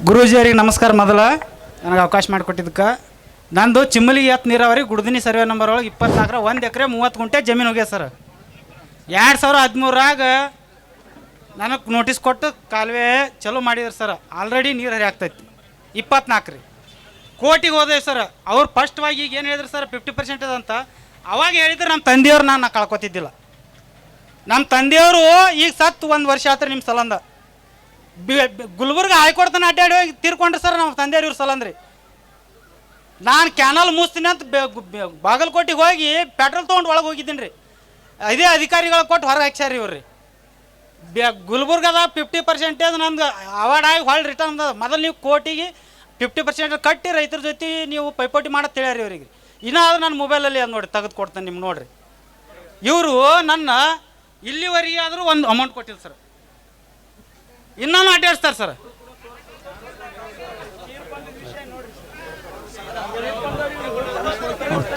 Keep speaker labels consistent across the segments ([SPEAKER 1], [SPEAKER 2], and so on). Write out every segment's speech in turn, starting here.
[SPEAKER 1] ಗುರೂಜಿಯವರಿಗೆ ನಮಸ್ಕಾರ. ಮೊದಲ ನನಗೆ ಅವಕಾಶ ಮಾಡಿಕೊಟ್ಟಿದ್ದಕ್ಕೆ. ನಂದು ಚಿಮ್ಮಲಿ ಎತ್ತು ನೀರಾವರಿ ಗುಡ್ದಿನಿ ಸರ್ವೆ ನಂಬರ್ ಒಳಗೆ 24 1 ಎಕರೆ 30 ಗುಂಟೆ ಜಮೀನು ಹೋಗ್ಯ ಸರ್. 2013 ನನಗೆ ನೋಟಿಸ್ ಕೊಟ್ಟು ಕಾಲುವೆ ಚಲೋ ಮಾಡಿದ್ರು ಸರ್. ಆಲ್ರೆಡಿ ನೀರು ಹರಿ ಆಗ್ತೈತಿ. 24 ಕೋಟಿಗೆ ಹೋದೆ ಸರ್. ಅವ್ರು ಫಸ್ಟ್ವಾಗಿ ಈಗ ಏನು ಹೇಳಿದ್ರು ಸರ್ 50% ಅಂತ. ಅವಾಗ ಹೇಳಿದ್ರೆ ನಮ್ಮ ತಂದೆಯವ್ರು ನಾನು ಕಳ್ಕೊತಿದ್ದಿಲ್ಲ. ನಮ್ಮ ತಂದೆಯವರು ಈಗ ಸತ್ತು 1 ವರ್ಷ ಆತ್ರಿ ನಿಮ್ಮ ಸಲಂದ. ಗುಲ್ಬರ್ಗ ಹೈಕೋರ್ಟ್ನ ಅಡ್ಡಾಡಿ ಹೋಗಿ ತೀರ್ಕೊಂಡ್ರಿ ಸರ್ ನಮ್ಮ ತಂದೆಯವ್ರು ಇವ್ರ ಸಲಂದ್ರಿ. ನಾನು ಕ್ಯಾನಲ್ ಮುಸ್ತೀನಿ ಅಂತ ಬಾಗಲಕೋಟೆಗೆ ಹೋಗಿ ಪೆಟ್ರೋಲ್ ತೊಗೊಂಡು ಒಳಗೆ ಹೋಗಿದ್ದೀನಿ ರೀ. ಇದೇ ಅಧಿಕಾರಿಗಳು ಕೊಟ್ಟು ಹೊರಗೆ ಹಾಕ್ಸ್ಯಾರ ಇವ್ರಿ. ಗುಲ್ಬರ್ಗದ 50% ನಮ್ದು ಅವಾರ್ಡ್ ಆಗಿ ಹೊಳ್ಳಿ ರಿಟರ್ನ್ ಅದ. ಮೊದಲು ನೀವು ಕೋಟಿಗೆ 50% ಕಟ್ಟಿ ರೈತರ ಜೊತೆ ನೀವು ಪೈಪೋಟಿ ಮಾಡಕ್ಕೆ ಹೇಳ್ಯಾರ ಇವ್ರಿಗೆ. ಇನ್ನಾದ್ರೂ ನನ್ನ ಮೊಬೈಲಲ್ಲಿ ಅದು ನೋಡಿ ತೆಗೆದು ಕೊಡ್ತೇನೆ ನಿಮ್ಗೆ ನೋಡಿರಿ. ಇವರು ನನ್ನ ಇಲ್ಲಿವರೆಗೆ ಆದರೂ ಒಂದು ಅಮೌಂಟ್ ಕೊಟ್ಟಿಲ್ಲ ಸರ್. ಇನ್ನೂ ಅಡ್ಡಾಡಿಸ್ತಾರೆ ಸರ್.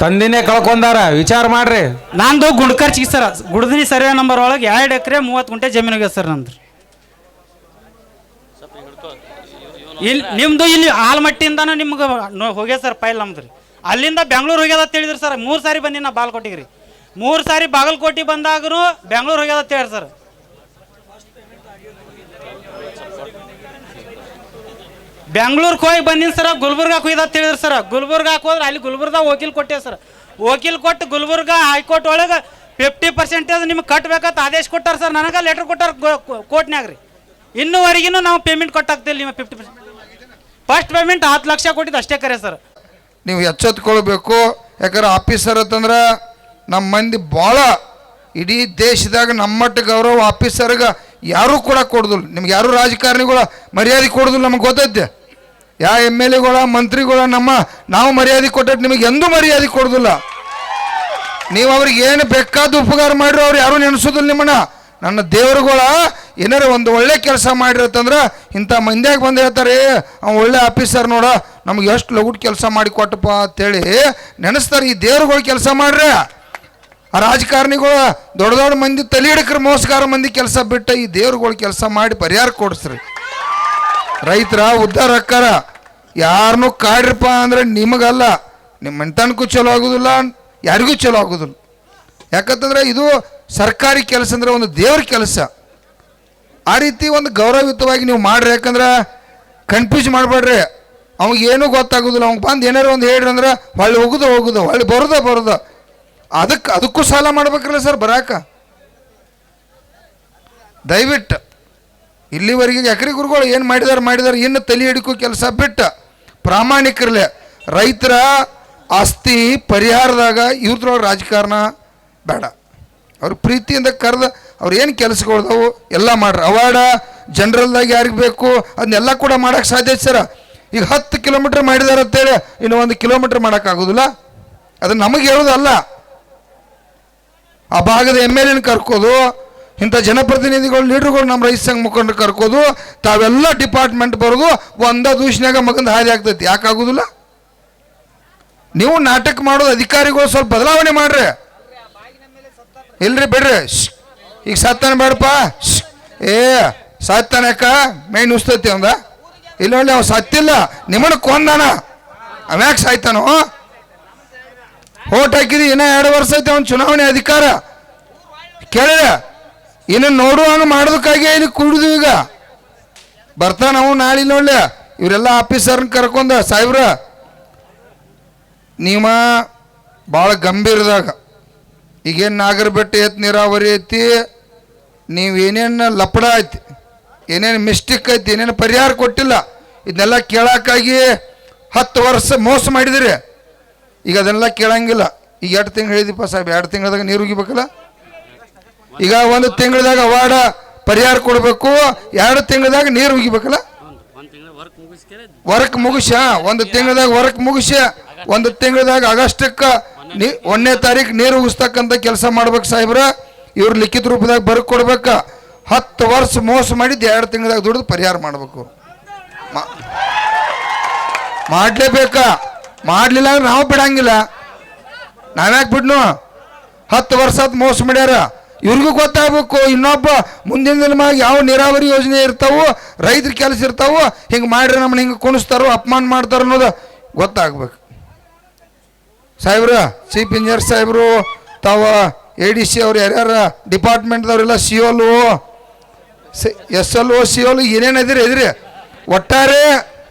[SPEAKER 2] ತಂದಿನೇ ಕಳ್ಕೊಂಡಾರ, ವಿಚಾರ ಮಾಡ್ರಿ.
[SPEAKER 1] ನಂದು ಗುಂಡ್ಕರ್ಚಿಗೆ ಸರ್ ಗುಡ್ದಿನಿ ಸರ್ವೆ ನಂಬರ್ ಒಳಗೆ 2 ಎಕರೆ 30 ಗುಂಟೆ ಜಮೀನಿಗೆ ಸರ್ ನಂದು. ಇಲ್ಲಿ ನಿಮ್ಮದು ಇಲ್ಲಿ ಆಲ್ಮಟ್ಟಿಯಿಂದನೂ ನಿಮ್ಗೆ ಹೋಗ್ಯ ಸರ್ ಫೈಲ್ ನಮ್ದು ರೀ. ಅಲ್ಲಿಂದ ಬೆಂಗ್ಳೂರು ಹೋಗ್ಯದ ಅಂತ ಹೇಳಿದ್ರಿ ಸರ್. 3 ಸಾರಿ ಬಂದೀನಿ ನಾ ಬಾಗಲಕೋಟೆಗೆ ರೀ. 3 ಸಾರಿ ಬಾಗಲಕೋಟೆ ಬಂದಾಗೂ ಬೆಂಗ್ಳೂರು ಹೋಗ್ಯದ ಅಂತ ಹೇಳಿ ಸರ್. ಬೆಂಗ್ಳೂರ್ಗೆ ಹೋಗಿ ಬಂದಿನಿ ಸರ್. ಗುಲ್ಬರ್ಗಾಕ್ಕೆ ಹೋಯ್ದ ಅಂತ ಹೇಳಿದ್ರು ಸರ್. ಗುಲ್ಬರ್ಗಾಕ್ಕೆ ಹೋದ್ರೆ ಅಲ್ಲಿ ಗುಲ್ಬರ್ಗ ವಕೀಲ್ ಕೊಟ್ಟೆ ಸರ್. ವಕೀಲ್ ಕೊಟ್ಟು ಗುಲ್ಬರ್ಗ ಹೈಕೋರ್ಟ್ ಒಳಗೆ 50% ನಿಮ್ಗೆ ಕಟ್ಬೇಕಂತ ಆದೇಶ ಕೊಟ್ಟಾರ ಸರ್. ನನಗೆ ಲೆಟ್ರ್ ಕೊಟ್ಟಾರ ಕೋರ್ಟ್ನಾಗ ರೀ. ಇನ್ನೂವರೆಗಿನೂ ನಾವು ಪೇಮೆಂಟ್ ಕೊಟ್ಟಾಗ್ತಿಲ್ಲ. ನಿಮ್ಮ 50% ಫಸ್ಟ್ ಪೇಮೆಂಟ್ 10 ಲಕ್ಷ ಕೊಟ್ಟಿದ್ದು ಅಷ್ಟೇ ಕರೆ ಸರ್.
[SPEAKER 3] ನೀವು ಎಚ್ಚೆತ್ಕೊಳ್ಬೇಕು. ಯಾಕಂದ್ರೆ ಆಫೀಸರ್ ಅಂತಂದ್ರೆ ನಮ್ಮ ಮಂದಿ ಭಾಳ ಇಡೀ ದೇಶದಾಗ ನಮ್ಮಟ್ಟು ಗೌರವ ಆಫೀಸರ್ಗೆ ಯಾರೂ ಕೂಡ ಕೊಡೋದಿಲ್ಲ. ನಿಮ್ಗೆ ಯಾರು ರಾಜಕಾರಣಿಗಳ ಮರ್ಯಾದೆ ಕೊಡೋದಿಲ್ಲ. ನಮಗೆ ಗೊತ್ತೈತೆ. ಯಾವ MLAಗಳ ಮಂತ್ರಿಗಳ ನಾವು ಮರ್ಯಾದೆ ಕೊಟ್ಟಟ್ಟು ನಿಮಗೆ ಎಂದೂ ಮರ್ಯಾದೆ ಕೊಡೋದಿಲ್ಲ. ನೀವು ಅವ್ರಿಗೆ ಏನು ಬೇಕಾದ ಉಪಕಾರ ಮಾಡಿರೋ ಅವ್ರು ಯಾರೂ ನೆನೆಸೋದಿಲ್ಲ ನಿಮ್ಮನ್ನ. ನನ್ನ ದೇವರುಗಳ ಏನಾರ ಒಂದು ಒಳ್ಳೆ ಕೆಲಸ ಮಾಡಿರತ್ತಂದ್ರೆ ಇಂಥ ಮಂದ್ಯಾಗ ಬಂದು ಹೇಳ್ತಾರೆ ಅವ್ನು ಒಳ್ಳೆ ಆಫೀಸರ್ ನೋಡ ನಮ್ಗೆ ಎಷ್ಟು ಲಗುಟ್ ಕೆಲಸ ಮಾಡಿ ಕೊಟ್ಟಪ್ಪ ಅಂತೇಳಿ ನೆನೆಸ್ತಾರೆ. ಈ ದೇವ್ರುಗಳು ಕೆಲಸ ಮಾಡ್ರೆ. ಆ ರಾಜಕಾರಣಿಗಳು ದೊಡ್ಡ ದೊಡ್ಡ ಮಂದಿ ತಲೆ ಹಿಡಕ್ರ ಮೋಸಗಾರ ಮಂದಿ ಕೆಲಸ ಬಿಟ್ಟು ಈ ದೇವ್ರುಗಳು ಕೆಲಸ ಮಾಡಿ ಪರಿಹಾರ ಕೊಡಿಸ್ರಿ. ರೈತರ ಉದ್ಧಾರ ಅಕ್ಕಾರ. ಯಾರನ್ನೂ ಕಾಡ್ರಪ್ಪ ಅಂದರೆ ನಿಮಗಲ್ಲ, ನಿಮ್ಮ ಮನೆತನಕ್ಕೂ ಚಲೋ ಆಗೋದಿಲ್ಲ, ಯಾರಿಗೂ ಚಲೋ ಆಗೋದಿಲ್ಲ. ಯಾಕಂತಂದ್ರೆ ಇದು ಸರ್ಕಾರಿ ಕೆಲಸ ಅಂದರೆ ಒಂದು ದೇವ್ರ ಕೆಲಸ. ಆ ರೀತಿ ಒಂದು ಗೌರವಯುತವಾಗಿ ನೀವು ಮಾಡ್ರಿ. ಯಾಕಂದ್ರೆ ಕನ್ಫ್ಯೂಸ್ ಮಾಡಬೇಡ್ರಿ. ಅವಾಗೇನೂ ಗೊತ್ತಾಗೋದಿಲ್ಲ. ಅವ್ಗೆ ಬಂದು ಏನಾರು ಒಂದು ಹೇಳ್ರಿ ಅಂದ್ರೆ ಹೊಳ್ಳಿ ಹೋಗೋದು ಹೊಳ್ಳಿ ಬರೋದ ಅದಕ್ಕೂ ಸಾಲ ಮಾಡ್ಬೇಕಲ್ಲ ಸರ್ ಬರಾಕ. ದಯವಿಟ್ಟು ಇಲ್ಲಿವರೆಗೆ ಎಕರೆ ಗುರುಗಳು ಏನು ಮಾಡಿದಾರೆ ಇನ್ನು ತಲೆ ಹಿಡಿಕೋ ಕೆಲಸ ಬಿಟ್ಟು ಪ್ರಾಮಾಣಿಕರಲ್ಲೇ ರೈತರ ಆಸ್ತಿ ಪರಿಹಾರದಾಗ ಇವ್ರದ್ರೊಳಗೆ ರಾಜಕಾರಣ ಬೇಡ. ಅವ್ರ ಪ್ರೀತಿಯಿಂದ ಕರೆದು ಅವ್ರು ಏನು ಕೆಲಸಗಳದವು ಎಲ್ಲ ಮಾಡ್ರಿ. ಅವಾರ್ಡ ಜನರಲ್ದಾಗ ಯಾರಿಗೆ ಬೇಕು ಅದನ್ನೆಲ್ಲ ಕೂಡ ಮಾಡೋಕ್ಕೆ ಸಾಧ್ಯ ಸರ. ಈಗ 10 ಕಿಲೋಮೀಟ್ರ್ ಮಾಡಿದಾರೆ ಅಂತೇಳಿ ಇನ್ನು 1 ಕಿಲೋಮೀಟ್ರ್ ಮಾಡೋಕ್ಕಾಗೋದಿಲ್ಲ. ಅದು ನಮಗೆ ಹೇಳೋದಲ್ಲ. ಆ ಭಾಗದ MLAನ ಕರ್ಕೋದು, ಇಂಥ ಜನಪ್ರತಿನಿಧಿಗಳು ಲೀಡರ್ಗಳು ನಮ್ಮ ರೈತ ಸಂಘ ಮುಖಂಡರು ಕರ್ಕೋದು, ತಾವೆಲ್ಲ ಡಿಪಾರ್ಟ್ಮೆಂಟ್ ಬರೋದು ಒಂದ ದೂಷಣೆಯಾಗ ಮಗಂದು ಹಾದಿ ಆಗ್ತೈತಿ. ಯಾಕಾಗೋದಿಲ್ಲ? ನೀವು ನಾಟಕ ಮಾಡೋದು ಅಧಿಕಾರಿಗಳು ಸ್ವಲ್ಪ ಬದಲಾವಣೆ ಮಾಡ್ರಿ. ಇಲ್ರಿ ಬಿಡ್ರಿ. ಈಗ ಸತ್ತಾನ ಬೇಡಪ್ಪ. ಸತ್ತಾನ ಯಾಕ ಮೈ ನುಸ್ತೈತಿ ಅವಂದ ಇಲ್ಲ ಒಳ್ಳೆ ಅವ ಸತ್ತಿಲ್ಲ, ನಿಮ್ಮನ್ನ ಕೊಂದಾನ. ಅವ್ಯಾಕೆ ಸಾಯ್ತಾನೋ? ಓಟ್ ಹಾಕಿದಿ ಇನ್ನೂ 2 ವರ್ಷ ಐತೆ ಅವ್ನು ಚುನಾವಣೆ ಅಧಿಕಾರ. ಕೇಳಿದ ಇನ್ನು ನೋಡುವಂಗ ಮಾಡೋದಕ್ಕಾಗಿ ಇಲ್ಲಿ ಕುಡಿದು ಈಗ ಬರ್ತಾನ ನಾವು ನಾಳೆ ಒಳ್ಳೆ ಇವರೆಲ್ಲ ಆಫೀಸರ್ನ ಕರ್ಕೊಂಡ ಸಾಹೇಬ್ರ ನೀವ ಭಾಳ ಗಂಭೀರದಾಗ ಈಗೇನು ನಾಗರಬೆಟ್ಟ ಎತ್ತು ನೀರಾವರಿ ಐತಿ, ನೀವೇನೇನು ಲಪಡ ಐತಿ, ಏನೇನು ಮಿಸ್ಟೇಕ್ ಐತಿ, ಏನೇನು ಪರಿಹಾರ ಕೊಟ್ಟಿಲ್ಲ, ಇದನ್ನೆಲ್ಲ ಕೇಳೋಕ್ಕಾಗಿ 10 ವರ್ಷ ಮೋಸ ಮಾಡಿದಿರಿ. ಈಗ ಅದನ್ನೆಲ್ಲ ಕೇಳಂಗಿಲ್ಲ. ಈಗ 2 ತಿಂಗಳು ಹೇಳಿದಿಪ್ಪ ಸಾಹೇಬ್, 2 ತಿಂಗಳದಾಗ ನೀರು ಉಗಿಬೇಕಲ್ಲ. ಈಗ 1 ತಿಂಗಳದಾಗ ಅವಾರ್ಡ ಪರಿಹಾರ ಕೊಡಬೇಕು, 2 ತಿಂಗಳದಾಗ ನೀರು ಉಗಿಬೇಕಲ್ಲ. ವರ್ಕ್ ಮುಗಿಸ 1 ತಿಂಗಳದಾಗ ವರ್ಕ್ ಮುಗಿಸ 1 ತಿಂಗಳದಾಗ ಆಗಸ್ಟಕ್ಕೆ 1ನೇ ತಾರೀಕು ನೀರು ಉಗಿಸ್ತಕ್ಕಂಥ ಕೆಲಸ ಮಾಡ್ಬೇಕು ಸಾಹೇಬ್ರ. ಇವ್ರು ಲಿಖಿತ ರೂಪದಾಗ ಬರ್ಕ್ ಕೊಡ್ಬೇಕ. 10 ವರ್ಷ ಮೋಸ ಮಾಡಿದ್ದು 2 ತಿಂಗಳದಾಗ ದುಡಿದು ಪರಿಹಾರ ಮಾಡ್ಬೇಕು. ಮಾಡಲೇಬೇಕ. ಮಾಡಲಿಲ್ಲ ಅಂದ್ರೆ ನಾವು ಬಿಡಂಗಿಲ್ಲ. ನಾವ್ಯಾಕೆ ಬಿಡ್ನು? 10 ವರ್ಷ ಮೋಸ ಮಾಡ್ಯಾರ. ಇವ್ರಿಗೂ ಗೊತ್ತಾಗಬೇಕು. ಇನ್ನೊಬ್ಬ ಮುಂದಿನ ದಿನವಾಗಿ ಯಾವ ನೀರಾವರಿ ಯೋಜನೆ ಇರ್ತಾವೋ, ರೈತರ ಕೆಲಸ ಇರ್ತಾವೋ, ಹಿಂಗೆ ಮಾಡ್ರಿ ನಮ್ಮನ್ನ ಹಿಂಗೆ ಕುಣಿಸ್ತಾರೋ, ಅಪಮಾನ ಮಾಡ್ತಾರೋ ಅನ್ನೋದು ಗೊತ್ತಾಗ್ಬೇಕು. ಸಾಹೇಬ್ರ, ಚೀಫ್ ಇಂಜಿನಿಯರ್ ಸಾಹೇಬರು, ತಾವ ADC ಅವ್ರು, ಯಾರ್ಯಾರ ಡಿಪಾರ್ಟ್ಮೆಂಟ್ದವ್ರೆಲ್ಲ COL SLO COL ಏನೇನು ಎದ್ರಿ ಒಟ್ಟಾರೆ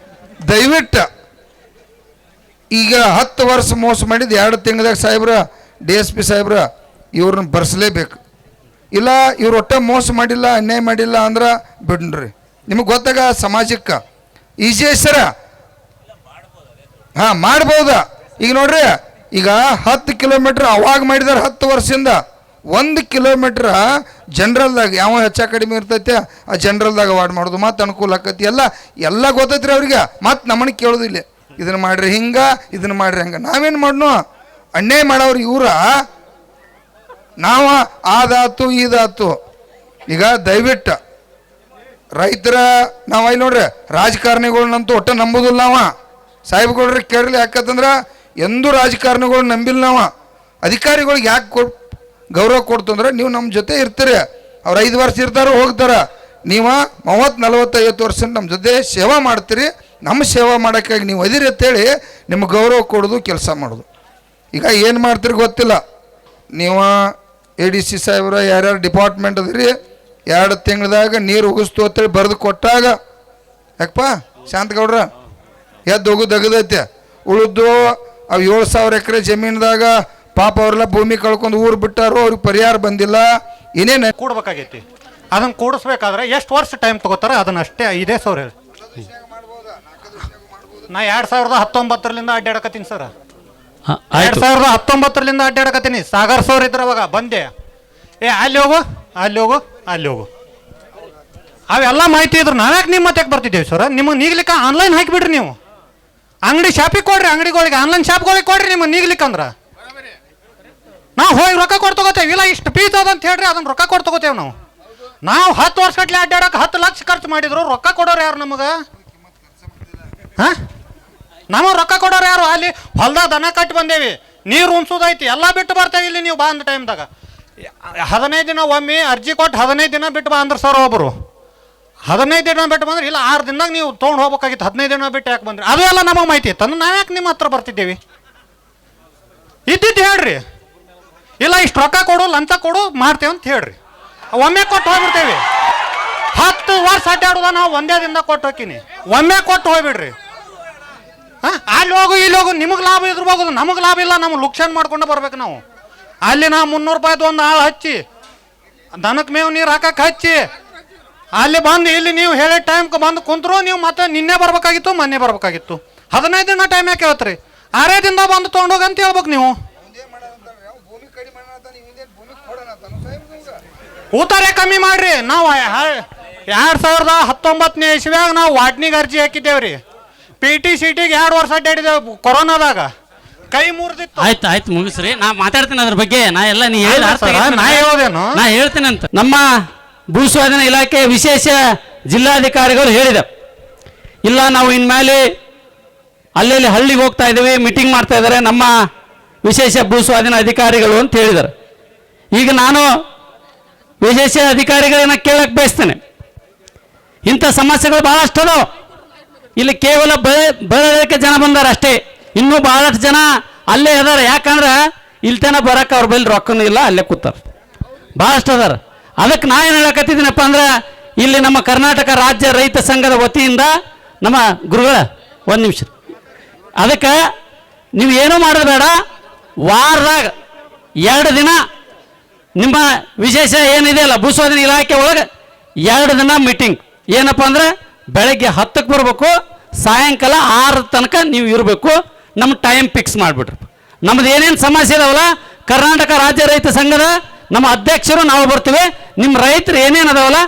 [SPEAKER 3] ದಯವಿಟ್ಟು ಈಗ 10 ವರ್ಷ ಮೋಸ ಮಾಡಿದ್ದು 2 ತಿಂಗಳದಾಗ ಸಾಹೇಬ್ರ DSP ಸಾಹೇಬ್ರ ಇವ್ರನ್ನ ಬರ್ಸಲೇಬೇಕು. ಇಲ್ಲ ಇವ್ರು ಒಟ್ಟೆ ಮೋಸ ಮಾಡಿಲ್ಲ, ಅನ್ಯಾಯ ಮಾಡಿಲ್ಲ ಅಂದ್ರೆ ಬಿಡ್ರಿ. ನಿಮಗೆ ಗೊತ್ತಾಗ ಸಮಾಜಕ್ಕೆ ಈಜಿ ಸರ ಹಾಂ ಮಾಡ್ಬೋದಾ. ಈಗ ನೋಡ್ರಿ, ಈಗ 10 ಕಿಲೋಮೀಟ್ರ್ ಅವಾಗ ಮಾಡಿದಾರೆ 10 ವರ್ಷದಿಂದ. 1 ಕಿಲೋಮೀಟ್ರ್ ಜನ್ರಲ್ದಾಗ ಯಾವ ಹೆಚ್ಚ ಕಡಿಮೆ ಇರ್ತೈತೆ ಆ ಜನ್ರಲ್ದಾಗ ವಾರ್ಡ್ ಮಾಡೋದು, ಮತ್ತು ಅನುಕೂಲ ಆಕೈತಿ. ಎಲ್ಲ ಗೊತ್ತೈತ್ರಿ ಅವ್ರಿಗೆ. ಮತ್ತು ನಮ್ಮನ್ನ ಕೇಳೋದಿಲ್ಲ, ಇದನ್ನು ಮಾಡ್ರಿ ಹಿಂಗೆ, ಇದನ್ನು ಮಾಡ್ರಿ ಹಂಗೆ. ನಾವೇನು ಮಾಡ್ನು, ಅನ್ಯಾಯ ಮಾಡೋರು ಇವ್ರ. ನಾವು ಆದಾತು ಇದಾತು. ಈಗ ದಯವಿಟ್ಟು ರೈತರ ನಾವು ಇಲ್ಲಿ ನೋಡ್ರಿ, ರಾಜಕಾರಣಿಗಳನ್ನಂತೂ ಒಟ್ಟು ನಂಬೋದಿಲ್ಲ ನಾವು. ಸಾಹೇಬ್ಗಳ್ರಿ ಕೇಳಲಿ, ಯಾಕಂತಂದ್ರೆ ಎಂದೂ ರಾಜಕಾರಣಿಗಳು ನಂಬಿಲ್ಲ ನಾವು. ಅಧಿಕಾರಿಗಳಿಗೆ ಯಾಕೆ ಗೌರವ ಕೊಡ್ತಂದ್ರೆ, ನೀವು ನಮ್ಮ ಜೊತೆ ಇರ್ತೀರಿ. ಅವ್ರು 5 ವರ್ಷ ಇರ್ತಾರೋ ಹೋಗ್ತಾರೆ. ನೀವು 30, 40, 50 ವರ್ಷ ನಮ್ಮ ಜೊತೆ ಸೇವಾ ಮಾಡ್ತೀರಿ. ನಮ್ಮ ಸೇವಾ ಮಾಡೋಕ್ಕಾಗಿ ನೀವು ಅದಿರಿ ಅಂತೇಳಿ ನಿಮ್ಗೆ ಗೌರವ ಕೊಡೋದು, ಕೆಲಸ ಮಾಡೋದು. ಈಗ ಏನು ಮಾಡ್ತೀರಿ ಗೊತ್ತಿಲ್ಲ. ನೀವು ADC ಸಾಹೇಬ್ರ ಯಾರ್ಯಾರು ಡಿಪಾರ್ಟ್ಮೆಂಟ್ ಅದ್ರಿ, 2 ತಿಂಗಳದಾಗ ನೀರು ಉಗಿಸ್ತು ಅಂತೇಳಿ ಬರೆದು ಕೊಟ್ಟಾಗ, ಯಾಕಪ್ಪ ಶಾಂತಗೌಡ್ರ ಎದ್ದು ಹೋಗೋದು ದಗದೈತೆ. ಉಳಿದು ಅವು 7,000 ಎಕರೆ ಜಮೀನ್ದಾಗ ಪಾಪ ಅವರೆಲ್ಲ ಭೂಮಿ ಕಳ್ಕೊಂಡು ಊರು ಬಿಟ್ಟಾರೋ, ಅವ್ರಿಗೆ ಪರಿಹಾರ ಬಂದಿಲ್ಲ. ಏನೇನು
[SPEAKER 4] ಕೂಡ್ಬೇಕಾಗೈತಿ. ಅದನ್ನು ಕೂಡಿಸ್ಬೇಕಾದ್ರೆ ಎಷ್ಟು ವರ್ಷ ಟೈಮ್ ತಗೋತಾರೆ, ಅದನ್ನ ಅಷ್ಟೇ 5 ಸಾವಿರ ಹೇಳಿ. ನಾ 2019ರಿಂದ ಅಡ್ಡಾಡಕತ್ತೀನಿ ಸರ್. 2019ರಿಂದ ಅಡ್ಡಾಡಕತ್ತೀನಿ. ಸಾಗರ್ ಸರ್ ಇದ್ರ ಅವಾಗ ಬಂದೆ, ಅಲ್ಲಿ ಹೋಗು, ಅಲ್ಲಿ ಹೋಗು, ಅಲ್ಲಿ ಹೋಗು, ಅವೆಲ್ಲ ಮಾಹಿತಿ ಇದ್ರು. ನಾವ್ಯಾಕೆ ನಿಮ್ಮ ಮತ್ತೆ ಬರ್ತಿದ್ದೇವೆ ಸರ್? ನಿಮಗೆ ನೀಗ್ಲಿಕ್ಕೆ ಆನ್ಲೈನ್ ಹಾಕಿಬಿಡ್ರಿ. ನೀವು ಅಂಗಡಿ ಶಾಪಿಗೆ ಕೊಡ್ರಿ, ಅಂಗಡಿಗಳಿಗೆ ಆನ್ಲೈನ್ ಶಾಪ್ಗಳಿಗೆ ಕೊಡ್ರಿ. ನಿಮಗೆ ನೀಗ್ಲಿಕ್ಕೆ ಅಂದ್ರೆ ನಾವು ಹೋಗಿ ರೊಕ್ಕ ಕೊಟ್ಟು ತಗೋತೇವೆ. ಇಲ್ಲ ಇಷ್ಟು ಫೀಸ್ ಅದಂತ ಹೇಳ್ರಿ, ಅದನ್ನ ರೊಕ್ಕ ಕೊಟ್ಟು ತಗೋತೇವೆ ನಾವು 10 ವರ್ಷ ಗಟ್ಟಲೆ ಅಡ್ಡಾಡಕ್ಕೆ 10 ಲಕ್ಷ ಖರ್ಚು ಮಾಡಿದ್ರು. ರೊಕ್ಕ ಕೊಡೋರು ಯಾರು ನಮಗೆ? ಹಾಂ, ನಮಗೆ ರೊಕ್ಕ ಕೊಡೋರು ಯಾರು? ಅಲ್ಲಿ ಹೊಲ್ದಾಗ ದನ ಕಟ್ಟಿ ಬಂದೇವಿ, ನೀರು ಉಣ್ಸೋದೈತಿ, ಎಲ್ಲ ಬಿಟ್ಟು ಬರ್ತೇವೆ ಇಲ್ಲಿ. ನೀವು ಬಂದ ಟೈಮ್ದಾಗ 15 ದಿನ ಒಮ್ಮೆ ಅರ್ಜಿ ಕೊಟ್ಟು 15 ದಿನ ಬಿಟ್ಟು ಬಾ ಅಂದ್ರೆ ಸರ್ ಒಬ್ಬರು. 15 ದಿನ ಬಿಟ್ಟು ಬಂದ್ರೆ, ಇಲ್ಲ 6 ದಿನದಾಗ ನೀವು ತೊಗೊಂಡು ಹೋಗ್ಬೇಕಾಗಿತ್ತು, 15 ದಿನ ಬಿಟ್ಟು ಯಾಕೆ ಬಂದ್ರಿ? ಅದು ಎಲ್ಲ ನಮಗೆ ಮಾಹಿತಿ ಇತ್ತು. ನಾವು ಯಾಕೆ ನಿಮ್ಮ ಹತ್ರ ಬರ್ತಿದ್ದೇವೆ? ಇದ್ದಿದ್ದು ಹೇಳ್ರಿ. ಇಲ್ಲ ಇಷ್ಟು ರೊಕ್ಕ ಕೊಡು, ಲಂಚ ಕೊಡು, ಮಾಡ್ತೇವೆ ಅಂತ ಹೇಳ್ರಿ. ಒಮ್ಮೆ ಕೊಟ್ಟು ಹೋಗ್ಬಿಡ್ತೇವೆ. 10 ವರ್ಷ ಅಡ್ಡಾಡೋದ ನಾವು ಒಂದೇ ದಿನದಾಗ ಕೊಟ್ಟು ಹೋಗ್ತೀನಿ. ಒಮ್ಮೆ ಕೊಟ್ಟು ಹೋಗ್ಬಿಡ್ರಿ. ಹಾಂ, ಅಲ್ಲಿ ಹೋಗು, ಇಲ್ಲಿ ಹೋಗು, ನಿಮಗೆ ಲಾಭ ಇದ್ರಬಹುದು, ನಮಗೆ ಲಾಭ ಇಲ್ಲ. ನಮ್ಗೆ ಲುಕ್ಷಾನ್ ಮಾಡ್ಕೊಂಡು ಬರ್ಬೇಕು ನಾವು. ಅಲ್ಲಿ ನಾವು 300 ರೂಪಾಯಿದು ಒಂದು ಆಳು ಹಚ್ಚಿ, ದನಕ್ಕೆ ಮೇವು ನೀರು ಹಾಕಕ್ಕೆ ಹಚ್ಚಿ, ಅಲ್ಲಿ ಬಂದು ಇಲ್ಲಿ ನೀವು ಹೇಳೋ ಟೈಮ್ಗೆ ಬಂದು ಕುಂತರು. ನೀವು ಮತ್ತೆ ನಿನ್ನೆ ಬರ್ಬೇಕಾಗಿತ್ತು, ಮೊನ್ನೆ ಬರ್ಬೇಕಾಗಿತ್ತು. 15 ದಿನ ಟೈಮ್ ಯಾಕೆ ಹೇಳ್ತೀರಿ? 6 ದಿನದಾಗ ಬಂದು ತೊಗೊಂಡೋಗಂತ ಹೇಳ್ಬೇಕು ನೀವು. ಊತಾರೆ ಕಮ್ಮಿ ಮಾಡ್ರಿ. ನಾವು 2019ನೇ ಇಸ್ವಿಯಾಗ ನಾವು ವಾರ್ಡ್ನಿಗೆ ಅರ್ಜಿ ಹಾಕಿದ್ದೇವ್ರಿ. PT CTಗೆ 2 ವರ್ಷ ಅಡ್ಡಾಡಿದ್ದೇವೆ ಕೊರೋನಾದಾಗ. ಕೈ ಮುರಿದಿತ್ತು.
[SPEAKER 5] ಆಯ್ತು ಮುಗಿಸ್ರಿ. ನಾ ಮಾತಾಡ್ತೀನಿ ಅದ್ರ ಬಗ್ಗೆ. ನಾ ಎಲ್ಲ ನೀ ಹೇಳಿ
[SPEAKER 4] ನಾ ಹೇಳೋದೇನು,
[SPEAKER 5] ನಾ ಹೇಳ್ತೀನಿ ಅಂತ. ನಮ್ಮ ಭೂಸ್ವಾಧೀನ ಇಲಾಖೆ ವಿಶೇಷ ಜಿಲ್ಲಾಧಿಕಾರಿಗಳು ಹೇಳಿದ, ಇಲ್ಲ ನಾವು ಇನ್ಮೇಲೆ ಅಲ್ಲೆಲ್ಲಿ ಹಳ್ಳಿಗೆ ಹೋಗ್ತಾ ಇದ್ದೀವಿ, ಮೀಟಿಂಗ್ ಮಾಡ್ತಾ ಇದ್ದಾರೆ ನಮ್ಮ ವಿಶೇಷ ಭೂಸ್ವಾಧೀನ ಅಧಿಕಾರಿಗಳು ಅಂತ ಹೇಳಿದ್ದಾರೆ. ಈಗ ನಾನು ವಿಶೇಷ ಅಧಿಕಾರಿಗಳನ್ನ ಕೇಳಕ್ಕೆ ಬಯಸ್ತೇನೆ. ಇಂಥ ಸಮಸ್ಯೆಗಳು ಬಹಳಷ್ಟು ಅದಾವ. ಇಲ್ಲಿ ಕೇವಲ ಬೆಳೆಯೋದಕ್ಕೆ ಜನ ಬಂದಾರ ಅಷ್ಟೇ. ಇನ್ನೂ ಬಹಳಷ್ಟು ಜನ ಅಲ್ಲೇ ಅದಾರ. ಯಾಕಂದ್ರೆ ಇಲ್ಲಿ ತನಕ ಬರಕ್ಕೆ ಅವ್ರ ಬಳಿ ರೊಕ್ಕನೂ ಇಲ್ಲ, ಅಲ್ಲೇ ಕೂತಾರ. ಭಾಳಷ್ಟು ಅದಾರ. ಅದಕ್ಕೆ ನಾ ಏನು ಹೇಳಕತ್ತಿದ್ದೀನಪ್ಪ ಅಂದ್ರೆ, ಇಲ್ಲಿ ನಮ್ಮ ಕರ್ನಾಟಕ ರಾಜ್ಯ ರೈತ ಸಂಘದ ವತಿಯಿಂದ ನಮ್ಮ ಗುರುಗಳ 1 ನಿಮಿಷ, ಅದಕ್ಕೆ ನೀವು ಏನೂ ಮಾಡೋದು ಬೇಡ. ವಾರದಾಗ 2 ದಿನ ನಿಮ್ಮ ವಿಶೇಷ ಏನಿದೆ ಅಲ್ಲ ಭೂಸ್ವಾಧೀನ ಇಲಾಖೆ ಒಳಗೆ 2 ದಿನ ಮೀಟಿಂಗ್. ಏನಪ್ಪ ಅಂದ್ರೆ ಬೆಳಗ್ಗೆ 10ಕ್ಕೆ ಬರಬೇಕು, ಸಾಯಂಕಾಲ 6 ತನಕ ನೀವು ಇರಬೇಕು. ನಮ್ಮ ಟೈಮ್ ಫಿಕ್ಸ್ ಮಾಡಿಬಿಟ್ರಿ. ನಮ್ದು ಏನೇನು ಸಮಸ್ಯೆ ಇದಾವಲ್ಲ, ಕರ್ನಾಟಕ ರಾಜ್ಯ ರೈತ ಸಂಘದ ನಮ್ಮ ಅಧ್ಯಕ್ಷರು ನಾವು ಬರ್ತೀವಿ. ನಿಮ್ಮ ರೈತರು ಏನೇನು ಅದಾವಲ್ಲ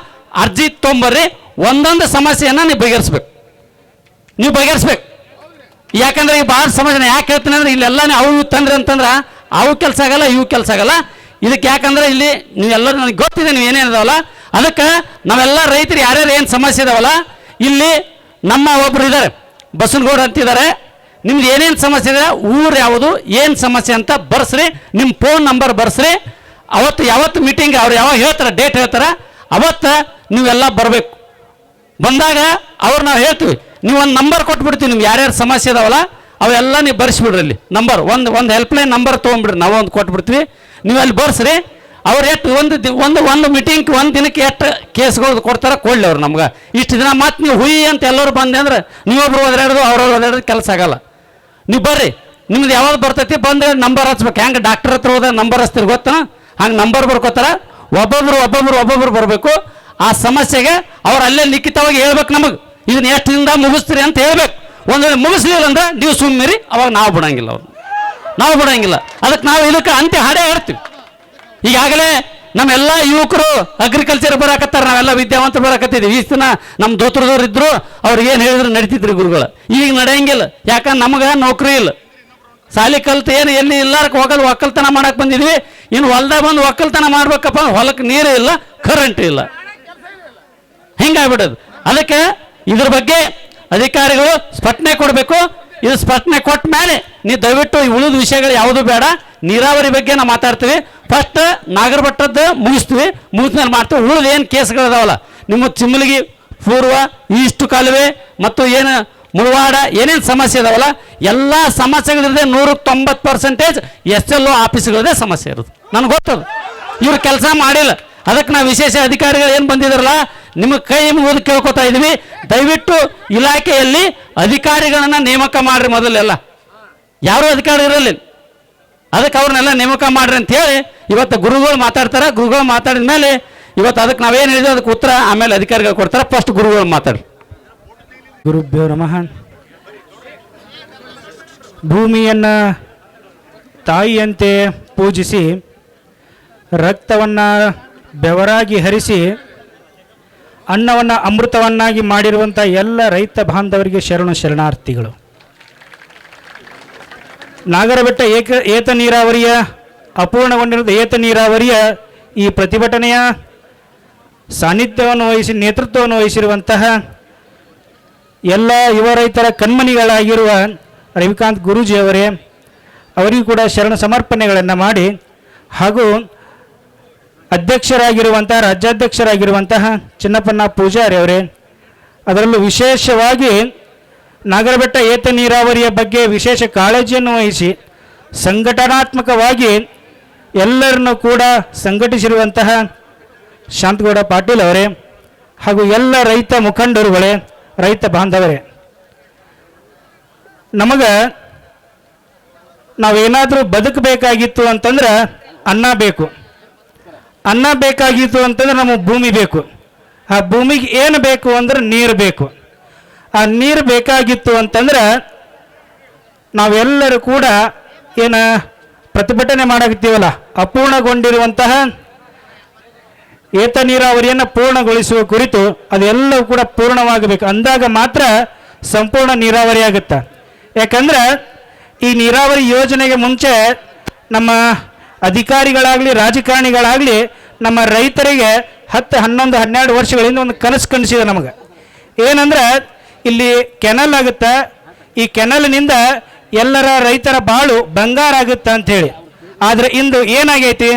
[SPEAKER 5] ಅರ್ಜಿ ತೊಗೊಂಬರ್ರಿ. ಒಂದೊಂದು ಸಮಸ್ಯೆಯನ್ನು ನೀವು ಬಗೆಹರಿಸ್ಬೇಕು. ಯಾಕಂದ್ರೆ ಈಗ ಭಾಳ ಸಮಸ್ಯೆ ಯಾಕೆ ಹೇಳ್ತೀನಿ ಅಂದ್ರೆ, ಇಲ್ಲೆಲ್ಲ ಅವು ಇವು ತಂದ್ರಿ ಅಂತಂದ್ರೆ ಅವು ಕೆಲಸ ಆಗಲ್ಲ, ಇವು ಕೆಲಸ ಆಗಲ್ಲ. ಇದಕ್ಕೆ ಯಾಕಂದ್ರೆ ಇಲ್ಲಿ ನೀವೆಲ್ಲರೂ ನನಗೆ ಗೊತ್ತಿದೆ ನೀವು ಏನೇನು ಅದಾವಲ್ಲ. ಅದಕ್ಕೆ ನಾವೆಲ್ಲ ರೈತರು ಯಾರ್ಯಾರು ಏನು ಸಮಸ್ಯೆ ಇದಾವಲ್ಲ, ಇಲ್ಲಿ ನಮ್ಮ ಒಬ್ಬರು ಇದ್ದಾರೆ ಬಸನಗೌಡ ಅಂತಿದ್ದಾರೆ. ನಿಮ್ದು ಏನೇನು ಸಮಸ್ಯೆ ಇದೆ, ಊರು ಯಾವುದು, ಏನು ಸಮಸ್ಯೆ ಅಂತ ಬರ್ಸ್ರಿ, ನಿಮ್ಮ ಫೋನ್ ನಂಬರ್ ಬರ್ಸ್ರಿ. ಅವತ್ತು ಯಾವತ್ತು ಮೀಟಿಂಗ್ ಅವ್ರು ಯಾವಾಗ ಹೇಳ್ತಾರೆ ಡೇಟ್ ಹೇಳ್ತಾರೆ ಅವತ್ತು ನೀವೆಲ್ಲ ಬರಬೇಕು. ಬಂದಾಗ ಅವ್ರು ನಾವು ಹೇಳ್ತೀವಿ, ನೀವು ಒಂದು ನಂಬರ್ ಕೊಟ್ಬಿಡ್ತೀವಿ, ನಿಮ್ಗೆ ಯಾರ್ಯಾರು ಸಮಸ್ಯೆ ಇದಾವಲ್ಲ ಅವೆಲ್ಲ ನೀವು ಬರ್ಸಿಬಿಡ್ರಿ. ಅಲ್ಲಿ ನಂಬರ್ ಒಂದು ಹೆಲ್ಪ್ಲೈನ್ ನಂಬರ್ ತೊಗೊಂಡ್ಬಿಡ್ರಿ, ನಾವು ಒಂದು ಕೊಟ್ಬಿಡ್ತೀವಿ, ನೀವು ಅಲ್ಲಿ ಬರ್ಸ್ರಿ. ಅವ್ರು ಎಷ್ಟು ಒಂದು ಮೀಟಿಂಗ್ ಒಂದು ದಿನಕ್ಕೆ ಎಷ್ಟು ಕೇಸ್ಗಳು ಕೊಡ್ತಾರೆ ಕೊಡಲಿ ಅವ್ರು ನಮ್ಗೆ. ಇಷ್ಟು ದಿನ ಮತ್ತೆ ನೀವು ಹುಯಿ ಅಂತ ಎಲ್ಲರೂ ಬಂದೆ ಅಂದ್ರೆ ನೀವೊಬ್ರು ಓದಾಡೋದು ಅವ್ರವ್ರು ಓದಾಡೋದು ಕೆಲಸ ಆಗಲ್ಲ. ನೀವು ಬರ್ರಿ, ನಿಮ್ದು ಯಾವಾಗ ಬರ್ತೈತಿ ಬಂದ್ರೆ ನಂಬರ್ ಹಚ್ಬೇಕು. ಹೆಂಗೆ ಡಾಕ್ಟರ್ ಹತ್ರ ಹೋದಾಗ ನಂಬರ್ ಹಚ್ತೀರಿ ಗೊತ್ತಾ, ಹಂಗೆ ನಂಬರ್ ಬರ್ಕೋತಾರ. ಒಬ್ಬೊಬ್ರು ಬರಬೇಕು. ಆ ಸಮಸ್ಯೆಗೆ ಅವ್ರು ಅಲ್ಲೇ ಲಿಖಿತವಾಗಿ ಹೇಳ್ಬೇಕು ನಮಗೆ, ಇದನ್ನ ಎಷ್ಟು ದಿನದ ಮುಗಿಸ್ತೀರಿ ಅಂತ ಹೇಳ್ಬೇಕು. ಒಂದು ವೇಳೆ ಮುಗಿಸ್ಲಿಲ್ಲ ಅಂದ್ರೆ ನೀವು ಸುಮ್ಮನಿರಿ, ಅವಾಗ ನಾವು ಬಿಡಂಗಿಲ್ಲ, ನಾವು ಬಿಡಂಗಿಲ್ಲ. ಅದಕ್ಕೆ ನಾವು ಇದಕ್ಕೆ ಅಂತ್ಯ ಹಾಡೇ ಹೇಳ್ತೀವಿ. ಈಗಾಗಲೇ ನಮ್ಮೆಲ್ಲ ಯುವಕರು ಅಗ್ರಿಕಲ್ಚರ್ ಬರಾಕತ್ತಾರ, ನಾವೆಲ್ಲ ವಿದ್ಯಾವಂತರು ಬರಾಕತ್ತಿದ್ವಿ. ಈ ದಿನ ನಮ್ಮ ದೋತ್ರದವ್ರು ಇದ್ರು, ಅವ್ರಿಗೆ ಏನು ಹೇಳಿದ್ರು ನಡೀತಿದ್ರಿ ಗುರುಗಳು. ಈಗ ನಡೆಯಂಗಿಲ್ಲ, ಯಾಕಂದ್ರೆ ನಮಗೆ ನೌಕರಿ ಇಲ್ಲ. ಸಾಲಿ ಕಲ್ತು ಏನು ಎಲ್ಲಿ ಇಲ್ಲಾರಕ್ಕೆ ಹೋಗಲ್ಲ, ಒಕ್ಕಲ್ತನ ಮಾಡಕ್ಕೆ ಬಂದಿದ್ವಿ. ಇನ್ನು ಹೊಲ್ದಾಗ ಬಂದು ಒಕ್ಕಲ್ತನ ಮಾಡ್ಬೇಕಪ್ಪ, ಹೊಲಕ್ಕೆ ನೀರು ಇಲ್ಲ, ಕರೆಂಟ್ ಇಲ್ಲ, ಹಿಂಗಾಗ್ಬಿಡೋದು. ಅದಕ್ಕೆ ಇದ್ರ ಬಗ್ಗೆ ಅಧಿಕಾರಿಗಳು ಸ್ಪಷ್ಟನೆ ಕೊಡಬೇಕು. ಇದು ಸ್ಪಷ್ಟನೆ ಕೊಟ್ಟ ಮೇಲೆ ನೀವು ದಯವಿಟ್ಟು ಈ ಉಳಿದ ವಿಷಯಗಳು ಯಾವುದು ಬೇಡ, ನೀರಾವರಿ ಬಗ್ಗೆ ನಾವು ಮಾತಾಡ್ತೀವಿ. ಫಸ್ಟ್ ನಾಗರಬಟ್ಟದ್ದು ಮುಗಿಸ್ತೀವಿ, ಮುಗಿದ್ಮೇಲೆ ಮಾಡ್ತೀವಿ. ಉಳಿದ ಏನು ಕೇಸ್ಗಳಿದಾವಲ್ಲ, ನಿಮ್ಮ ಚಿಮ್ಮಲಿಗಿ ಪೂರ್ವ ಈಷ್ಟು ಕಾಲುವೆ ಮತ್ತು ಏನು ಮುಳವಾಡ ಏನೇನು ಸಮಸ್ಯೆ ಇದಾವಲ್ಲ, ಎಲ್ಲ ಸಮಸ್ಯೆಗಳಿರದೆ 190% SLO ಆಫೀಸ್ಗಳದೇ ಸಮಸ್ಯೆ ಇರೋದು. ನನಗೆ ಗೊತ್ತದು, ಇವ್ರು ಕೆಲಸ ಮಾಡಿಲ್ಲ. ಅದಕ್ಕೆ ನಾವು ವಿಶೇಷ ಅಧಿಕಾರಿಗಳು ಏನು ಬಂದಿದ್ದಾರಲ್ಲ, ನಿಮಗೆ ಕೈ ಮುಗಿದು ಕೇಳ್ಕೊತಾ ಇದ್ವಿ, ದಯವಿಟ್ಟು ಇಲಾಖೆಯಲ್ಲಿ ಅಧಿಕಾರಿಗಳನ್ನ ನೇಮಕ ಮಾಡ್ರಿ. ಮೊದಲೆಲ್ಲ ಯಾರು ಅಧಿಕಾರಿ ಇರಲಿ, ಅದಕ್ಕೆ ಅವ್ರನ್ನೆಲ್ಲ ನೇಮಕ ಮಾಡ್ರಿ ಅಂತ ಹೇಳಿ ಇವತ್ತು ಗುರುಗಳು ಮಾತಾಡ್ತಾರೆ. ಗುರುಗಳು ಮಾತಾಡಿದ ಮೇಲೆ ಇವತ್ತು ಅದಕ್ಕೆ ನಾವೇನು ಹೇಳಿದ್ವಿ ಅದಕ್ಕೆ ಉತ್ತರ ಆಮೇಲೆ ಅಧಿಕಾರಿಗಳು ಕೊಡ್ತಾರೆ. ಫಸ್ಟ್ ಗುರುಗಳು ಮಾತಾಡಿ.
[SPEAKER 6] ಗುರುಭ್ಯೋ ನಮಃ. ಭೂಮಿಯನ್ನು ತಾಯಿಯಂತೆ ಪೂಜಿಸಿ, ರಕ್ತವನ್ನು ಬೆವರಾಗಿ ಹರಿಸಿ, ಅನ್ನವನ್ನು ಅಮೃತವನ್ನಾಗಿ ಮಾಡಿರುವಂಥ ಎಲ್ಲ ರೈತ ಬಾಂಧವರಿಗೆ ಶರಣಾರ್ಥಿಗಳು. ನಾಗರಬೆಟ್ಟ ಏತ ನೀರಾವರಿಯ ಅಪೂರ್ಣಗೊಂಡಿರುವ ಏತ ನೀರಾವರಿಯ ಈ ಪ್ರತಿಭಟನೆಯ ಸಾನ್ನಿಧ್ಯವನ್ನು ವಹಿಸಿ ನೇತೃತ್ವವನ್ನು ವಹಿಸಿರುವಂತಹ ಎಲ್ಲ ಯುವ ರೈತರ ಕಣ್ಮಣಿಗಳಾಗಿರುವ ರವಿಕಾಂತ್ ಗುರೂಜಿಯವರೇ, ಅವರಿಗೂ ಕೂಡ ಶರಣ ಸಮರ್ಪಣೆಗಳನ್ನು ಮಾಡಿ, ಹಾಗೂ ಅಧ್ಯಕ್ಷರಾಗಿರುವಂತಹ ರಾಜ್ಯಾಧ್ಯಕ್ಷರಾಗಿರುವಂತಹ ಚಿನ್ನಪ್ಪಣ್ಣ ಪೂಜಾರಿ ಅವರೇ, ಅದರಲ್ಲೂ ವಿಶೇಷವಾಗಿ ನಾಗರಬೆಟ್ಟ ಏತ ನೀರಾವರಿಯ ಬಗ್ಗೆ ವಿಶೇಷ ಕಾಳಜಿಯನ್ನು ವಹಿಸಿ ಸಂಘಟನಾತ್ಮಕವಾಗಿ ಎಲ್ಲರನ್ನು ಕೂಡ ಸಂಘಟಿಸಿರುವಂತಹ ಶಾಂತಗೌಡ ಪಾಟೀಲ್ ಅವರೇ, ಹಾಗೂ ಎಲ್ಲ ರೈತ ಮುಖಂಡರುಗಳೇ, ರೈತ ಬಾಂಧವರೇ, ನಮಗೆ ನಾವೇನಾದರೂ ಬದುಕಬೇಕಾಗಿತ್ತು ಅಂತಂದ್ರೆ ಅನ್ನ ಬೇಕು. ಅನ್ನ ಬೇಕಾಗಿತ್ತು ಅಂತಂದ್ರೆ ನಮಗೆ ಭೂಮಿ ಬೇಕು. ಆ ಭೂಮಿಗೆ ಏನು ಬೇಕು ಅಂದ್ರೆ ನೀರು ಬೇಕು. ಆ ನೀರು ಬೇಕಾಗಿತ್ತು ಅಂತಂದ್ರೆ ನಾವೆಲ್ಲರೂ ಕೂಡ ಏನು ಪ್ರತಿಭಟನೆ ಮಾಡಾಕತ್ತೀವಲ್ಲ, ಅಪೂರ್ಣಗೊಂಡಿರುವಂತಹ ಏತ ನೀರಾವರಿಯನ್ನು ಪೂರ್ಣಗೊಳಿಸುವ ಕುರಿತು ಅದೆಲ್ಲವೂ ಕೂಡ ಪೂರ್ಣವಾಗಬೇಕು. ಅಂದಾಗ ಮಾತ್ರ ಸಂಪೂರ್ಣ ನೀರಾವರಿ ಆಗುತ್ತೆ. ಯಾಕಂದ್ರೆ ಈ ನೀರಾವರಿ ಯೋಜನೆಗೆ ಮುಂಚೆ ನಮ್ಮ ಅಧಿಕಾರಿಗಳಾಗಲಿ ರಾಜಕಾರಣಿಗಳಾಗಲಿ ನಮ್ಮ ರೈತರಿಗೆ 10, 11, 12 ವರ್ಷಗಳಿಂದ ಒಂದು ಕನಸು ಕನಸಿದೆ ನಮಗೆ. ಏನಂದ್ರೆ ಇಲ್ಲಿ ಕೆನಲ್ ಆಗುತ್ತೆ, ಈ ಕೆನಲ್ನಿಂದ ಎಲ್ಲರ ರೈತರ ಬಾಳು ಬಂಗಾರ ಆಗುತ್ತೆ ಅಂಥೇಳಿ. ಆದರೆ ಇಂದು ಏನಾಗೈತಿ,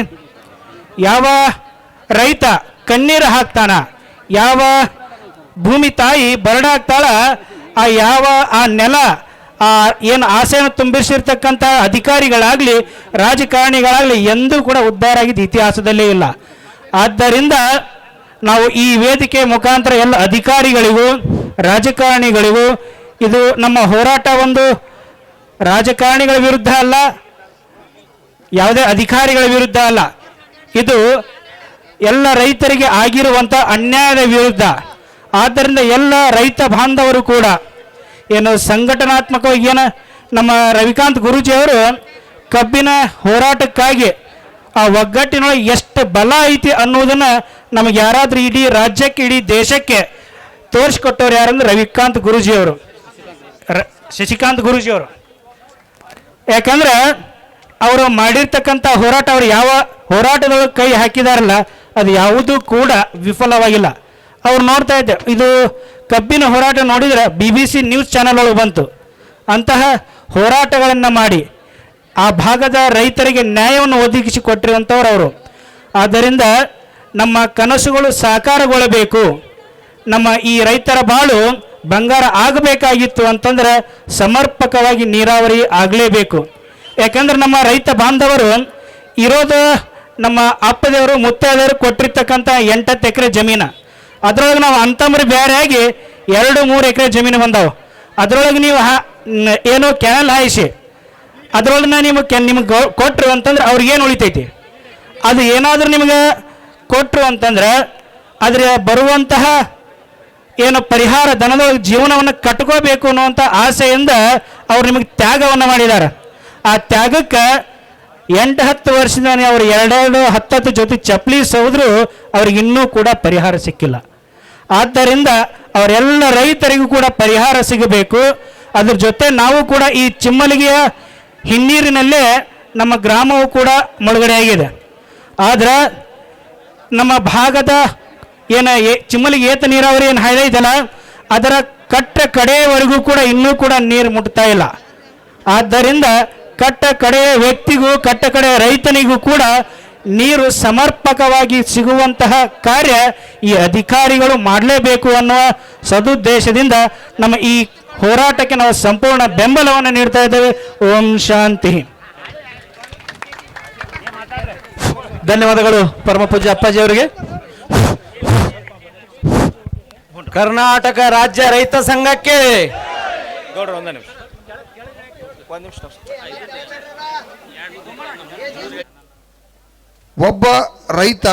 [SPEAKER 6] ಯಾವ ರೈತ ಕಣ್ಣೀರು ಹಾಕ್ತಾನ, ಯಾವ ಭೂಮಿ ತಾಯಿ ಬರಡಾಗ್ತಾಳ, ಆ ನೆಲ ಏನು ಆಸೆಯನ್ನು ತುಂಬಿಸಿರ್ತಕ್ಕಂಥ ಅಧಿಕಾರಿಗಳಾಗಲಿ ರಾಜಕಾರಣಿಗಳಾಗಲಿ ಎಂದೂ ಕೂಡ ಉದ್ಧಾರ ಆಗಿದ್ದ ಇತಿಹಾಸದಲ್ಲೇ ಇಲ್ಲ. ಆದ್ದರಿಂದ ನಾವು ಈ ವೇದಿಕೆ ಮುಖಾಂತರ ಎಲ್ಲ ಅಧಿಕಾರಿಗಳಿಗೂ ರಾಜಕಾರಣಿಗಳಿಗೂ, ಇದು ನಮ್ಮ ಹೋರಾಟ ಒಂದು ರಾಜಕಾರಣಿಗಳ ವಿರುದ್ಧ ಅಲ್ಲ, ಯಾವುದೇ ಅಧಿಕಾರಿಗಳ ವಿರುದ್ಧ ಅಲ್ಲ, ಇದು ಎಲ್ಲ ರೈತರಿಗೆ ಆಗಿರುವಂಥ ಅನ್ಯಾಯದ ವಿರುದ್ಧ. ಆದ್ದರಿಂದ ಎಲ್ಲ ರೈತ ಬಾಂಧವರು ಕೂಡ ಏನು ಸಂಘಟನಾತ್ಮಕವಾಗಿ ಏನು ನಮ್ಮ ರವಿಕಾಂತ್ ಗುರೂಜಿಯವರು ಕಬ್ಬಿನ ಹೋರಾಟಕ್ಕಾಗಿ ಆ ಒಗ್ಗಟ್ಟಿನೊಳಗೆ ಎಷ್ಟು ಬಲ ಐತಿ ಅನ್ನೋದನ್ನು ನಮಗೆ ಯಾರಾದರೂ ಇಡೀ ರಾಜ್ಯಕ್ಕೆ ಇಡೀ ದೇಶಕ್ಕೆ ತೋರಿಸ್ಕೊಟ್ಟವ್ರು ಯಾರಂದ್ರೆ ರವಿಕಾಂತ್ ಗುರೂಜಿಯವರು, ಶಶಿಕಾಂತ್ ಗುರೂಜಿಯವರು. ಯಾಕಂದ್ರೆ ಅವರು ಮಾಡಿರ್ತಕ್ಕಂಥ ಹೋರಾಟ, ಅವರು ಯಾವ ಹೋರಾಟದೊಳಗೆ ಕೈ ಹಾಕಿದಾರಲ್ಲ ಅದು ಯಾವುದೂ ಕೂಡ ವಿಫಲವಾಗಿಲ್ಲ. ಅವ್ರು ನೋಡ್ತಾ ಇದ್ದೆ, ಇದು ಕಬ್ಬಿನ ಹೋರಾಟ ನೋಡಿದರೆ BBC ನ್ಯೂಸ್ ಚಾನಲ್ ಒಳಗೆ ಬಂತು. ಅಂತಹ ಹೋರಾಟಗಳನ್ನು ಮಾಡಿ ಆ ಭಾಗದ ರೈತರಿಗೆ ನ್ಯಾಯವನ್ನು ಒದಗಿಸಿ ಕೊಟ್ಟಿರುವಂಥವ್ರು ಅವರು. ಆದ್ದರಿಂದ ನಮ್ಮ ಕನಸುಗಳು ಸಾಕಾರಗೊಳ್ಳಬೇಕು, ನಮ್ಮ ಈ ರೈತರ ಬಾಳು ಬಂಗಾರ ಆಗಬೇಕಾಗಿತ್ತು ಅಂತಂದ್ರೆ ಸಮರ್ಪಕವಾಗಿ ನೀರಾವರಿ ಆಗಲೇಬೇಕು. ಯಾಕಂದ್ರೆ ನಮ್ಮ ರೈತ ಬಾಂಧವರು ಇರೋದು ನಮ್ಮ ಅಪ್ಪದೇವರು ಮುತ್ತೈದವರು ಕೊಟ್ಟಿರ್ತಕ್ಕಂಥ 8 ಎಕರೆ ಜಮೀನು. ಅದರೊಳಗೆ ನಾವು ಅಂತಂದ್ರೆ ಬೇರೆಯಾಗಿ 2-3 ಎಕರೆ ಜಮೀನು ಬಂದಾವೆ. ಅದರೊಳಗೆ ನೀವು ಏನೋ ಕೆನಲ್ ಹಾಯಿಸಿ ಅದರೊಳಗೆ ನಿಮಗೆ ಕೊಟ್ಟರು ಅಂತಂದ್ರೆ ಅವ್ರಿಗೇನು ಉಳಿತೈತಿ? ಅದು ಏನಾದರೂ ನಿಮಗೆ ಕೊಟ್ಟರು ಅಂತಂದ್ರೆ ಅದರ ಬರುವಂತಹ ಏನು ಪರಿಹಾರ ಧನದೊಳಗೆ ಜೀವನವನ್ನು ಕಟ್ಕೋಬೇಕು ಅನ್ನುವಂಥ ಆಸೆಯಿಂದ ಅವ್ರು ನಿಮಗೆ ತ್ಯಾಗವನ್ನು ಮಾಡಿದ್ದಾರೆ. ಆ ತ್ಯಾಗಕ್ಕೆ 8-10 ವರ್ಷದಿಂದ ಅವರು 2-10 ಜೊತೆ ಚಪ್ಪಲಿ ಸೋದ್ರು ಅವ್ರಿಗೆ ಇನ್ನೂ ಕೂಡ ಪರಿಹಾರ ಸಿಕ್ಕಿಲ್ಲ. ಆದ್ದರಿಂದ ಅವರೆಲ್ಲ ರೈತರಿಗೂ ಕೂಡ ಪರಿಹಾರ ಸಿಗಬೇಕು. ಅದ್ರ ಜೊತೆ ನಾವು ಕೂಡ ಈ ಚಿಮ್ಮಲಿಗೆಯ ಹಿನ್ನೀರಿನಲ್ಲೇ ನಮ್ಮ ಗ್ರಾಮವು ಕೂಡ ಮುಳುಗಡೆ ಆಗಿದೆ. ಆದ್ರೆ ನಮ್ಮ ಭಾಗದ ಚಿಮ್ಮಲಿಗೆ ಏತ ನೀರಾವರಿ ಏನು ಹಾಯ್ದೈತಲ್ಲ ಅದರ ಕಡೆಯವರೆಗೂ ಕೂಡ ಇನ್ನೂ ಕೂಡ ನೀರು ಮುಟ್ತಾ ಇಲ್ಲ. ಆದ್ದರಿಂದ ಕಡೆಯ ವ್ಯಕ್ತಿಗೂ ಕಡೆಯ ರೈತನಿಗೂ ಕೂಡ ನೀರು ಸಮರ್ಪಕವಾಗಿ ಸಿಗುವಂತಹ ಕಾರ್ಯ ಈ ಅಧಿಕಾರಿಗಳು ಮಾಡಲೇಬೇಕು ಅನ್ನುವ ಸದುದ್ದೇಶದಿಂದ ನಮ್ಮ ಈ ಹೋರಾಟಕ್ಕೆ ನಾವು ಸಂಪೂರ್ಣ ಬೆಂಬಲವನ್ನು ನೀಡ್ತಾ ಇದ್ದೇವೆ. ಓಂ ಶಾಂತಿ.
[SPEAKER 2] ಧನ್ಯವಾದಗಳು ಪರಮ ಪೂಜ್ಯ ಅಪ್ಪಾಜಿ ಅವರಿಗೆ. ಕರ್ನಾಟಕ ರಾಜ್ಯ ರೈತ ಸಂಘಕ್ಕೆ
[SPEAKER 3] ಒಬ್ಬ ರೈತ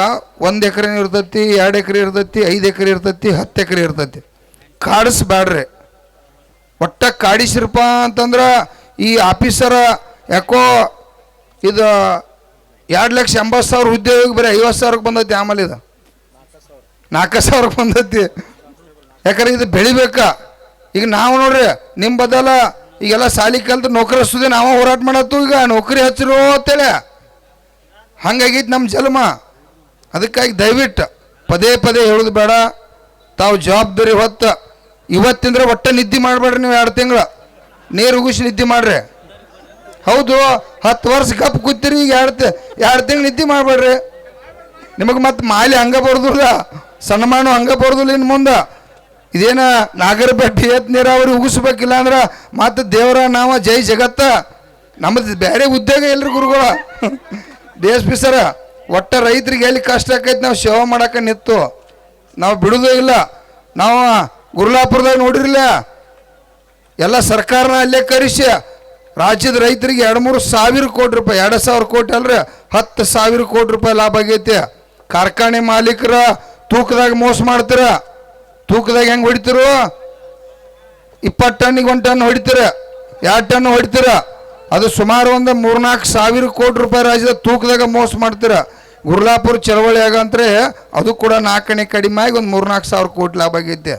[SPEAKER 3] 1 ಎಕರೆ ಇರ್ತೈತಿ, 2 ಎಕರೆ ಇರ್ತೈತಿ, 5 ಎಕರೆ ಇರ್ತೈತಿ, 10 ಎಕರೆ ಇರ್ತೈತಿ. ಕಾಡಿಸ್ಬ್ಯಾಡ್ರಿ. ಒಟ್ಟ ಕಾಡಿಸಿರಪ್ಪ ಅಂತಂದ್ರೆ ಈ ಆಫೀಸರ ಯಾಕೋ ಇದು 2,80,000 ಹುದ್ದೆಗೆ ಬರೀ 50,000 ಬಂದೈತಿ. ಆಮೇಲೆ ಇದು 4,000 ಬಂದೈತಿ. ಯಾಕಂದ್ರೆ ಇದು ಬೆಳಿಬೇಕಾ. ಈಗ ನಾವು ನೋಡ್ರಿ ನಿಮ್ಮ ಬದಲ ಈಗೆಲ್ಲ ಸಾಲಿ ಕಲ್ತು ನೌಕರಿ ಹಚ್ಚುದೇ ನಾವು ಹೋರಾಟ ಮಾಡತ್ತು. ಈಗ ನೌಕರಿ ಹಚ್ಚಿರೋ ಅಂತೇಳಿ ಹಂಗಾಗೈತಿ ನಮ್ಮ ಜನ್ಮ. ಅದಕ್ಕಾಗಿ ದಯವಿಟ್ಟು ಪದೇ ಹೇಳೋದು ಬೇಡ. ತಾವು ಜವಾಬ್ದಾರಿ ಹೊತ್ತು ಇವತ್ತಿಂದ್ರೆ ಒಟ್ಟೆ ನಿದ್ದೆ ಮಾಡಬೇಡ್ರಿ. ನೀವು 2 ತಿಂಗಳು ನೀರು ಉಗಿಸಿ ನಿದ್ದೆ ಮಾಡ್ರಿ. ಹೌದು, 10 ವರ್ಷ ಕಪ್ ಕೂತೀರಿ. ಈಗ 2 ತಿಂಗಳು ನಿದ್ದೆ ಮಾಡಬೇಡ್ರಿ. ನಿಮಗೆ ಮತ್ತೆ ಮಾಲಿ ಹಂಗೆ ಬರೋದಿಲ್ಲ, ಸನ್ಮಾನ ಹಂಗೆ ಬರೋದಿಲ್ಲ. ಇನ್ನು ಮುಂದೆ ಇದೇನ ನಾಗರ ಬೆಟ್ಟ ಏತ್ ನೀರಾವರಿ ಉಗಿಸ್ಬೇಕಿಲ್ಲ ಅಂದ್ರೆ ಮತ್ತೆ ದೇವರ ನಾವ ಜೈ ಜಗತ್ತ. ನಮ್ಮದು ಬೇರೆ ಉದ್ಯೋಗ ಇಲ್ರಿ ಗುರುಗಳ. DSP ಸರ ಒಟ್ಟ ರೈತರಿಗೆ ಎಲ್ಲಿ ಕಷ್ಟ ಆಕೈತಿ ನಾವು ಸೇವೆ ಮಾಡಕ್ಕೆ ನಿಂತು ನಾವು ಬಿಡೋದೇ ಇಲ್ಲ. ನಾವು ಗುರುಲಾಪುರದಾಗ ನೋಡಿರಲಿಲ್ಲ, ಎಲ್ಲ ಸರ್ಕಾರನ ಅಲ್ಲೇ ಕರೆಸಿ ರಾಜ್ಯದ ರೈತರಿಗೆ 2-3 ಸಾವಿರ ಕೋಟಿ ರೂಪಾಯಿ, 2,000 ಕೋಟಿ ಅಲ್ರಿ 10,000 ಕೋಟಿ ರೂಪಾಯಿ ಲಾಭ ಆಗೈತಿ. ಕಾರ್ಖಾನೆ ಮಾಲೀಕರ ತೂಕದಾಗ ಮೋಸ ಮಾಡ್ತೀರ. ತೂಕದಾಗ ಹೆಂಗೆ ಹೊಡಿತೀರು? 20 ಟನ್ನಿಗೆ 1 ಟನ್ ಹೊಡಿತೀರ, 2 ಟನ್ ಹೊಡಿತೀರ. ಅದು ಸುಮಾರು ಒಂದು 3-4 ಸಾವಿರ ಕೋಟಿ ರೂಪಾಯಿ ರಾಜ್ಯದ ತೂಕದಾಗ ಮೋಸ ಮಾಡ್ತೀರ. ಗುರುಲಾಪುರ ಚಳವಳಿ ಆಗಂದ್ರೆ ಅದು ಕೂಡ 4 ಅಣೆ ಕಡಿಮೆ ಆಗಿ ಒಂದು 3-4 ಸಾವಿರ ಕೋಟಿ ಲಾಭ ಆಗೈತೆ.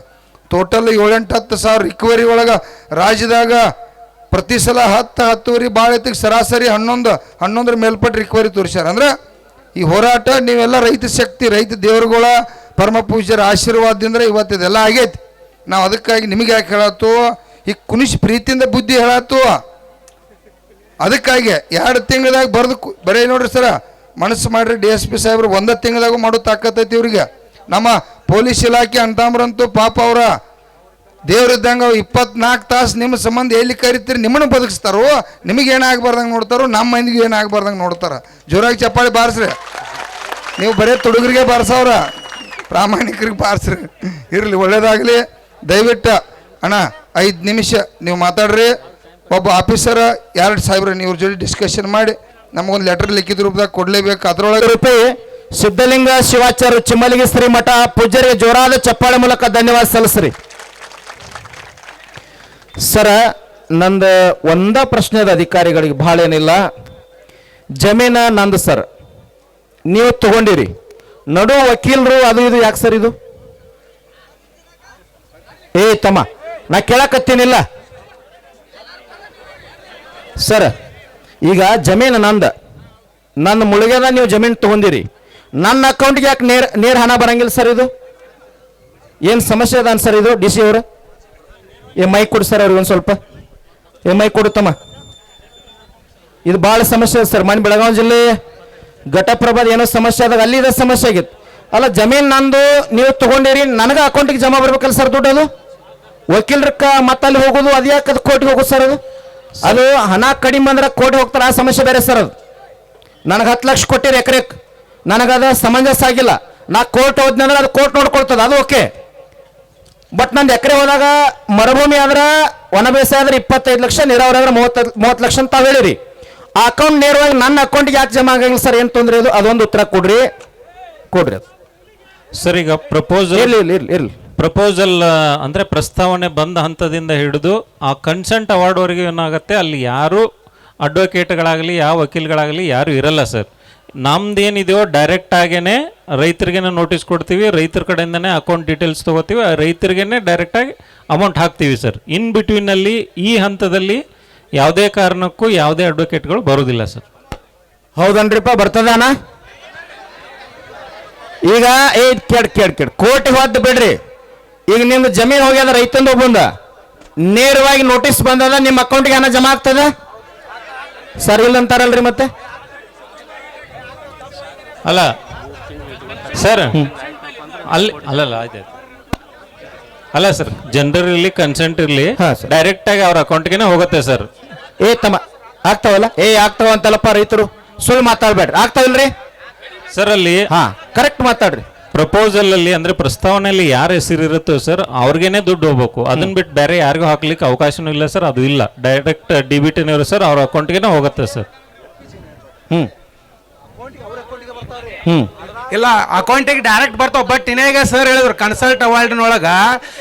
[SPEAKER 3] ಟೋಟಲ್ 7-8-10 ಸಾವಿರ ರಿಕವರಿ ಒಳಗೆ ರಾಜ್ಯದಾಗ ಪ್ರತಿ ಸಲ 10-10ವರೆ ಭಾಳ ಐತಿಗೆ ಸರಾಸರಿ 11 ಮೇಲ್ಪಟ್ಟು ರಿಕವರಿ ತೋರಿಸ್ಯಾರ. ಅಂದ್ರೆ ಈ ಹೋರಾಟ ನೀವೆಲ್ಲ ರೈತ ಶಕ್ತಿ, ರೈತ ದೇವರುಗಳ ಪರಮ ಪೂಜ್ಯರ ಆಶೀರ್ವಾದದಿಂದ ಇವತ್ತಿದೆಲ್ಲ ಆಗೈತಿ. ನಾವು ಅದಕ್ಕಾಗಿ ನಿಮಗೆ ಯಾಕೆ ಹೇಳತ್ತು, ಈ ಕುನಿಶ್ ಪ್ರೀತಿಯಿಂದ ಬುದ್ಧಿ ಹೇಳತ್ತು. ಅದಕ್ಕಾಗಿ 2 ತಿಂಗಳದಾಗ ಬರೀ ನೋಡ್ರಿ ಸರ, ಮನಸ್ಸು ಮಾಡ್ರಿ. DSP ಸಾಹೇಬ್ರು 1 ತಿಂಗಳದಾಗ ಮಾಡೋ ತಾಕತ್ತೈತಿ ಇವ್ರಿಗೆ. ನಮ್ಮ ಪೊಲೀಸ್ ಇಲಾಖೆ ಅಂತಂಬ್ರಂತೂ ಪಾಪ ಅವರ ದೇವ್ರಿದ್ದಂಗೆ 24 ತಾಸು ನಿಮ್ಮ ಸಂಬಂಧ ಎಲ್ಲಿ ಕರಿತೀರಿ ನಿಮ್ಮನ್ನು ಬದುಕಿಸ್ತಾರೋ. ನಿಮಗೆ ಏನಾಗಬಾರ್ದಂಗೆ ನೋಡ್ತಾರೋ, ನಮ್ಮ ಮಂದಿಗೆ ಏನಾಗಬಾರ್ದಂಗೆ ನೋಡ್ತಾರೆ. ಜೋರಾಗಿ ಚಪ್ಪಾಳಿ ಬಾರಿಸ್ರಿ. ನೀವು ಬರೀ ತುಡುಗರಿಗೆ ಬಾರಿಸವ್ರ, ಪ್ರಾಮಾಣಿಕರಿಗೆ ಬಾರಿಸ್ರಿ. ಇರಲಿ, ಒಳ್ಳೇದಾಗಲಿ. ದಯವಿಟ್ಟು ಅಣ್ಣ 5 ನಿಮಿಷ ನೀವು ಮಾತಾಡ್ರಿ. ಒಬ್ಬ ಆಫೀಸರ್ 2 ಸಾಹೇಬ್ರ ನೀವು ಜೊತೆ ಡಿಸ್ಕಷನ್ ಮಾಡಿ ನಮಗೊಂದು ಲೆಟರ್ ಲಿಖಿತ ರೂಪದಾಗ ಕೊಡಲೇಬೇಕು. ಅದರೊಳಗೆ
[SPEAKER 2] ರೂಪಾಯಿ ಸಿದ್ಧಲಿಂಗ ಶಿವಾಚಾರ್ಯ ಚಿಮ್ಮಲಿಗೆ ಶ್ರೀಮಠ ಪೂಜ್ಯರಿಗೆ ಜೋರಾದ ಚಪ್ಪಾಳೆ ಮೂಲಕ ಧನ್ಯವಾದ ಸಲ್ಲಿಸ್ರಿ. ಸರ, ನಂದು ಒಂದ ಪ್ರಶ್ನೆ ಅದ ಅಧಿಕಾರಿಗಳಿಗೆ, ಭಾಳ ಏನಿಲ್ಲ. ಜಮೀನ ನಂದು ಸರ್, ನೀವು ತಗೊಂಡಿರಿ. ನಡು ವಕೀಲರು ಅದು ಇದು ಯಾಕೆ ಸರ್ ಇದು? ತಮ್ಮ ನಾ ಕೇಳಕತ್ತೀನಿಲ್ಲ ಸರ್. ಈಗ ಜಮೀನು ನನ್ನ ಮುಳುಗ್ಯದ, ನೀವು ಜಮೀನು ತಗೊಂಡಿರಿ. ನನ್ನ ಅಕೌಂಟ್ಗೆ ಯಾಕೆ ನೇರ ಹಣ ಬರಂಗಿಲ್ಲ ಸರ್? ಇದು ಏನು ಸಮಸ್ಯೆ ಅದ ಸರ್ ಇದು? DC ಅವರು ಮೈಕ್ ಕೊಡು ಸರ್, ಅವ್ರಿಗೆ ಒಂದು ಸ್ವಲ್ಪ ಮೈಕ್ ಕೊಡುತ್ತಮ್ಮ. ಇದು ಭಾಳ ಸಮಸ್ಯೆ ಅದ ಸರ್. ಮನೆ ಬೆಳಗಾವಿ ಜಿಲ್ಲೆ ಘಟಪ್ರಭಾದ ಏನೋ ಸಮಸ್ಯೆ ಆದಾಗ ಅಲ್ಲಿ ಇದ ಸಮಸ್ಯೆ ಆಗಿತ್ತು. ಅಲ್ಲ ಜಮೀನು ನಂದು ನೀವು ತಗೊಂಡಿರಿ, ನನಗೆ ಅಕೌಂಟಿಗೆ ಜಮಾ ಬರ್ಬೇಕಲ್ಲ ಸರ್ ದುಡ್ಡು? ಅದು ವಕೀಲರಕ್ಕ ಮತ್ತೆ ಅಲ್ಲಿ ಹೋಗೋದು ಅದು ಯಾಕೆ ಅದು ಕೋರ್ಟಿಗೆ ಹೋಗೋದು ಸರ್? ಅದು ಹಣ ಕಡಿಮೆ ಬಂದ್ರೆ ಕೋರ್ಟ್ ಹೋಗ್ತಾರೆ, ಆ ಸಮಸ್ಯೆ ಬೇರೆ ಸರ್. ಅದು ನನಗೆ 10 ಲಕ್ಷ ಕೊಟ್ಟಿರಿ ಎಕರೆಕ್, ನನಗದು ಸಮಂಜಸ ಆಗಿಲ್ಲ, ನಾ ಕೋರ್ಟ್ ಹೋದ್ನಿ ಅಂದ್ರೆ ಅದು ಕೋರ್ಟ್ ನೋಡ್ಕೊಳ್ತದೆ, ಅದು ಓಕೆ. ಬಟ್ ನಂದು ಎಕರೆ ಹೋದಾಗ ಮರುಭೂಮಿ ಆದ್ರೆ ಒಣ ಬೇಸಾಯ ಆದ್ರೆ 25 ಲಕ್ಷ, ನೀರಾವರಿ ಆದ್ರೆ 30 ಲಕ್ಷ ಅಂತ ತಾವು ಹೇಳಿರಿ. ಆ ಅಕೌಂಟ್ ನೇರವಾಗಿ ನನ್ನ ಅಕೌಂಟಿಗೆ ಯಾಕೆ ಜಮಾ ಆಗಂಗಿಲ್ಲ ಸರ್? ಏನು ತೊಂದರೆ ಇದು? ಅದೊಂದು ಉತ್ತರ ಕೊಡ್ರಿ ಅದು.
[SPEAKER 7] ಸರ್ ಈಗ
[SPEAKER 2] ಇರ್ಲಿ
[SPEAKER 7] ಪ್ರಪೋಸಲ್ ಅಂದ್ರೆ ಪ್ರಸ್ತಾವನೆ ಬಂದ ಹಂತದಿಂದ ಹಿಡಿದು ಆ ಕನ್ಸೆಂಟ್ ಅವಾರ್ಡ್ವರೆಗೆ ಏನಾಗುತ್ತೆ, ಅಲ್ಲಿ ಯಾರು ಅಡ್ವೊಕೇಟ್ಗಳಾಗಲಿ ಯಾವ ವಕೀಲ್ಗಳಾಗಲಿ ಯಾರು ಇರಲ್ಲ ಸರ್. ನಮ್ದೇನಿದೆಯೋ ಡೈರೆಕ್ಟ್ ಆಗೇನೆ ರೈತರಿಗೇನೆ ನೋಟಿಸ್ ಕೊಡ್ತೀವಿ, ರೈತರ ಕಡೆಯಿಂದನೇ ಅಕೌಂಟ್ ಡೀಟೇಲ್ಸ್ ತೊಗೋತೀವಿ, ರೈತರಿಗೇನೆ ಡೈರೆಕ್ಟಾಗಿ ಅಮೌಂಟ್ ಹಾಕ್ತೀವಿ ಸರ್. ಇನ್ ಬಿಟ್ವೀನಲ್ಲಿ ಈ ಹಂತದಲ್ಲಿ ಯಾವುದೇ ಕಾರಣಕ್ಕೂ ಯಾವುದೇ ಅಡ್ವೊಕೇಟ್ಗಳು ಬರೋದಿಲ್ಲ ಸರ್.
[SPEAKER 2] ಹೌದನ್ರಿಪ್ಪ, ಬರ್ತದಾನ? ಈಗ ಕೇಡ್ ಕೋರ್ಟಿಗೆ ಹೋದ್ ಬಿಡ್ರಿ, ಈಗ ನಿಮ್ದು ಜಮೀನು ಹೋಗ್ಯದ ರೈತಂದು ಬಂದ ನೇರವಾಗಿ ನೋಟಿಸ್ ಬಂದದ, ನಿಮ್ಮ ಅಕೌಂಟ್ಗೆ ಹಣ ಜಮಾ ಆಗ್ತದ ಸರ್? ಇಲ್ಲ ಅಂತಾರಲ್ರಿ ಮತ್ತೆ?
[SPEAKER 7] ಅಲ್ಲ ಸರ್, ಅಲ್ಲಿ ಅಲ್ಲಲ್ಲ ಆಯ್ತು ಅಲ್ಲ ಸರ್, ಜನರಲ್ ಇರಲಿ ಕನ್ಸೆಂಟ್ ಇರಲಿ
[SPEAKER 2] ಹಾ, ಸರ್.
[SPEAKER 7] ಡೈರೆಕ್ಟ್ ಆಗಿ ಅವ್ರ ಅಕೌಂಟ್ಗೆ ಹೋಗುತ್ತೆ ಸರ್.
[SPEAKER 2] ತಮ್ಮ ಆಗ್ತಾವಲ್ಲ? ಆಗ್ತಾವ ಅಂತಲ್ಲಪ್ಪ, ರೈತರು ಸುಳ್ಳು ಮಾತಾಡ್ಬೇಡ್ರಿ. ಆಗ್ತಾವಿಲ್ರಿ
[SPEAKER 7] ಸರ್? ಅಲ್ಲಿ
[SPEAKER 2] ಹಾ ಕರೆಕ್ಟ್ ಮಾತಾಡ್ರಿ.
[SPEAKER 7] ಪ್ರಪೋಸಲ್ ಅಲ್ಲಿ ಅಂದ್ರೆ ಪ್ರಸ್ತಾವನೆಯಲ್ಲಿ ಯಾರ ಹೆಸರು ಇರುತ್ತೋ ಸರ್ ಅವ್ರಿಗೇನೆ ದುಡ್ಡು ಹೋಗ್ಬೇಕು. ಅದನ್ನ ಬಿಟ್ಟು ಬೇರೆ ಯಾರಿಗೂ ಹಾಕ್ಲಿಕ್ಕೆ ಅವಕಾಶನೂ ಇಲ್ಲ ಸರ್. ಅದು ಇಲ್ಲ, ಡೈರೆಕ್ಟ್ DBT ನವರು ಸರ್ ಅವ್ರ ಅಕೌಂಟ್ಗೆ ಹೋಗುತ್ತೆ ಸರ್.
[SPEAKER 8] ಇಲ್ಲ, ಅಕೌಂಟಿಗೆ ಡೈರೆಕ್ಟ್ ಬರ್ತಾವ. ಬಟ್ ಇನ್ನೇಗ ಸರ್ ಹೇಳಿದ್ರು ಕನ್ಸಲ್ಟ್ ಅವಾರ್ಡ್ನೊಳಗ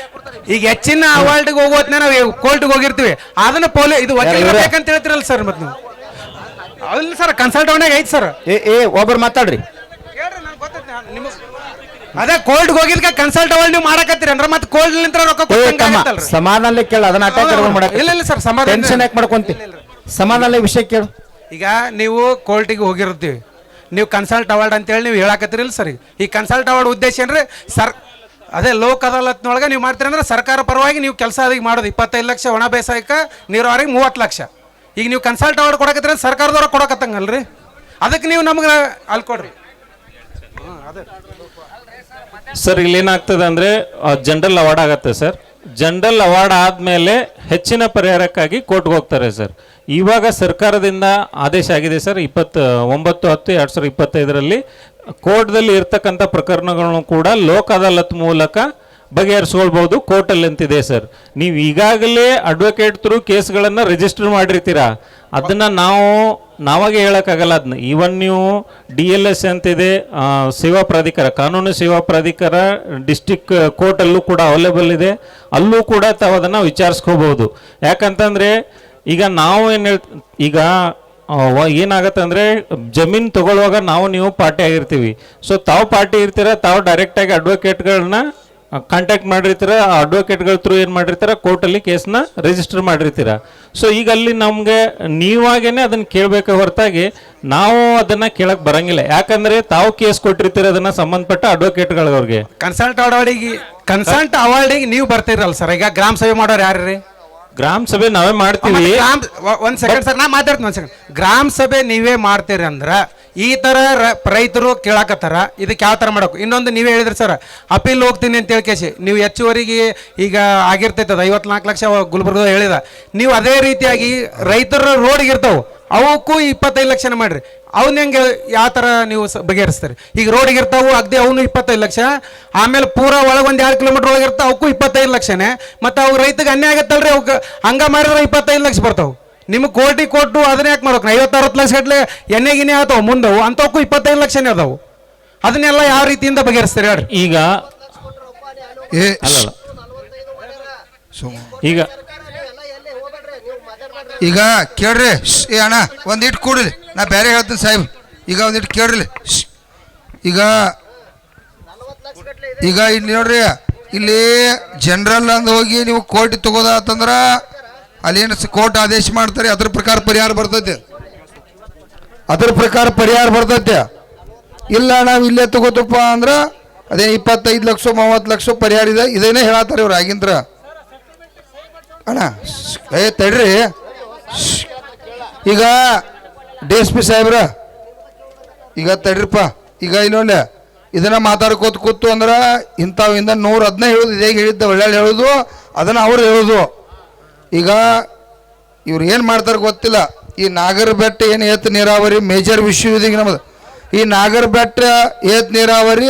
[SPEAKER 8] ಈಗ ಹೆಚ್ಚಿನ ಅವಾರ್ಡ್ಗೆ ಹೋಗೋತ್ನ ನಾವು ಕೋರ್ಟ್ಗೆ ಹೋಗಿರ್ತೀವಿ, ಅದನ್ನ ಇದು ವಕೀಲ ಬೇಕಂತ ಹೇಳ್ತಿರಲ್ಲ ಸರ್. ಮತ್ತೆ ನೀವು ಅಲ್ಲ ಸರ್, ಕನ್ಸಲ್ಟ್ ಅವಾರ್ಡ್ ಐತಿ ಸರ್.
[SPEAKER 2] ಒಬ್ಬರು ಮಾತಾಡ್ರಿ.
[SPEAKER 8] ಅದೇ ಕೋರ್ಟ್ಗೆ ಹೋಗಿದ್ಕ ಕನ್ಸಲ್ಟ್ ಅವಾರ್ಡ್ ನೀವು ಮಾಡಕತ್ತೀರಿ ಅಂದ್ರೆ ಮತ್ತೆ ಕೋರ್ಟ್ ನಿಂತ್ರ ರೊಕ್ಕ
[SPEAKER 2] ಸಮಾಧಾನ ಕೇಳ, ಅದನ್ನ ಅಟ್ಯಾಕ್
[SPEAKER 8] ಇಲ್ಲ ಇಲ್ಲ ಸರ್, ಸಮಾಧಾನ
[SPEAKER 2] ಟೆನ್ಷನ್ ಯಾಕೆ ಮಾಡ್ಕೊಂತಿ? ಸಮಾಧಾನ ವಿಷಯ ಕೇಳು.
[SPEAKER 8] ಈಗ ನೀವು ಕೋರ್ಟಿಗೆ ಹೋಗಿರ್ತೀವಿ, ನೀವು ಕನ್ಸಲ್ಟ್ ಅವಾರ್ಡ್ ಅಂತೇಳಿ ನೀವು ಹೇಳಕತ್ತೀರಿಲ್ಲ ಸರ್. ಈ ಕನ್ಸಲ್ಟ್ ಅವಾರ್ಡ್ ಉದ್ದೇಶ ಏನ್ರಿ ಸರ್? ಅದೇ ಲೋಕ್ ಅದಾಲತ್ನೊಳಗೆ ನೀವು ಮಾಡ್ತೀರಿ ಅಂದ್ರೆ ಸರ್ಕಾರ ಪರವಾಗಿ ನೀವು ಕೆಲಸ ಅದಕ್ಕೆ ಮಾಡೋದು. 25 ಲಕ್ಷ ಒಣ ಬೇಸಾಯಕ್ಕೆ, ನೀರಾವರಿಗೆ 30 ಲಕ್ಷ. ಈಗ ನೀವು ಕನ್ಸಲ್ಟ್ ಅವಾರ್ಡ್ ಕೊಡಕತ್ತೀರಿ ಸರ್ಕಾರದವ್ರ ಕೊಡಕತ್ತಂಗಲ್ರಿ, ಅದಕ್ಕೆ ನೀವು ನಮ್ಗೆ ಅಲ್ಲಿ ಕೊಡ್ರಿ.
[SPEAKER 7] ಸರ್ ಇಲ್ಲಿ ಏನಾಗ್ತದೆ ಅಂದ್ರೆ ಜನರಲ್ ಅವಾರ್ಡ್ ಆಗತ್ತೆ ಸರ್. ಜನರಲ್ ಅವಾರ್ಡ್ ಆದ್ಮೇಲೆ ಹೆಚ್ಚಿನ ಪರಿಹಾರಕ್ಕಾಗಿ ಕೋರ್ಟ್ಗೆ ಹೋಗ್ತಾರೆ ಸರ್. ಇವಾಗ ಸರ್ಕಾರದಿಂದ ಆದೇಶ ಆಗಿದೆ ಸರ್, 29/10/2025 ಕೋರ್ಟ್ದಲ್ಲಿ ಇರ್ತಕ್ಕಂಥ ಪ್ರಕರಣಗಳನ್ನು ಕೂಡ ಲೋಕ್ ಅದಾಲತ್ ಮೂಲಕ ಬಗೆಹರಿಸ್ಕೊಳ್ಬಹುದು ಕೋರ್ಟಲ್ಲಿ ಅಂತಿದೆ ಸರ್. ನೀವು ಈಗಾಗಲೇ ಅಡ್ವೊಕೇಟ್ ಥ್ರೂ ಕೇಸ್ಗಳನ್ನು ರಿಜಿಸ್ಟರ್ ಮಾಡಿರ್ತೀರಾ, ಅದನ್ನ ನಾವಾಗೆ ಹೇಳೋಕ್ಕಾಗಲ್ಲ. ಅದನ್ನ ಈವನ್ ನೀವು DLS ಅಂತಿದೆ, ಸೇವಾ ಪ್ರಾಧಿಕಾರ, ಕಾನೂನು ಸೇವಾ ಪ್ರಾಧಿಕಾರ ಡಿಸ್ಟಿಕ್ ಕೋರ್ಟಲ್ಲೂ ಕೂಡ ಅವೈಲೇಬಲ್ ಇದೆ, ಅಲ್ಲೂ ಕೂಡ ತಾವು ಅದನ್ನು ವಿಚಾರಿಸ್ಕೋಬಹುದು. ಯಾಕಂತಂದರೆ ಈಗ ನಾವು ಈಗ ಏನಾಗತ್ತೆ ಅಂದರೆ ಜಮೀನು ತಗೊಳ್ಳುವಾಗ ನೀವು ಪಾರ್ಟಿ ಆಗಿರ್ತೀವಿ. ಸೊ ತಾವು ಪಾರ್ಟಿ ಇರ್ತೀರ, ತಾವು ಡೈರೆಕ್ಟಾಗಿ ಅಡ್ವೊಕೇಟ್ಗಳನ್ನ ಕಾಂಟ್ಯಾಕ್ಟ್ ಮಾಡಿರ್ತೀರ, ಆ ಅಡ್ವೊಕೇಟ್ಗಳ ಥ್ರೂ ಏನು ಮಾಡಿರ್ತೀರ, ಕೋರ್ಟಲ್ಲಿ ಕೇಸ್ನ ರಿಜಿಸ್ಟರ್ ಮಾಡಿರ್ತೀರ. ಸೊ ಈಗ ಅಲ್ಲಿ ನಮಗೆ ನೀವಾಗೇನೆ ಅದನ್ನು ಕೇಳಬೇಕೆ ಹೊರತಾಗಿ ನಾವು ಅದನ್ನು ಕೇಳಕ್ಕೆ ಬರಂಗಿಲ್ಲ. ಯಾಕಂದರೆ ತಾವು ಕೇಸ್ ಕೊಟ್ಟಿರ್ತೀರ ಅದನ್ನು ಸಂಬಂಧಪಟ್ಟ ಅಡ್ವೊಕೇಟ್ಗಳವ್ರಿಗೆ.
[SPEAKER 8] ಕನ್ಸಲ್ಟ್ ಅವಾರ್ಡಿಗೆ ನೀವು ಬರ್ತೀರಲ್ಲ ಸರ್. ಈಗ ಗ್ರಾಮ ಸಭೆ ಮಾಡೋರು ಯಾರ್ರಿ?
[SPEAKER 7] ಗ್ರಾಮ ಸಭೆ ನಾವೇ ಮಾಡ್ತೀವಿ.
[SPEAKER 8] ಒಂದ್ ಸೆಕೆಂಡ್ ಸರ್, ನಾ ಮಾತಾಡ್ತೀನಿ ಒಂದ್ ಸೆಕೆಂಡ್. ಗ್ರಾಮ ಸಭೆ ನೀವೇ ಮಾಡ್ತೀರಿ ಅಂದ್ರ ಈ ತರ ರೈತರು ಕೇಳಾಕತ್ತಾರ, ಇದಕ್ಕೆ ಯಾವ ತರ ಮಾಡಬೇಕು? ಇನ್ನೊಂದು ನೀವೇ ಹೇಳಿದ್ರಿ ಸರ್, ಅಪೀಲ್ ಹೋಗ್ತೀನಿ ಅಂತ ಹೇಳ್ಕೇಸಿ ನೀವು ಹೆಚ್ಚುವರಿಗೆ ಈಗ ಆಗಿರ್ತೈತೆ 54 ಲಕ್ಷ ಗುಲ್ಬರ್ಗ ಹೇಳಿದ. ನೀವು ಅದೇ ರೀತಿಯಾಗಿ ರೈತರ ರೋಡ್ಗೆ ಇರ್ತಾವೆ, ಅವಕ್ಕೂ 25 ಲಕ್ಷನ ಮಾಡ್ರಿ. ಅವನ್ನ ಹೆಂಗೆ ಯಾವ ಥರ ನೀವು ಬಗೆಹರಿಸ್ತಾರೆ? ಈಗ ರೋಡಿಗೆ ಇರ್ತಾವೆ ಅಗ್ದಿ ಅವನು 25 ಲಕ್ಷ, ಆಮೇಲೆ ಪೂರಾ ಒಳಗೊಂದು 2 ಕಿಲೋಮೀಟರ್ ಒಳಗೆ ಇರ್ತಾವೆ ಅವಕ್ಕೂ 25 ಲಕ್ಷನೇ. ಮತ್ತು ಅವು ರೈತಗೆ ಅನ್ಯಾಯ ಆಗತ್ತಲ್ರಿ, ಅವಕ್ಕೆ ಹಂಗ ಮಾಡಿದ್ರೆ 25 ಲಕ್ಷ ಬರ್ತಾವೆ. ನಿಮಗೆ ಕೋರ್ಟಿಗೆ ಕೊಟ್ಟು ಅದನ್ನ ಯಾಕೆ ಮಾಡ್ಬೇಕು? 50-60 ಲಕ್ಷ ಗಟ್ಟಲೆ ಎಣ್ಣೆಗಿನೇ ಆತಾವೆ ಮುಂದವು, ಅಂಥವಕ್ಕೂ 25 ಲಕ್ಷನೇ ಅದಾವು. ಅದನ್ನೆಲ್ಲ ಯಾವ ರೀತಿಯಿಂದ ಬಗೆಹರಿಸ್ತಾರೆ ಹೇಳ್ರಿ?
[SPEAKER 7] ಈಗ ಅಲ್ಲಲ್ಲ,
[SPEAKER 3] ಈಗ ಕೇಳ್ರಿ. ಅಣ್ಣ ಒಂದಿಟ್ಟು ಕೂಡಲಿ, ನಾ ಬೇರೆ ಹೇಳ್ತೀನಿ ಸಾಹೇಬ್. ಈಗ ಒಂದಿಟ್ಟು ಕೇಳ್ರಿ. ಈಗ ಇಲ್ಲಿ ನೋಡ್ರಿ, ಇಲ್ಲಿ ಜನರಲ್ ಅಂದ್ ಹೋಗಿ ನೀವು ಕೋರ್ಟ್ ತಗೋದಾತಂದ್ರ ಅಲ್ಲೇನು ಕೋರ್ಟ್ ಆದೇಶ ಮಾಡ್ತಾರೆ, ಅದ್ರ ಪ್ರಕಾರ ಪರಿಹಾರ ಬರ್ತೈತೆ. ಇಲ್ಲ ನಾವು ಇಲ್ಲೇ ತಗೋತಪ್ಪ ಅಂದ್ರೆ ಅದೇ 25 ಲಕ್ಷ 30 ಲಕ್ಷ ಪರಿಹಾರ ಇದೆ. ಇದೇನೇ ಹೇಳತ್ತಾರೆ ಇವ್ರು ಆಗಿಂದ್ರ. ಅಣ್ಣ ತಡ್ರಿ. ಈಗ DSP ಸಾಹೇಬ್ರ, ಈಗ ತಡ್ರಿಪ್ಪ, ಈಗ ಇಲ್ಲೊಳ್ಳೆ ಇದನ್ನ ಮಾತಾಡ್ಕೋತ ಕೂತು ಅಂದ್ರೆ ಇಂಥವಿಂದ 110 ಹೇಳೋದು, ಇದೇ ಹೇಳಿದ್ದ ಒಳ್ಳೆ ಹೇಳೋದು, ಅದನ್ನು ಅವ್ರು ಹೇಳೋದು. ಈಗ ಇವ್ರು ಏನು ಮಾಡ್ತಾರೆ ಗೊತ್ತಿಲ್ಲ. ಈ ನಾಗರ ಬೆಟ್ಟ ಏನು ಏತ್ ನೀರಾವರಿ ಮೇಜರ್ ವಿಷಯ ಇದೆ ನಮ್ಮದು. ಈ ನಾಗರ ಬೆಟ್ಟ ಏತ್ ನೀರಾವರಿ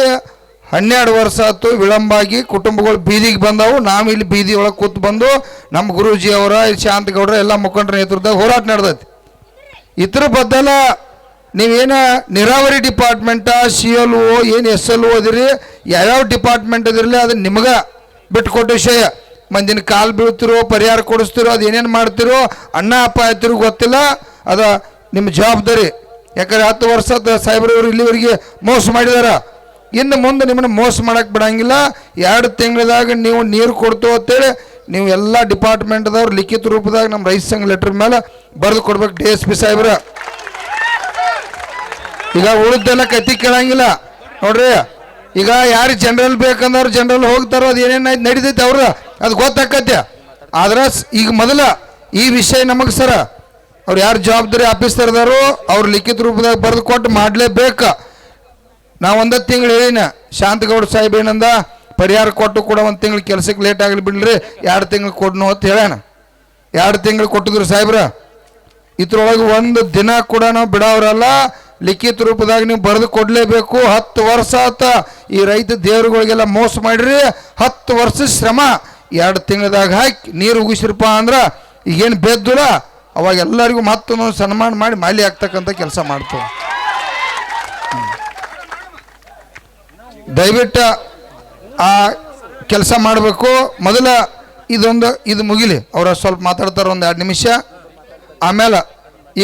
[SPEAKER 3] 12 ವರ್ಷ ಆಯ್ತು ವಿಳಂಬಾಗಿ ಕುಟುಂಬಗಳು ಬೀದಿಗೆ ಬಂದವು. ನಾವು ಇಲ್ಲಿ ಬೀದಿ ಒಳಗೆ ಕೂತು ಬಂದು ನಮ್ಮ ಗುರೂಜಿ ಅವರ ಶಾಂತಗೌಡರ ಎಲ್ಲ ಮುಖಂಡರ ನೇತೃತ್ವದಾಗ ಹೋರಾಟ ನಡೆದೈತಿ. ಇದ್ರ ಬದಲ ನೀವೇನು ನೀರಾವರಿ ಡಿಪಾರ್ಟ್ಮೆಂಟ, CLO, ಏನು SLO ಅದಿರಿ, ಯಾವ್ಯಾವ ಡಿಪಾರ್ಟ್ಮೆಂಟ್ ಅದಿರಲಿ ಅದು ನಿಮಗೆ ಬಿಟ್ಟುಕೊಟ್ಟ ವಿಷಯ. ಮಂದಿನ ಕಾಲು ಬೀಳ್ತಿರೋ, ಪರಿಹಾರ ಕೊಡಿಸ್ತಿರೋ, ಅದು ಏನೇನು ಮಾಡ್ತಿರೋ, ಅಣ್ಣ ಅಪ್ಪ ಆಯ್ತಿರೋ ಗೊತ್ತಿಲ್ಲ, ಅದು ನಿಮ್ಮ ಜವಾಬ್ದಾರಿ. ಯಾಕಂದ್ರೆ 10 ವರ್ಷ ಸಾಹೇಬ್ರವರು ಇಲ್ಲಿವರೆಗೆ ಮೋಸ ಮಾಡಿದಾರ. ಇನ್ನು ಮುಂದೆ ನಿಮ್ಮನ್ನು ಮೋಸ ಮಾಡಕ್ಕೆ ಬಿಡಂಗಿಲ್ಲ. 2 ತಿಂಗಳದಾಗ ನೀವು ನೀರು ಕೊಡ್ತು ಅಂತೇಳಿ ನೀವು ಎಲ್ಲ ಡಿಪಾರ್ಟ್ಮೆಂಟ್ದವ್ರು ಲಿಖಿತ ರೂಪದಾಗ ನಮ್ಮ ರೈತ ಸಂಘ ಲೆಟರ್ ಮೇಲೆ ಬರೆದು ಕೊಡ್ಬೇಕು DSP ಸಾಹೇಬ್ರ. ಈಗ ಉಳಿದೆಲ್ಲ ಕತ್ತಿ ಕೇಳಂಗಿಲ್ಲ ನೋಡ್ರಿ. ಈಗ ಯಾರು ಜನರಲ್ ಬೇಕಂದವ್ರು ಜನರಲ್ ಹೋಗ್ತಾರೋ, ಅದು ಏನೇನು ನಡೀತೈತೆ ಅವ್ರ ಅದು ಗೊತ್ತಾಕತ್ತೆ. ಆದ್ರೆ ಈಗ ಮೊದಲ ಈ ವಿಷಯ ನಮಗೆ ಸರ ಅವ್ರು ಯಾರು ಜವಾಬ್ದಾರಿ ಆಫೀಸರ್ದಾರೋ ಅವ್ರು ಲಿಖಿತ ರೂಪದಾಗ ಬರೆದು ಕೊಟ್ಟು ಮಾಡಲೇಬೇಕು. ನಾವು 1 ತಿಂಗಳು ಹೇಳಿನ ಶಾಂತಗೌಡ ಸಾಹೇಬ್ ಏನಂದ, ಪರಿಹಾರ ಕೊಟ್ಟು ಕೂಡ 1 ತಿಂಗಳು ಕೆಲಸಕ್ಕೆ ಲೇಟ್ ಆಗಲಿ ಬಿಡ್ರಿ, 2 ತಿಂಗಳು ಕೊಡ್ನು ಅಂತ ಹೇಳೋಣ. 2 ತಿಂಗಳು ಕೊಟ್ಟಿದ್ರು ಸಾಹೇಬ್ರ. ಇದ್ರೊಳಗೆ 1 ದಿನ ಕೂಡ ನಾವು ಬಿಡೋರಲ್ಲ, ಲಿಖಿತ ರೂಪದಾಗ ನೀವು ಬರೆದು ಕೊಡಲೇಬೇಕು. 10 ವರ್ಷ ಆತ ಈ ರೈತ ದೇವರುಗಳಿಗೆಲ್ಲ ಮೋಸ ಮಾಡಿರಿ. 10 ವರ್ಷ ಶ್ರಮ 2 ತಿಂಗಳದಾಗ ಹಾಕಿ ನೀರು ಉಗಿಸಿರಪ್ಪ ಅಂದ್ರೆ ಈಗೇನು ಬೆದ್ದುಲ್ಲ, ಅವಾಗ ಎಲ್ಲರಿಗೂ ಮತ್ತೊಂದು ಸನ್ಮಾನ ಮಾಡಿ ಮಾಲಿ ಆಗ್ತಕ್ಕಂಥ ಕೆಲಸ ಮಾಡ್ತೇವೆ. ದಯವಿಟ್ಟು ಆ ಕೆಲಸ ಮಾಡಬೇಕು. ಮೊದಲ ಇದು ಮುಗಿಲಿ, ಅವರ ಸ್ವಲ್ಪ ಮಾತಾಡ್ತಾರೆ 1-2 ನಿಮಿಷ. ಆಮೇಲೆ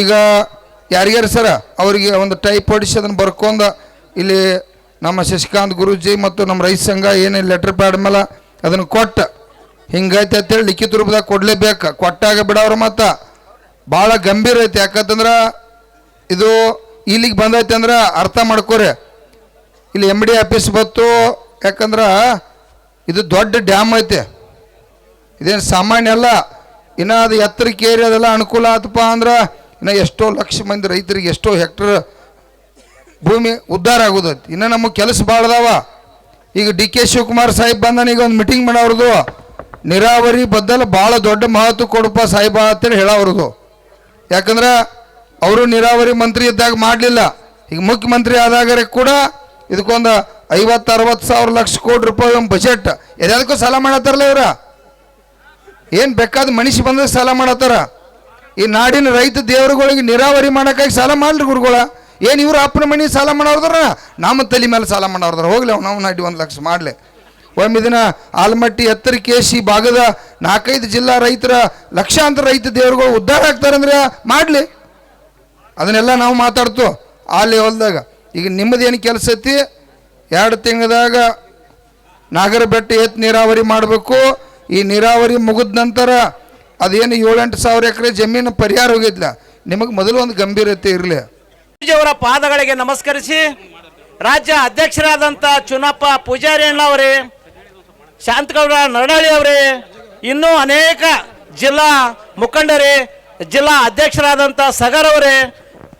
[SPEAKER 3] ಈಗ ಯಾರಿಗಾರು ಸರ ಅವರಿಗೆ ಒಂದು ಟೈಪ್ ಹೊಡಿಸಿ ಅದನ್ನು ಬರ್ಕೊಂಡು ಇಲ್ಲಿ ನಮ್ಮ ಶಶಿಕಾಂತ್ ಗುರೂಜಿ ಮತ್ತು ನಮ್ಮ ರೈತ ಸಂಘ ಏನೇನು ಲೆಟರ್ ಪ್ಯಾಡ್ ಮೇಲೆ ಅದನ್ನು ಕೊಟ್ಟು ಹಿಂಗೈತೆ ಅಂತೇಳಿ ಲಿಖಿತ ರೂಪದಾಗ ಕೊಡಲೇಬೇಕು. ಕೊಟ್ಟಾಗ ಬಿಡೋರು ಮತ್ತು ಭಾಳ ಗಂಭೀರ ಐತೆ. ಯಾಕಂತಂದ್ರೆ ಇದು ಇಲ್ಲಿಗೆ ಬಂದೈತೆ ಅಂದ್ರೆ ಅರ್ಥ ಮಾಡ್ಕೋರಿ. ಇಲ್ಲಿ MD ಆಫೀಸ್ ಬತ್ತು. ಯಾಕಂದ್ರೆ ಇದು ದೊಡ್ಡ ಡ್ಯಾಮ್ ಐತೆ, ಇದೇನು ಸಾಮಾನ್ಯ ಅಲ್ಲ. ಇನ್ನು ಅದು ಎತ್ತರಕ್ಕೆ ಏರಿ ಅದೆಲ್ಲ ಅನುಕೂಲ ಆತಪ್ಪ ಅಂದ್ರೆ ಇನ್ನು ಎಷ್ಟೋ ಲಕ್ಷ ಮಂದಿ ರೈತರಿಗೆ ಎಷ್ಟೋ ಹೆಕ್ಟರ್ ಭೂಮಿ ಉದ್ಧಾರ ಆಗೋದೈತಿ. ಇನ್ನು ನಮಗೆ ಕೆಲಸ ಭಾಳ ಅದಾವ. ಈಗ DK ಶಿವಕುಮಾರ್ ಸಾಹೇಬ್ ಬಂದಾನ, ಈಗ ಒಂದು ಮೀಟಿಂಗ್ ಮಾಡೋರ್ದು ನೀರಾವರಿ ಬದ್ದಲ ಭಾಳ ದೊಡ್ಡ ಮಹತ್ವ ಕೊಡಪ್ಪ ಸಾಹೇಬ ಅಂತೇಳಿ ಹೇಳೋರದು. ಯಾಕಂದ್ರೆ ಅವರು ನೀರಾವರಿ ಮಂತ್ರಿ ಇದ್ದಾಗ ಮಾಡಲಿಲ್ಲ, ಈಗ ಮುಖ್ಯಮಂತ್ರಿ ಆದಾಗರೆ ಕೂಡ ಇದಕ್ಕೊಂದು 50-60 ಲಕ್ಷ ಕೋಟಿ ರೂಪಾಯಿ ಒಂದು ಬಜೆಟ್. ಎಲ್ಲದಕ್ಕೂ ಸಾಲ ಮಾಡತ್ತಾರಲ್ಲ ಇವ್ರ, ಏನು ಬೇಕಾದ ಮನುಷ್ಯ ಬಂದಾಗ ಸಾಲ ಮಾಡತ್ತಾರ. ಈ ನಾಡಿನ ರೈತ ದೇವರುಗಳಿಗೆ ನೀರಾವರಿ ಮಾಡೋಕ್ಕಾಗಿ ಸಾಲ ಮಾಡ್ರಿ ಗುರುಗಳ. ಏನು ಇವ್ರು ಅಪ್ಪನ ಮನೆ ಸಾಲ ಮಾಡೋದ್ರ, ನಮ್ಮ ತಲೆ ಮೇಲೆ ಸಾಲ ಮಾಡೋದ್ರ. ಹೋಗ್ಲಿ ನಾವು ನಾಡಿ 1 ಲಕ್ಷ ಮಾಡಲಿ. ಒಮ್ಮೆ ಇದನ್ನ ಆಲಮಟ್ಟಿ, ಎತ್ತರ, ಕೇಸಿ ಭಾಗದ 4-5 ಜಿಲ್ಲಾ ರೈತರ ಲಕ್ಷಾಂತರ ರೈತ ದೇವರುಗಳು ಉದ್ಧಾರ ಆಗ್ತಾರೆ ಅಂದ್ರೆ ಮಾಡಲಿ. ಅದನ್ನೆಲ್ಲ ನಾವು ಮಾತಾಡ್ತು ಆ ಲೆವೆಲ್ದಾಗ. ಈಗ ನಿಮ್ಮದೇನು ಕೆಲಸ ಐತಿ, 2 ತಿಂಗಳದಾಗ ನಾಗರ ಬೆಟ್ಟ ಏತ್ ನೀರಾವರಿ ಮಾಡಬೇಕು. ಈ ನೀರಾವರಿ ಮುಗಿದ ನಂತರ ಅದೇನು 7-8 ಸಾವಿರ ಎಕರೆ ಜಮೀನು ಪರಿಹಾರ ಹೋಗಿದ್ಲ, ನಿಮಗೆ ಮೊದಲು ಒಂದು ಗಂಭೀರತೆ ಇರಲಿ.
[SPEAKER 9] ಅವರ ಪಾದಗಳಿಗೆ ನಮಸ್ಕರಿಸಿ, ರಾಜ್ಯ ಅಧ್ಯಕ್ಷರಾದಂಥ ಚುನಪ್ಪ ಪೂಜಾರಿ ಅಣ್ಣವರೇ, ಶಾಂತಗೌಡ ನರಡಳ್ಳಿ ಅವರೇ, ಇನ್ನೂ ಅನೇಕ ಜಿಲ್ಲಾ ಮುಖಂಡರೇ, ಜಿಲ್ಲಾ ಅಧ್ಯಕ್ಷರಾದಂಥ ಸಗರ್ ಅವರೇ,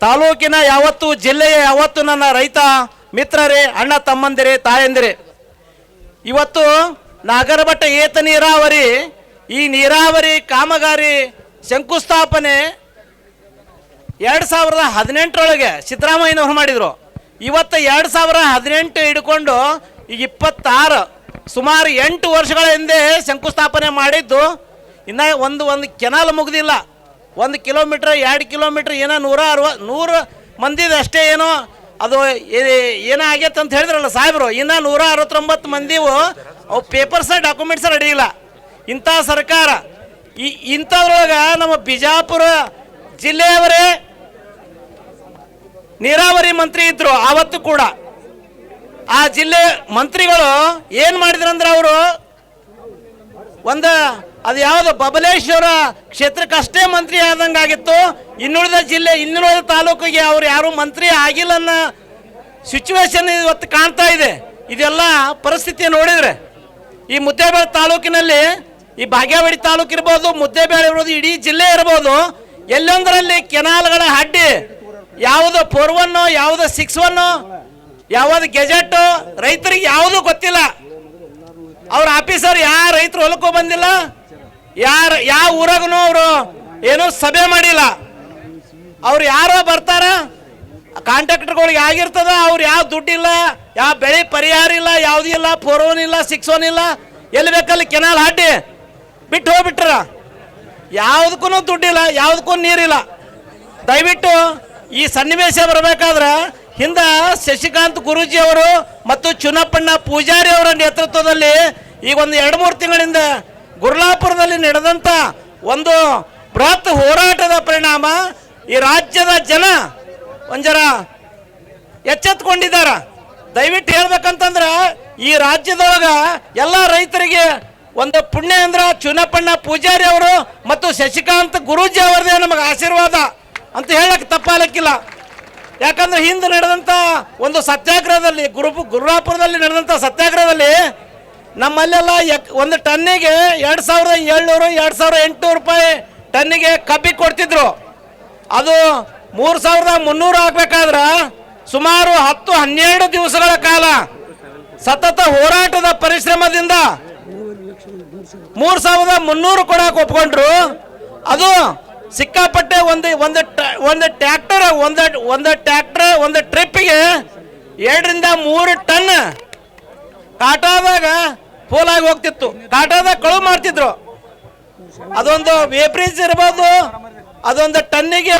[SPEAKER 9] ತಾಲೂಕಿನ ಯಾವತ್ತು, ಜಿಲ್ಲೆಯ ಯಾವತ್ತು ನನ್ನ ರೈತ ಮಿತ್ರರೇ, ಅಣ್ಣ ತಮ್ಮಂದಿರೇ, ತಾಯಂದಿರೇ, ಇವತ್ತು ನಾಗರಬೆಟ್ಟ ಏತ ನೀರಾವರಿ, ಈ ನೀರಾವರಿ ಕಾಮಗಾರಿ ಶಂಕುಸ್ಥಾಪನೆ 2018 ಸಿದ್ದರಾಮಯ್ಯನವರು ಮಾಡಿದರು. ಇವತ್ತು 2018 ಹಿಡ್ಕೊಂಡು ಈಗ 26 ಸುಮಾರು 8 ವರ್ಷಗಳ ಹಿಂದೆ ಶಂಕುಸ್ಥಾಪನೆ ಮಾಡಿದ್ದು. ಇನ್ನು ಒಂದು ಕೆನಾಲ್ ಮುಗ್ದಿಲ್ಲ. 1 ಕಿಲೋಮೀಟ್ರ್ 2 ಕಿಲೋಮೀಟ್ರ್ ಏನೋ 100 ಮಂದಿದು ಅಷ್ಟೇ ಏನೋ ಅದು ಏನೋ ಆಗೈತೆ ಅಂತ ಹೇಳಿದ್ರಲ್ಲ ಸಾಹೇಬರು. ಇನ್ನು 169 ಮಂದಿವು ಅವು ಪೇಪರ್ಸ ಡಾಕ್ಯುಮೆಂಟ್ಸ್ ರೆಡಿ ಇಲ್ಲ. ಇಂಥ ಸರ್ಕಾರ ಇಂಥದ್ರೊಳಗೆ ನಮ್ಮ ಬಿಜಾಪುರ ಜಿಲ್ಲೆಯವರೇ ನೀರಾವರಿ ಮಂತ್ರಿ ಇದ್ರು ಆವತ್ತು ಕೂಡ. ಆ ಜಿಲ್ಲೆ ಮಂತ್ರಿಗಳು ಏನು ಮಾಡಿದ್ರಂದ್ರೆ ಅವರು ಅದು ಯಾವುದು ಬಬಲೇಶ್ವರ ಕ್ಷೇತ್ರಕ್ಕಷ್ಟೇ ಮಂತ್ರಿ ಆದಂಗಾಗಿತ್ತು. ಇನ್ನುಳಿದ ಜಿಲ್ಲೆ, ಇನ್ನುಳಿದ ತಾಲೂಕಿಗೆ ಅವ್ರು ಯಾರು ಮಂತ್ರಿ ಆಗಿಲ್ಲ ಅನ್ನೋ ಸಿಚುವೇಶನ್ ಇವತ್ತು ಕಾಣ್ತಾ ಇದೆ. ಇದೆಲ್ಲ ಪರಿಸ್ಥಿತಿ ನೋಡಿದರೆ ಈ ಮುದ್ದೇಬೇಳೆ ತಾಲೂಕಿನಲ್ಲಿ, ಈ ಬಾಗೇವಾಡಿ ತಾಲೂಕು ಇರ್ಬೋದು, ಮುದ್ದೇಬೇಳೆ ಇರ್ಬೋದು, ಇಡೀ ಜಿಲ್ಲೆ ಇರ್ಬೋದು, ಎಲ್ಲೊಂದರಲ್ಲಿ ಕೆನಾಲ್ಗಳ ಅಡ್ಡಿ ಯಾವುದು 4-1 ಯಾವುದು 6-1 ಯಾವುದು ಗೆಜೆಟ್ ರೈತರಿಗೆ ಯಾವುದು ಗೊತ್ತಿಲ್ಲ. ಅವ್ರ ಆಫೀಸರ್ ಯಾರ ರೈತರು ಹೊಲಕ್ಕೂ ಬಂದಿಲ್ಲ, ಯಾವ ಊರಾಗೂ ಅವರು ಏನೋ ಸಭೆ ಮಾಡಿಲ್ಲ. ಅವ್ರು ಯಾರೋ ಬರ್ತಾರ ಕಾಂಟ್ರಾಕ್ಟರ್ಗಳಿಗೆ ಆಗಿರ್ತದ, ಅವ್ರು ಯಾವ ದುಡ್ಡಿಲ್ಲ, ಯಾವ ಬೆಳೆ ಪರಿಹಾರ ಇಲ್ಲ, ಯಾವುದೂ ಇಲ್ಲ, 4-1 ಇಲ್ಲ, 6-1 ಇಲ್ಲ, ಎಲ್ಲಿ ಬೇಕಲ್ಲಿ ಕೆನಾಲ್ ಹಾಟಿ ಬಿಟ್ಟು ಹೋಗ್ಬಿಟ್ರ. ಯಾವುದಕ್ಕೂ ದುಡ್ಡಿಲ್ಲ, ಯಾವುದಕ್ಕೂ ನೀರಿಲ್ಲ. ದಯವಿಟ್ಟು ಈ ಸನ್ನಿವೇಶ ಬರಬೇಕಾದ್ರೆ ಹಿಂದೆ ಶಶಿಕಾಂತ್ ಗುರೂಜಿ ಅವರು ಮತ್ತು ಚುನಪ್ಪಣ್ಣ ಪೂಜಾರಿ ಅವರ ನೇತೃತ್ವದಲ್ಲಿ ಈಗ ಒಂದು 2-3 ತಿಂಗಳಿಂದ ಗುರ್ಲಾಪುರದಲ್ಲಿ ನಡೆದಂಥ ಒಂದು ಬೃಹತ್ ಹೋರಾಟದ ಪರಿಣಾಮ ಈ ರಾಜ್ಯದ ಜನ ಒಂಜರ ಎಚ್ಚೆತ್ಕೊಂಡಿದ್ದಾರೆ. ದಯವಿಟ್ಟು ಹೇಳ್ಬೇಕಂತಂದ್ರೆ ಈ ರಾಜ್ಯದೊಳಗ ಎಲ್ಲ ರೈತರಿಗೆ ಒಂದು ಪುಣ್ಯ ಅಂದ್ರೆ ಚುನಪ್ಪಣ್ಣ ಪೂಜಾರಿ ಅವರು ಮತ್ತು ಶಶಿಕಾಂತ್ ಗುರೂಜಿ ಅವರದೇ ನಮಗೆ ಆಶೀರ್ವಾದ ಅಂತ ಹೇಳಕ್ಕೆ ತಪ್ಪಾಲಕ್ಕಿಲ್ಲ. ಯಾಕಂದ್ರೆ ಹಿಂದೆ ನಡೆದಂಥ ಒಂದು ಸತ್ಯಾಗ್ರಹದಲ್ಲಿ ಗುರುರಾಪುರದಲ್ಲಿ ನಡೆದಂಥ ಸತ್ಯಾಗ್ರಹದಲ್ಲಿ ನಮ್ಮಲ್ಲೆಲ್ಲ ಒಂದು ಟನ್ನಿಗೆ 2700 2800 ರೂಪಾಯಿ ಟನ್ನಿಗೆ ಕಬ್ಬಿಗೆ ಕೊಡ್ತಿದ್ರು. ಅದು 3300 ಆಗಬೇಕಾದ್ರೆ ಸುಮಾರು 10-12 ದಿವಸಗಳ ಕಾಲ ಸತತ ಹೋರಾಟದ ಪರಿಶ್ರಮದಿಂದ 3300 ಕೊಡಕ್ಕೆ ಒಪ್ಕೊಂಡ್ರು. ಅದು ಸಿಕ್ಕಾಪಟ್ಟೆ ಒಂದು ಟ್ರ್ಯಾಕ್ಟರ್ ಒಂದು ಟ್ರಿಪ್ಪಿಗೆ 2-3 ಟನ್ ಕಾಟಾದಾಗ ಫೋಲಾಗಿ ಹೋಗ್ತಿತ್ತು, ಕಾಟಾದಾಗ ಕಳುವು ಮಾಡ್ತಿದ್ರು. ಅದೊಂದು ವೇಬ್ರಿಜ್ ಇರ್ಬೋದು, ಅದೊಂದು ಟನ್ನಿಗೆ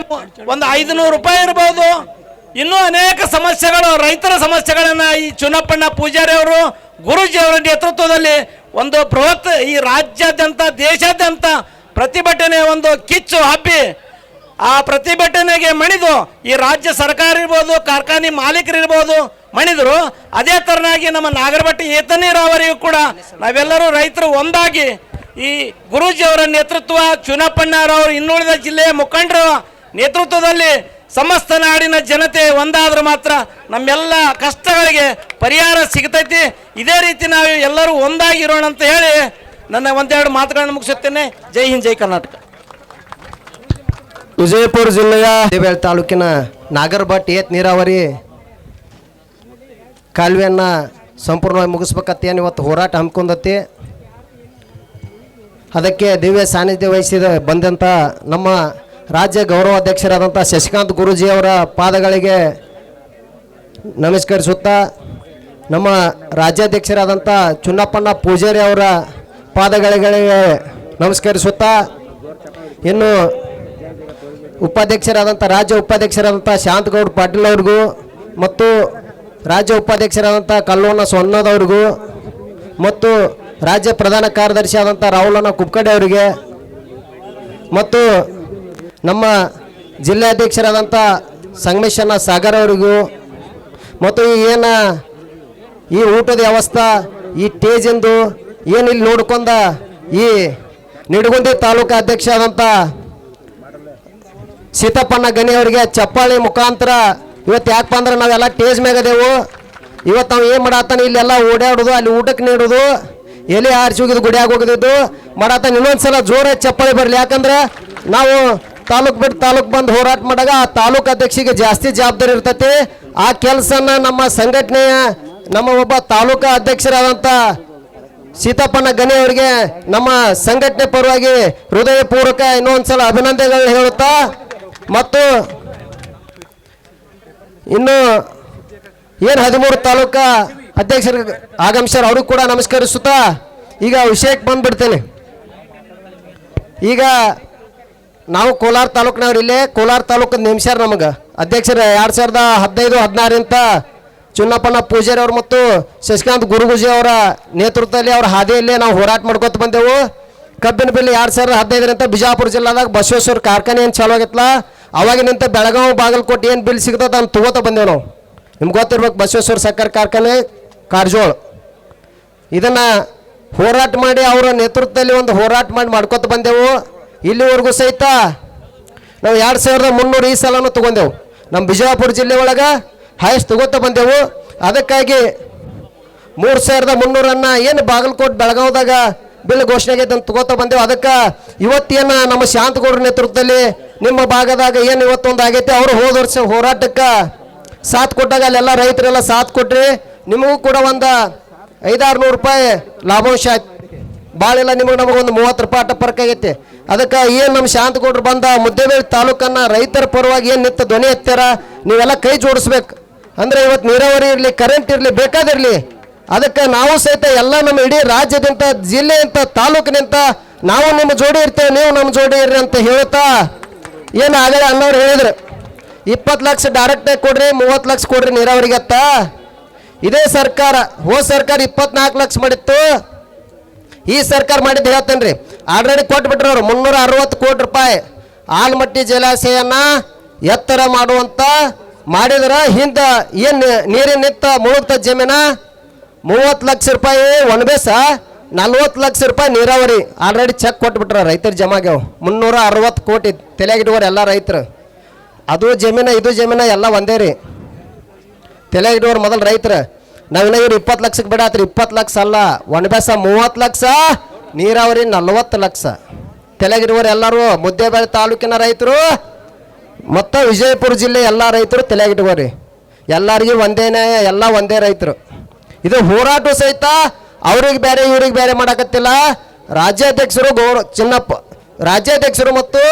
[SPEAKER 9] ಒಂದು 500 ರೂಪಾಯಿ ಇರ್ಬೋದು. ಇನ್ನೂ ಅನೇಕ ಸಮಸ್ಯೆಗಳು, ರೈತರ ಸಮಸ್ಯೆಗಳನ್ನು ಈ ಚುನಪ್ಪಣ್ಣ ಪೂಜಾರಿ ಅವರು ಗುರೂಜಿ ಅವರ ನೇತೃತ್ವದಲ್ಲಿ ಒಂದು ಬೃಹತ್ ಈ ರಾಜ್ಯಾದ್ಯಂತ ದೇಶಾದ್ಯಂತ ಪ್ರತಿಭಟನೆ ಒಂದು ಕಿಚ್ಚು ಹಬ್ಬಿ ಆ ಪ್ರತಿಭಟನೆಗೆ ಮಣಿದು ಈ ರಾಜ್ಯ ಸರ್ಕಾರ ಇರ್ಬೋದು, ಕಾರ್ಖಾನೆ ಮಾಲೀಕರಿರ್ಬೋದು ಮಣಿದರು. ಅದೇ ತರನಾಗಿ ನಮ್ಮ ನಾಗರಬಟ್ಟಿ ಏತ ನೀರಾವರಿಯು ಕೂಡ ನಾವೆಲ್ಲರೂ ರೈತರು ಒಂದಾಗಿ ಈ ಗುರೂಜಿ ಅವರ ನೇತೃತ್ವ, ಚುನಪ್ಪಣ್ಣರವರು ಇನ್ನುಳಿದ ಜಿಲ್ಲೆಯ ಮುಖಂಡರ ನೇತೃತ್ವದಲ್ಲಿ ಸಮಸ್ತ ನಾಡಿನ ಜನತೆ ಒಂದಾದ್ರೆ ಮಾತ್ರ ನಮ್ಮೆಲ್ಲ ಕಷ್ಟಗಳಿಗೆ ಪರಿಹಾರ ಸಿಗ್ತೈತಿ. ಇದೇ ರೀತಿ ನಾವು ಎಲ್ಲರೂ ಒಂದಾಗಿರೋಣ ಅಂತ ಹೇಳಿ ನನ್ನ ಒಂದೆರಡು ಮಾತುಗಳನ್ನು ಮುಗಿಸುತ್ತೇನೆ. ಜೈ ಹಿಂದ್, ಜೈ ಕರ್ನಾಟಕ.
[SPEAKER 10] ವಿಜಯಪುರ ಜಿಲ್ಲೆಯ ದೇವೇಳ ತಾಲೂಕಿನ ನಾಗರಬಟ್ ಏತ್ ನೀರಾವರಿ ಕಾಲುವೆಯನ್ನು ಸಂಪೂರ್ಣವಾಗಿ ಮುಗಿಸ್ಬೇಕತ್ತೇನು ಇವತ್ತು ಹೋರಾಟ ಹಮ್ಮಿಕೊಂಡತಿ. ಅದಕ್ಕೆ ದಿವ್ಯ ಸಾನ್ನಿಧ್ಯ ವಹಿಸಿದ ಬಂದಂಥ ನಮ್ಮ ರಾಜ್ಯ ಗೌರವಾಧ್ಯಕ್ಷರಾದಂಥ ಶಶಿಕಾಂತ್ ಗುರೂಜಿ ಅವರ ಪಾದಗಳಿಗೆ ನಮಸ್ಕರಿಸುತ್ತಾ, ನಮ್ಮ ರಾಜ್ಯಾಧ್ಯಕ್ಷರಾದಂಥ ಚುನ್ನಪ್ಪಣ್ಣ ಪೂಜಾರಿ ಅವರ ಪಾದಗಳಿಗೆ ನಮಸ್ಕರಿಸುತ್ತಾ, ಇನ್ನು ರಾಜ್ಯ ಉಪಾಧ್ಯಕ್ಷರಾದಂಥ ಶಾಂತಗೌಡ ಪಾಟೀಲ್ ಅವ್ರಿಗೂ ಮತ್ತು ರಾಜ್ಯ ಉಪಾಧ್ಯಕ್ಷರಾದಂಥ ಕಲ್ಲೋಣ ಸೊನ್ನದವ್ರಿಗೂ ಮತ್ತು ರಾಜ್ಯ ಪ್ರಧಾನ ಕಾರ್ಯದರ್ಶಿ ಆದಂಥ ರಾಹುಲಣ್ಣ ಕುಬ್ಕಡೆ ಅವರಿಗೆ ಮತ್ತು ನಮ್ಮ ಜಿಲ್ಲಾಧ್ಯಕ್ಷರಾದಂಥ ಸಂಗಮೇಶಣ್ಣ ಸಾಗರ್ ಅವರಿಗೂ ಮತ್ತು ಈ ಊಟದ ವ್ಯವಸ್ಥೆ ಈ ಟೇಜಿಂದು ಏನಿಲ್ಲಿ ನೋಡ್ಕೊಂಡ ಈ ನಿಡಗುಂದಿ ತಾಲೂಕು ಅಧ್ಯಕ್ಷ ಆದಂಥ ಸೀತಪ್ಪಣ್ಣ ಗಣಿ ಅವರಿಗೆ ಚಪ್ಪಾಳಿ ಮುಖಾಂತರ ಇವತ್ತು ಯಾಕಪ್ಪ ಅಂದ್ರೆ ನಾವೆಲ್ಲ ಟೇಜ್ ಮ್ಯಾಗದೇವು. ಇವತ್ತು ನಾವು ಏನು ಮಾಡತ್ತಾನೆ ಇಲ್ಲೆಲ್ಲ ಓಡಾಡೋದು, ಅಲ್ಲಿ ಊಟಕ್ಕೆ ನೀಡೋದು, ಎಲೆ ಆರಿಸಿ ಹೋಗಿದ್ದು ಗುಡಿಯಾಗಿ ಹೋಗಿದ್ದು ಮಾಡತ್ತಾನೆ. ಇನ್ನೊಂದ್ಸಲ ಜೋರಾಗಿ ಚಪ್ಪಾಳಿ ಬರಲಿ. ಯಾಕಂದ್ರೆ ನಾವು ತಾಲೂಕು ಬಿಟ್ಟು ತಾಲೂಕು ಬಂದು ಹೋರಾಟ ಮಾಡಿದಾಗ ಆ ತಾಲೂಕು ಅಧ್ಯಕ್ಷಿಗೆ ಜಾಸ್ತಿ ಜವಾಬ್ದಾರಿ ಇರ್ತೈತಿ. ಆ ಕೆಲಸನ ನಮ್ಮ ಸಂಘಟನೆಯ ನಮ್ಮ ಒಬ್ಬ ತಾಲೂಕು ಅಧ್ಯಕ್ಷರಾದಂಥ ಸೀತಪ್ಪಣ್ಣ ಗಣಿ ಅವರಿಗೆ ನಮ್ಮ ಸಂಘಟನೆ ಪರವಾಗಿ ಹೃದಯಪೂರ್ವಕ ಇನ್ನೊಂದ್ಸಲ ಅಭಿನಂದನೆಗಳನ್ನ ಹೇಳುತ್ತಾ, ಮತ್ತು ಇನ್ನು ಏನು 13 ತಾಲೂಕಾ ಅಧ್ಯಕ್ಷರು ಆಗಮಿಸ್ಯಾರ ಅವ್ರಿಗೆ ಕೂಡ ನಮಸ್ಕರಿಸುತ್ತಾ ಈಗ ವಿಷಯಕ್ಕೆ ಬಂದ್ಬಿಡ್ತೇನೆ. ಈಗ ನಾವು ಕೋಲಾರ ತಾಲೂಕಿನವ್ರು ಇಲ್ಲೇ ಕೋಲಾರ ತಾಲೂಕು ನೇಮಿಸ್ಯಾರ ನಮಗೆ ಅಧ್ಯಕ್ಷರು 2015-16 ಚುನ್ನಪ್ಪಣ್ಣ ಪೂಜಾರಿ ಅವರು ಮತ್ತು ಶಶಿಕಾಂತ್ ಗುರೂಜಿ ಅವರ ನೇತೃತ್ವದಲ್ಲಿ ಅವರ ಹಾದಿಯಲ್ಲೇ ನಾವು ಹೋರಾಟ ಮಾಡ್ಕೊತ ಬಂದೆವು. ಕಬ್ಬಿನ ಬಿಲ್ 2015 ಬಿಜಾಪುರ ಜಿಲ್ಲಾದಾಗ ಬಸವೇಶ್ವರ ಕಾರ್ಖಾನೆ ಏನು ಚಾಲು ಆಗೈತಲ್ಲ, ಅವಾಗಿನಂತ ಬೆಳಗಾವಿ ಬಾಗಲಕೋಟೆ ಏನು ಬಿಲ್ ಸಿಗ್ತದೆ ಅದನ್ನು ತಗೋತ ಬಂದೆವು ನಾವು. ನಿಮ್ಗೆ ಗೊತ್ತಿರ್ಬೇಕು, ಬಸವೇಶ್ವರ ಸಕ್ಕರೆ ಕಾರ್ಖಾನೆ ಕಾರಜೋಳ. ಇದನ್ನು ಹೋರಾಟ ಮಾಡಿ ಅವರ ನೇತೃತ್ವದಲ್ಲಿ ಒಂದು ಹೋರಾಟ ಮಾಡ್ಕೊತ ಬಂದೆವು. ಇಲ್ಲಿವರೆಗೂ ಸಹಿತ ನಾವು 2300 ಈ ಸಲನೂ ತೊಗೊಂಡೆವು. ನಮ್ಮ ಬಿಜಾಪುರ ಜಿಲ್ಲೆ ಒಳಗೆ ಹೈಯೆಸ್ಟ್ ತಗೋತ ಬಂದೆವು. ಅದಕ್ಕಾಗಿ 3300 ಏನು ಬಾಗಲಕೋಟೆ ಬೆಳಗಾವ್ದಾಗ ಬಿಲ್ ಘೋಷಣೆ ಆಗೈತೆ ಅಂತ ತಗೋತ ಬಂದೆವು. ಅದಕ್ಕೆ ಇವತ್ತೇನು ನಮ್ಮ ಶಾಂತಗೌಡರ ನೇತೃತ್ವದಲ್ಲಿ ನಿಮ್ಮ ಭಾಗದಾಗ ಏನು ಇವತ್ತೊಂದು ಆಗೈತೆ ಅವರು ಹೋದ ವರ್ಷ ಹೋರಾಟಕ್ಕೆ ಸಾಥ್ ಕೊಟ್ಟಾಗ ಅಲ್ಲೆಲ್ಲ ರೈತರೆಲ್ಲ ಸಾಥ್ ಕೊಟ್ರಿ ನಿಮಗೂ ಕೂಡ ಒಂದು 500-600 ರೂಪಾಯಿ ಲಾಭಾಂಶ ಆಯ್ತು. ಭಾಳ ಇಲ್ಲ ನಿಮಗೆ ನಮಗೊಂದು 30 ರೂಪಾಯಿ ಅಟ್ಟ ಪರ್ಕ್ ಆಗೈತಿ. ಅದಕ್ಕೆ ಏನು ನಮ್ಮ ಶಾಂತಗೌಡರು ಬಂದ ಮುದ್ದೇಬೇಳೆ ತಾಲೂಕನ್ನು ರೈತರ ಪರವಾಗಿ ಏನು ನಿಂತ ಧ್ವನಿ ಎತ್ತಾರ ನೀವೆಲ್ಲ ಕೈ ಜೋಡಿಸ್ಬೇಕು. ಅಂದರೆ ಇವತ್ತು ನೀರಾವರಿ ಇರಲಿ, ಕರೆಂಟ್ ಇರಲಿ, ಬೇಕಾದಿರಲಿ, ಅದಕ್ಕೆ ನಾವು ಸಹಿತ ಎಲ್ಲ ನಮ್ಮ ಇಡೀ ರಾಜ್ಯದಿಂದ, ಜಿಲ್ಲೆಯಿಂದ, ತಾಲೂಕಿನಿಂದ ನಾವು ನಿಮ್ಮ ಜೋಡಿ ಇರ್ತೇವೆ, ನೀವು ನಮ್ಮ ಜೋಡಿ ಇರ್ರಿ ಅಂತ ಹೇಳ್ತಾ ಏನು ಆಗಲೇ ಅನ್ನೋರು ಹೇಳಿದ್ರು 20 ಲಕ್ಷ ಡೈರೆಕ್ಟಾಗಿ ಕೊಡ್ರಿ, 30 ಲಕ್ಷ ಕೊಡ್ರಿ ನೀರಾವರಿಗತ್ತ. ಇದೇ ಸರ್ಕಾರ ಹೋದ ಸರ್ಕಾರ 24 ಲಕ್ಷ ಮಾಡಿತ್ತು, ಈ ಸರ್ಕಾರ ಮಾಡಿದ್ದು ಹೇಳ್ತೇನೆ ರೀ. ಆಲ್ರೆಡಿ ಕೊಟ್ಬಿಟ್ರು ಅವರು 360 ಕೋಟಿ ರೂಪಾಯಿ ಆಲ್ಮಟ್ಟಿ ಜಲಾಶಯನ ಎತ್ತರ ಮಾಡುವಂತ ಮಾಡಿದ್ರ ಹಿಂದೆ ಏನು ನೀರಿನ ನಿಂತ ಮುಳುಗ್ತ ಜಮೀನ 30 ಲಕ್ಷ ರೂಪಾಯಿ ಒಣಬೇಸ, 40 ಲಕ್ಷ ರೂಪಾಯಿ ನೀರಾವರಿ ಆಲ್ರೆಡಿ ಚೆಕ್ ಕೊಟ್ಬಿಟ್ರ ರೈತರ ಜಮಾಗ್ಯಾವ 360 ಕೋಟಿ ತಲೆಗಿಡುವರು ಎಲ್ಲ ರೈತರು. ಅದು ಜಮೀನ ಇದು ಜಮೀನ ಎಲ್ಲ ಒಂದೇ ರೀ. ತಲೆಗಿಡುವರು ಮೊದಲು ರೈತರು. ನಾವಿನ್ನ ಇವ್ರು 20 ಲಕ್ಷಕ್ಕೆ ಬಿಡಾತ್ರಿ. 20 ಲಕ್ಷ ಅಲ್ಲ, ಒಣಬೇಸ 30 ಲಕ್ಷ, ನೀರಾವರಿ 40 ಲಕ್ಷ. ತಲೆಗಿಡುವರು ಎಲ್ಲರೂ ಮುದ್ದೇಬೇಳೆ ತಾಲೂಕಿನ ರೈತರು ಮತ್ತು ವಿಜಯಪುರ ಜಿಲ್ಲೆ ಎಲ್ಲ ರೈತರು ತಲೆಗಿಡುವರಿ. ಎಲ್ಲರಿಗೂ ಒಂದೇ ನ್ಯಾಯ, ಎಲ್ಲ ಒಂದೇ ರೈತರು. ಇದು ಹೋರಾಟ ಸಹಿತ ಅವ್ರಿಗೆ ಬೇರೆ ಇವ್ರಿಗೆ ಬೇರೆ ಮಾಡಕತ್ತಿಲ್ಲ. ರಾಜ್ಯಾಧ್ಯಕ್ಷರು ಚಿನ್ನಪ್ಪ ರಾಜ್ಯಾಧ್ಯಕ್ಷರು ಮತ್ತು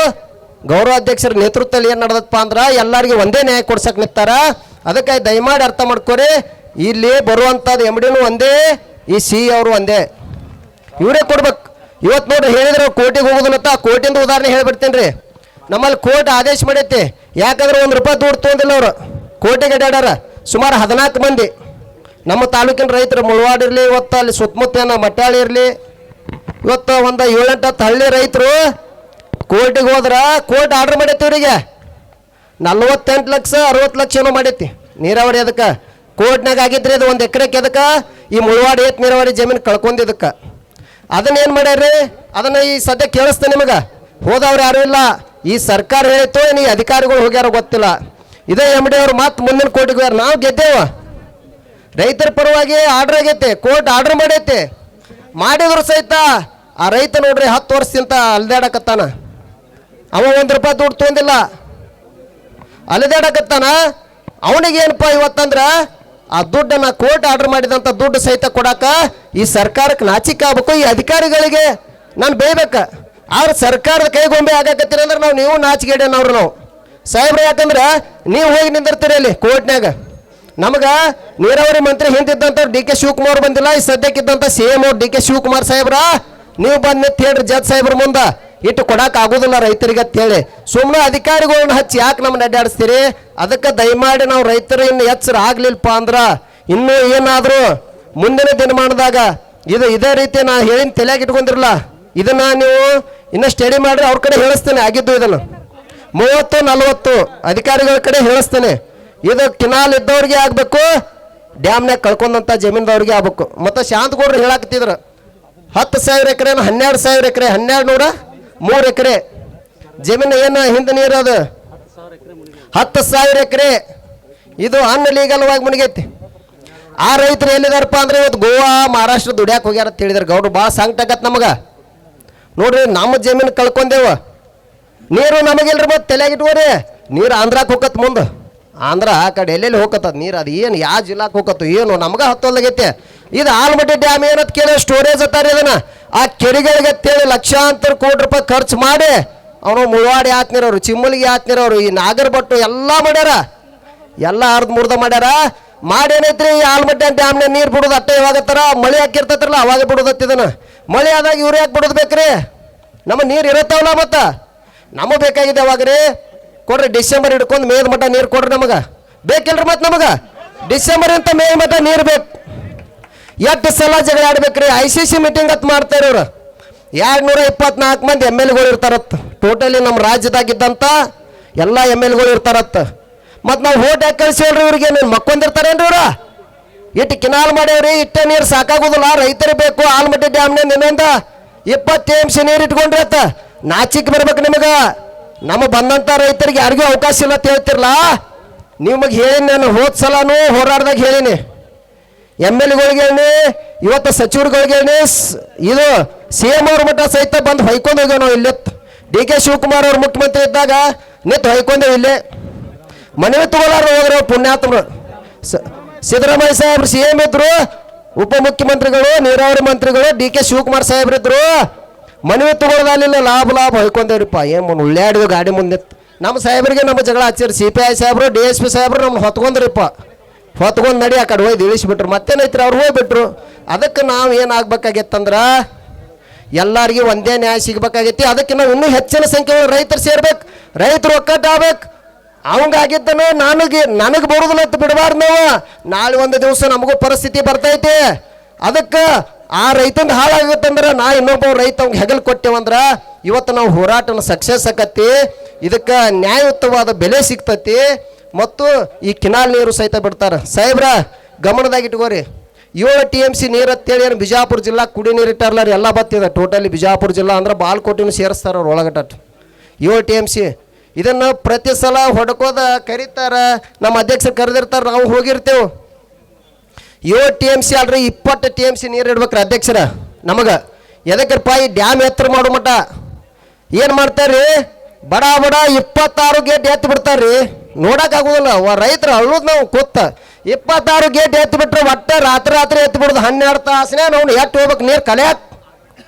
[SPEAKER 10] ಗೌರವಾಧ್ಯಕ್ಷರ ನೇತೃತ್ವದಲ್ಲಿ ಏನು ನಡೆದಪ್ಪ ಅಂದ್ರೆ ಎಲ್ಲರಿಗೂ ಒಂದೇ ನ್ಯಾಯ ಕೊಡ್ಸಕ್ಕೆ ನಿಂತಾರ. ಅದಕ್ಕೆ ದಯಮಾಡಿ ಅರ್ಥ ಮಾಡ್ಕೊರಿ, ಇಲ್ಲಿ ಬರುವಂಥದ್ದು MDನೂ ಒಂದೇ, ಈ ಸಿ ಅವರು ಒಂದೇ, ಇವರೇ ಕೊಡ್ಬೇಕು. ಇವತ್ತು ನೋಡ್ರಿ ಹೇಳಿದ್ರೆ ಕೋರ್ಟಿಗೆ ಹೋಗೋದನ್ನತ್ತ, ಕೋರ್ಟಿಂದ ಉದಾಹರಣೆ ಹೇಳ್ಬಿಡ್ತೀನಿ ರೀ. ನಮ್ಮಲ್ಲಿ ಕೋರ್ಟ್ ಆದೇಶ ಮಾಡೈತಿ, ಯಾಕಂದ್ರೆ 1 ರೂಪಾಯಿ ದುಡ್ಡು ತೊಗೊಂಡಿಲ್ಲ ಅವರು. ಕೋರ್ಟಿಗೆ ಅಡ್ಯಾಡಾರ ಸುಮಾರು 14 ಮಂದಿ ನಮ್ಮ ತಾಲೂಕಿನ ರೈತರು. ಮುಳವಾಡ ಇರಲಿ, ಇವತ್ತು ಅಲ್ಲಿ ಸುತ್ತಮುತ್ತ ಏನೋ ಮಟ್ಟಾಳಿ ಇರಲಿ, ಇವತ್ತು ಒಂದು 7-8 ಹಳ್ಳಿ ರೈತರು ಕೋರ್ಟಿಗೆ ಹೋದ್ರೆ ಕೋರ್ಟ್ ಆರ್ಡರ್ ಮಾಡೈತಿ ಇವರಿಗೆ 48 ಲಕ್ಷ 60 ಲಕ್ಷ ಏನೋ ಮಾಡೈತಿ ನೀರಾವರಿ. ಅದಕ್ಕೆ ಕೋರ್ಟ್ನಾಗ ಆಗಿದ್ರಿ ಅದು 1 ಎಕರೆಗೆ. ಅದಕ್ಕೆ ಈ ಮುಳವಾಡ ಏತ್ ನೀರಾವರಿ ಜಮೀನು ಕಳ್ಕೊಂಡಿದ್ದಕ್ಕೆ ಅದನ್ನ ಏನು ಮಾಡ್ಯಾರ್ರಿ, ಅದನ್ನು ಈ ಸದ್ಯ ಕೇಳಿಸ್ತೆ ನಿಮಗೆ. ಹೋದವ್ರು ಯಾರು ಇಲ್ಲ, ಈ ಸರ್ಕಾರ ಹೇಳಿತ್ತು, ನೀ ಅಧಿಕಾರಿಗಳು ಹೋಗ್ಯಾರ ಗೊತ್ತಿಲ್ಲ. ಇದೇ MD ಅವರು ಮತ್ತೆ ಮುಂದಿನ ಕೋರ್ಟಿಗೆ ಹೋಗ್ಯಾರ. ನಾವು ಗೆದ್ದೇವ, ರೈತರ ಪರವಾಗಿ ಆರ್ಡರ್ ಆಗೈತೆ, ಕೋರ್ಟ್ ಆರ್ಡರ್ ಮಾಡೈತೆ. ಮಾಡಿದ್ರು ಸಹಿತ ಆ ರೈತ ನೋಡ್ರಿ 10 ವರ್ಷದಿಂದ ಅಲ್ದಾಡಕತ್ತಾನ. ಅವ 1 ರೂಪಾಯಿ ದುಡ್ಡು ತೊಗೊಂಡಿಲ್ಲ, ಅಲೆದಾಡಕತ್ತಾನ. ಅವನಿಗೇನಪ್ಪ ಇವತ್ತಂದ್ರೆ ಆ ದುಡ್ಡನ್ನು ಕೋರ್ಟ್ ಆರ್ಡರ್ ಮಾಡಿದಂಥ ದುಡ್ಡು ಸಹಿತ ಕೊಡಾಕ ಈ ಸರ್ಕಾರಕ್ಕೆ ನಾಚಿಕೆ ಆಗ್ಬೇಕು. ಈ ಅಧಿಕಾರಿಗಳಿಗೆ ನಾನು ಬೇಯ್ಬೇಕು. ಅವ್ರ ಸರ್ಕಾರದ ಕೈಗೊಂಬೆ ಆಗಾಕತ್ತೀರಿ ಅಂದ್ರೆ ನೀವು ನಾಚಿಕೆಡೇನವ್ರು ನಾವು ಸಾಹೇಬ್ರ. ಯಾಕಂದ್ರೆ ನೀವು ಹೋಗಿ ನಿಂದಿರ್ತೀರಿ ಅಲ್ಲಿ ಕೋರ್ಟ್ನಾಗ. ನಮಗೆ ನೀರಾವರಿ ಮಂತ್ರಿ ಹಿಂದಿದ್ದಂಥ DK ಶಿವಕುಮಾರ್ ಬಂದಿಲ್ಲ, ಈ ಸದ್ಯಕ್ಕಿದ್ದಂಥ CM ಅವ್ರು DK ಶಿವಕುಮಾರ್ ಸಾಹೇಬ್ರ ನೀವು ಬಂದು ನಿಂತು ಹೇಳ್ರಿ ಜಡ್ಜ್ ಸಾಹೇಬ್ರ ಮುಂದೆ, ಇಟ್ಟು ಕೊಡಕ್ಕೆ ಆಗೋದಿಲ್ಲ ರೈತರಿಗೆ ಅಂತ ಹೇಳಿ. ಸುಮ್ಮನೆ ಅಧಿಕಾರಿಗಳನ್ನ ಹಚ್ಚಿ ಯಾಕೆ ನಮ್ಮನ್ನ ಅಡ್ಡಾಡಿಸ್ತೀರಿ? ಅದಕ್ಕೆ ದಯಮಾಡಿ ನಾವು ರೈತರು ಇನ್ನು ಎಚ್ಚರ ಆಗ್ಲಿಲ್ಲಪ್ಪ ಅಂದ್ರೆ ಇನ್ನೂ ಏನಾದರೂ ಮುಂದಿನ ದಿನಮಾನದಾಗ ಇದೇ ರೀತಿ ನಾ ಹೇಳಿನ ತಲೆಯಾಗಿ ಇಟ್ಕೊಂಡಿರಲ್ಲ, ಇದನ್ನ ನೀವು ಇನ್ನೂ ಸ್ಟಡಿ ಮಾಡಿರಿ. ಅವ್ರ ಕಡೆ ಹೇಳಿಸ್ತೇನೆ ಆಗಿದ್ದು ಇದನ್ನು 30-40 ಅಧಿಕಾರಿಗಳ ಕಡೆ ಹೇಳಿಸ್ತೇನೆ. ಇದು ಕಿನಾಲ್ ಇದ್ದವ್ರಿಗೆ ಆಗಬೇಕು, ಡ್ಯಾಮ್ನಾಗ ಕಳ್ಕೊಂಡಂಥ ಜಮೀನ್ದವ್ರಿಗೆ ಆಗ್ಬೇಕು. ಮತ್ತು ಶಾಂತಗೌಡರು ಹೇಳಾಕತ್ತಿದ್ರು 10,000 ಎಕರೆ 12,000 ಎಕರೆ 1203 ಎಕರೆ ಜಮೀನು ಏನು ಹಿಂದೆ ನೀರದು 10,000 ಎಕರೆ ಇದು ಅನ್ಲೀಗಲ್ವಾಗಿ ಮುನಿಗೈತಿ. ಆ ರೈತರು ಎಲ್ಲಿದಾರಪ್ಪ ಅಂದ್ರೆ ಇವತ್ತು ಗೋವಾ ಮಹಾರಾಷ್ಟ್ರ ದುಡ್ಯಾಕೆ ಹೋಗ್ಯಾರ ಅಂತ ಹೇಳಿದ್ರು. ಗೌಡ್ರು ಭಾಳ ಸಂಕಟ ಆಗತ್ತೆ ನಮಗೆ. ನೋಡ್ರಿ ನಮ್ಮ ಜಮೀನು ಕಳ್ಕೊಂಡೇವ, ನೀರು ನಮಗಿಲ್ರಿ. ಮತ್ತೆ ತಲೆಯಾಗಿಟ್ಕೋರಿ, ನೀರು ಆಂಧ್ರಕ್ಕೆ ಹೋಗತ್ತೆ ಮುಂದೆ. ಆಂಧ್ರ ಆ ಕಡೆ ಎಲ್ಲೆಲ್ಲಿ ಹೋಗತ್ತದ ನೀರು, ಅದು ಏನು ಯಾವ ಜಿಲ್ಲಾಕ್ಕೆ ಹೋಗತ್ತು ಏನು ನಮ್ಗೆ ಹತ್ತೊಲ್ದಾಗೈತೆ. ಇದು ಆಲ್ಮಟ್ಟಿ ಡ್ಯಾಮ್ ಏನಂತ ಕೇಳಿ ಸ್ಟೋರೇಜ್ ಅತ್ತಾರ. ಇದನ್ನ ಆ ಕೆರೆಗಳಿಗೆ ಅಂತೇಳಿ ಲಕ್ಷಾಂತರ ಕೋಟಿ ರೂಪಾಯಿ ಖರ್ಚು ಮಾಡಿ ಅವನು ಮುಳವಾಡಿ ಆತ್ನಿರೋರು, ಚಿಮ್ಮಲಿಗೆ ಆತ್ನಿರೋರು, ಈ ನಾಗರಬಟ್ಟು ಎಲ್ಲ ಮಾಡ್ಯಾರ, ಎಲ್ಲ ಅರ್ಧ ಮಾಡ್ಯಾರ. ಮಾಡೇನೈತ್ರಿ ಈ ಆಲ್ಮಟ್ಟಿ ಡ್ಯಾಮ್ನ ನೀರು ಬಿಡೋದು ಅಟ್ಟೆ ಯಾವಾಗತ್ತಾರ ಮಳೆ ಹಾಕಿರ್ತತ್ರಲ್ಲ ಅವಾಗ ಬಿಡೋದತ್ತಿದನ. ಮಳೆ ಆದಾಗ ಇವ್ರು ಯಾಕೆ ಬಿಡೋದು ಬೇಕ್ರಿ? ನಮ್ಮ ನೀರು ಇರತ್ತಾವಲ್ಲ, ಮತ್ತು ನಮಗೆ ಬೇಕಾಗಿದೆ ಅವಾಗ ರೀ. ಕೊಡ್ರಿ ಡಿಸೆಂಬರ್ ಹಿಡ್ಕೊಂಡು ಮೇದ ಮಟ್ಟ ನೀರು ಕೊಡ್ರಿ ನಮಗೆ ಬೇಕಿಲ್ರಿ. ಮತ್ತು ನಮಗೆ ಡಿಸೆಂಬರ್ ಅಂತ ಮೇ ಮಟ್ಟ ನೀರು ಬೇಕು. ಎಷ್ಟು ಸಲ ಜಗಳ ಆಡ್ಬೇಕ್ರಿ? ICC ಮೀಟಿಂಗ್ ಅಂತ ಮಾಡ್ತಾರೆ ಇವ್ರು. 224 ಮಂದಿ MLAಗಳು ಇರ್ತಾರತ್ತ. ಟೋಟಲಿ ನಮ್ಮ ರಾಜ್ಯದಾಗಿದ್ದಂಥ ಎಲ್ಲ MLAಗಳು ಇರ್ತಾರತ್ತ. ಮತ್ತು ನಾವು ಹೋಟ್ ಯಾಕೆ ಕಳಿಸಿವ್ರಿ ಇವ್ರಿಗೆ? ನೀವು ಮಕ್ಕೊಂದಿರ್ತಾರೇನ್ರಿ ಇವ್ರು? ಇಟ್ಟು ಕಿನಾಲ್ ಮಾಡ್ಯಾವ್ರಿ, ಇಟ್ಟೆ ನೀರು ಸಾಕಾಗೋದಿಲ್ಲ, ರೈತರಿಗೆ ಬೇಕು. ಆಲ್ಮಟ್ಟಿ ಡ್ಯಾಮ್ನಿಂದ ಇನ್ನೊಂದು 20 TMC ನೀರು ಇಟ್ಕೊಂಡ್ರಿ ಅತ್ತ. ನಾಚಿಕ್ ಬರ್ಬೇಕು ನಿಮಗೆ. ನಮ್ಮ ಬಂದಂಥ ರೈತರಿಗೆ ಯಾರಿಗೂ ಅವಕಾಶ ಇಲ್ಲ ಅಂತ ಹೇಳ್ತಿರಲ್ಲ. ನಿಮಗೆ ಹೇಳೀನಿ ನಾನು, ಹೋದ ಸಲನೂ ಹೋರಾಡ್ದಾಗ ಹೇಳೀನಿ, MLAಗಳಿಗೆ ಹೇಳಿ, ಇವತ್ತು ಸಚಿವರುಗಳಿಗೆ ಹೇಳಿ, ಇದು CM ಅವ್ರ ಮಟ್ಟ ಸಹಿತ ಬಂದು ಹೊಯ್ಕೊಂಡು ಹೋಗ್ಯಾವ ನಾವು. ಇಲ್ಲಿ DK ಶಿವಕುಮಾರ್ ಅವರು ಮುಖ್ಯಮಂತ್ರಿ ಇದ್ದಾಗ ನಿಂತು ಹೊಯ್ಕೊಂಡೇವು ಇಲ್ಲೇ ಮನವಿ ತಗೊಳ್ಳಾರ ಹೋದ್ರು ಪುಣ್ಯಾತ್ಮರು. ಸಿದ್ದರಾಮಯ್ಯ ಸಾಹೇಬ್ರು CM ಇದ್ರು, ಉಪಮುಖ್ಯಮಂತ್ರಿಗಳು ನೀರಾವರಿ ಮಂತ್ರಿಗಳು DK ಶಿವಕುಮಾರ್ ಸಾಹೇಬ್ರು ಇದ್ರು. ಮನವಿ ತಗೊಳ್ಳೋದಲ್ಲಿಲ್ಲ, ಲಾಭ ಹೊಯ್ಕೊಂಡೇವ್ರಿಪ್ಪ. ಏನು ಉಳ್ಳಾಡಿದ್ವು ಗಾಡಿ ಮುಂದೆ. ನಮ್ಮ ಸಾಹೇಬ್ರಿಗೆ ನಮ್ಮ ಜಗಳ ಹಚ್ಚಿರಿ. CPI ಸಾಹೇಬ್ರು DSP ಸಾಹೇಬ್ರು ನಮ್ಗೆ ಹೊತ್ಕೊಂಡ್ರಿಪ್ಪ. ಹೊತ್ಕೊಂಡು ನಡಿ ಆ ಕಡೆ ಹೋಯ್ದು ಇಳಿಸ್ಬಿಟ್ರು. ಮತ್ತೇನೈತ್ರಿ ಅವ್ರು ಹೋಗ್ಬಿಟ್ರು. ಅದಕ್ಕೆ ನಾವು ಏನಾಗಬೇಕಾಗಿತ್ತಂದ್ರೆ ಎಲ್ಲರಿಗೆ ಒಂದೇ ನ್ಯಾಯ ಸಿಗ್ಬೇಕಾಗೈತಿ. ಅದಕ್ಕೆ ನಾವು ಇನ್ನೂ ಹೆಚ್ಚಿನ ಸಂಖ್ಯೆಯಲ್ಲಿ ರೈತರು ಸೇರ್ಬೇಕು, ರೈತರು ಒಕ್ಕಟ್ಟಾಗಬೇಕು. ಅವಂಗಾಗಿದ್ದನು ನನಗೆ ಬರೋದಿಲ್ಲ ಅಂತ ಬಿಡಬಾರ್ದು ನಾವು. ನಾಳೆ ಒಂದು ದಿವಸ ನಮಗೂ ಪರಿಸ್ಥಿತಿ ಬರ್ತೈತಿ. ಅದಕ್ಕೆ ಆ ರೈತಂದು ಹಾಳಾಗುತ್ತಂದ್ರೆ ನಾ ಇನ್ನೊಬ್ಬ ರೈತ ಅವ್ಗೆ ಹೆಗಲು ಕೊಟ್ಟೇವಂದ್ರೆ ಇವತ್ತು ನಾವು ಹೋರಾಟನ ಸಕ್ಸಸ್ ಆಕತಿ. ಇದಕ್ಕೆ ನ್ಯಾಯಯುತವಾದ ಬೆಲೆ ಸಿಗ್ತತಿ ಮತ್ತು ಈ ಕಿನಾಲ್ ನೀರು ಸಹಿತ ಬಿಡ್ತಾರೆ. ಸಾಹೇಬ್ರ ಗಮನದಾಗ ಇಟ್ಕೋರಿ, 7 TMC ನೀರು ಅಂತೇಳಿ ಏನು ಬಿಜಾಪುರ ಜಿಲ್ಲಾ ಕುಡಿ ನೀರು ಇಟ್ಟಾರಲ್ಲ ರೀ, ಎಲ್ಲ ಬತ್ತಿದೆ ಟೋಟಲಿ ಬಿಜಾಪುರ ಜಿಲ್ಲಾ ಅಂದ್ರೆ ಬಾಲ್ಕೋಟಿನೂ ಸೇರಿಸ್ತಾರೆ ಅವ್ರು ಒಳಗಟ್ಟು 7 TMC. ಇದನ್ನು ಪ್ರತಿ ಸಲ ಹೊಡ್ಕೋದ ಕರೀತಾರೆ, ನಮ್ಮ ಅಧ್ಯಕ್ಷರು ಕರೆದಿರ್ತಾರೆ, ನಾವು ಹೋಗಿರ್ತೇವೆ. 7 TMC ಅಲ್ರಿ 20 TMC ನೀರು ಇಡ್ಬೇಕ್ರಿ ಅಧ್ಯಕ್ಷರ ನಮಗೆ. ಎದಕ್ಕಪ್ಪ ಈ ಡ್ಯಾಮ್ ಎತ್ತರ ಮಾಡೋ ಮಟ್ಟ ಏನು ಮಾಡ್ತಾರ್ರಿ, ಬಡ 26 ಗೇಟ್ ಎತ್ತಿ ಬಿಡ್ತಾರ್ರಿ. ನೋಡೋಕ್ಕಾಗೋದಿಲ್ಲ, ರೈತರು ಅಳ್ಳೋದು ನಾವು ಕೂತ 26 ಗೇಟ್ ಎತ್ತಿ ಬಿಟ್ರೆ ಒಟ್ಟೆ ರಾತ್ರಿ ಎತ್ತಿ ಬಿಡೋದು 12 ತಾಸನೇ ನಾವು ಎಟ್ಟು ಹೋಗ್ಬೇಕು ನೀರು ಕಲಿಯಾಕ.